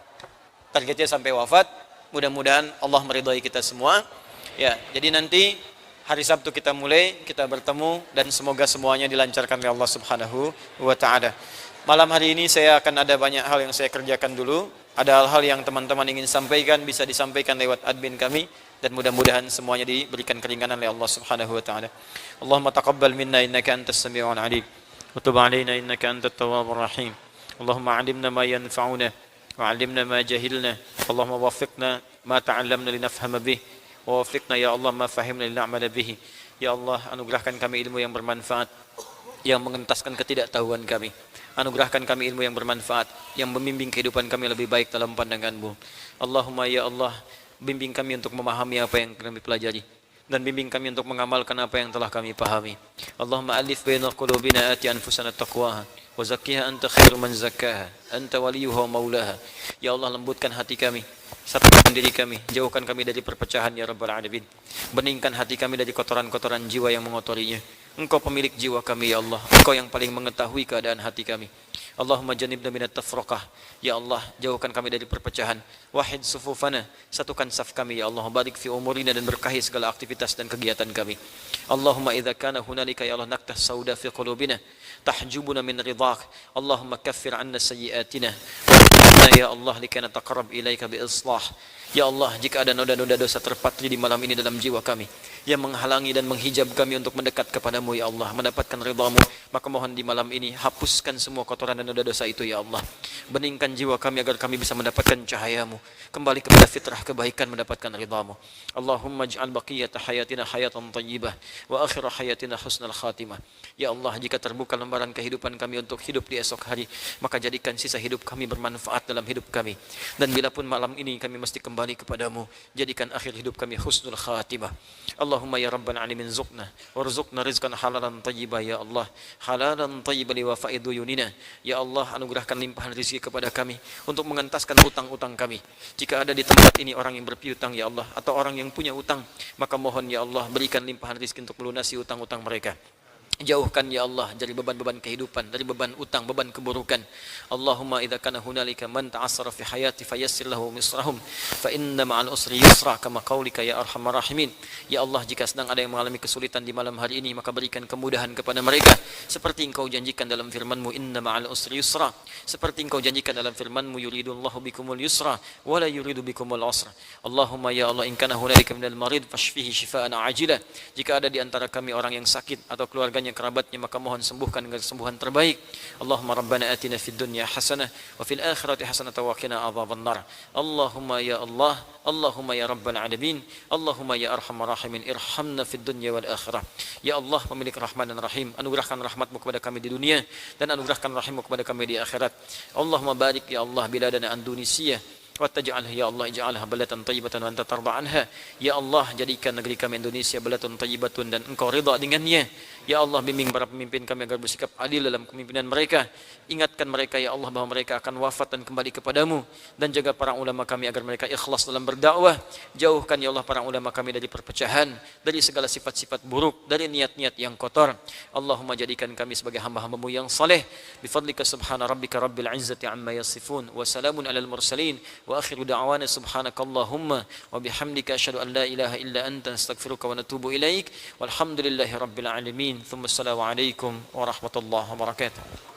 Targetnya sampai wafat. Mudah-mudahan Allah meridhai kita semua. Ya. Jadi nanti hari Sabtu kita mulai, kita bertemu dan semoga semuanya dilancarkan oleh Allah Subhanahu wa taala. Malam hari ini saya akan ada banyak hal yang saya kerjakan dulu. Ada hal-hal yang teman-teman ingin sampaikan bisa disampaikan lewat admin kami dan mudah-mudahan semuanya diberikan keringanan oleh Allah Subhanahu wa taala. Allahumma taqabbal minna innaka antas samiul alim wa tub alaina innaka antat tawwabur rahim. Allahumma 'allimna ma yanfa'una wa 'allimna ma jahilna. Allahumma waffiqna ma ta'allamna linafhama bih. Wafiqna ya Allah ma fahimna lina'mala bihi. Ya Allah, anugerahkan kami ilmu yang bermanfaat yang mengentaskan ketidaktahuan kami. Anugerahkan kami ilmu yang bermanfaat yang membimbing kehidupan kami lebih baik dalam pandangan-Mu. Allahumma ya Allah, bimbing kami untuk memahami apa yang kami pelajari dan bimbing kami untuk mengamalkan apa yang telah kami pahami. Allahumma alif baina qulubina ati anfusana taqwaha wa zakkiha anta khairu man zakkaha anta waliyuha wa maulaha. Ya Allah, lembutkan hati kami, satukan diri kami, jauhkan kami dari perpecahan ya Rabbal Alamin. Beningkan hati kami dari kotoran-kotoran jiwa yang mengotorinya. Engkau pemilik jiwa kami ya Allah, Engkau yang paling mengetahui keadaan hati kami. Allahumma janibna minat tafraqah. Ya Allah, jauhkan kami dari perpecahan. Wahid sufufana, satukan saf kami ya Allah. Barik fi umurina dan berkahi segala aktivitas dan kegiatan kami. Allahumma idza kana hunalika ya Allah naktah sauda fi qulubina tahjubuna min ridhak. Allahumma kaffir 'anna sayyi'atina wa ya Allah likay nataqarrab ilaika bi islah. Ya Allah, jika ada noda-noda dosa terpatri di malam ini dalam jiwa kami yang menghalangi dan menghijab kami untuk mendekat kepadamu ya Allah, mendapatkan ridhamu, maka mohon di malam ini hapuskan semua kotoran dan noda dosa itu ya Allah. Beningkan jiwa kami agar kami bisa mendapatkan cahayamu, kembali kepada fitrah kebaikan, mendapatkan ridhamu. Allahumma ij'al baqiyata hayatina hayatan thayyibah wa akhir hayatina husnal khatimah. Ya Allah, jika terbuka lembaran kehidupan kami untuk hidup di esok hari, maka jadikan sisa hidup kami bermanfaat dalam hidup kami. Dan bila pun malam ini kami mesti kembali kepadamu, jadikan akhir hidup kami husnul khatimah. Allahumma ya Rabbal Alamin zuqna warzuqna rizqan halalan thayyibah ya Allah, halalan thayyiban liwafa'i duyunina. Ya Allah, anugerahkan limpahan rezeki kepada kami untuk mengentaskan utang-utang kami. Jika ada di tempat ini orang yang berpiutang ya Allah, atau orang yang punya utang, maka mohon ya Allah berikan limpahan rezeki untuk melunasi utang-utang mereka. Jauhkan ya Allah dari beban-beban kehidupan, dari beban utang, beban keburukan. Allahumma idza kana hunalika man ta'assara fi hayati fayassir lahu misrahum fa inna ma'al usri yusra kama qaulika ya arhamar rahimin. Ya Allah, jika sedang ada yang mengalami kesulitan di malam hari ini, maka berikan kemudahan kepada mereka seperti Engkau janjikan dalam firman-Mu inna ma'al usri yusra. Seperti Engkau janjikan dalam firman-Mu yuridullahu bikumul yusra wa la yuridu bikumul usra. Allahumma ya Allah, in kana hunalika minal marid fashfihi shifaa'an ajilah. Jika ada di antara kami orang yang sakit atau keluarganya, kerabatnya, maka mohon sembuhkan dengan kesembuhan terbaik. Allahumma rabbana atina fid dunya hasanah wa fil akhirati hasanah wa qina adzabannar. Allahumma ya Allah, Allahumma ya rabbal alamin, Allahumma ya arhamar rahimin, irhamna fid dunya wal akhirah. Ya Allah, pemilik Rahman dan Rahim, anugerahkan rahmat-Mu kepada kami di dunia dan anugerahkan rahim-Mu kepada kami di akhirat. Allahumma barik ya Allah biladana Indonesia wa taj'alha ya Allah ij'alha balatan thayyibatan wa anta tarda anha. Ya Allah, jadikan negeri kami Indonesia balatan thayyibatun dan Engkau ridha dengannya. Ya Allah, bimbing para pemimpin kami agar bersikap adil dalam kepemimpinan mereka. Ingatkan mereka ya Allah bahwa mereka akan wafat dan kembali kepadamu, dan jaga para ulama kami agar mereka ikhlas dalam berdakwah. Jauhkan ya Allah para ulama kami dari perpecahan, dari segala sifat-sifat buruk, dari niat-niat yang kotor. Allahumma jadikan kami sebagai hamba-hamba-Mu yang saleh. Bifadlika subhana rabbika rabbil izzati amma yasifun wa salamun alal mursalin wa akhiru da'wana subhanakallahumma wa bihamdika asyhadu an la ilaha illa anta astaghfiruka wa natubu ilaik. Walhamdulillahi rabbil alamin. Thumma assalamu alaikum warahmatullahi wabarakatuh.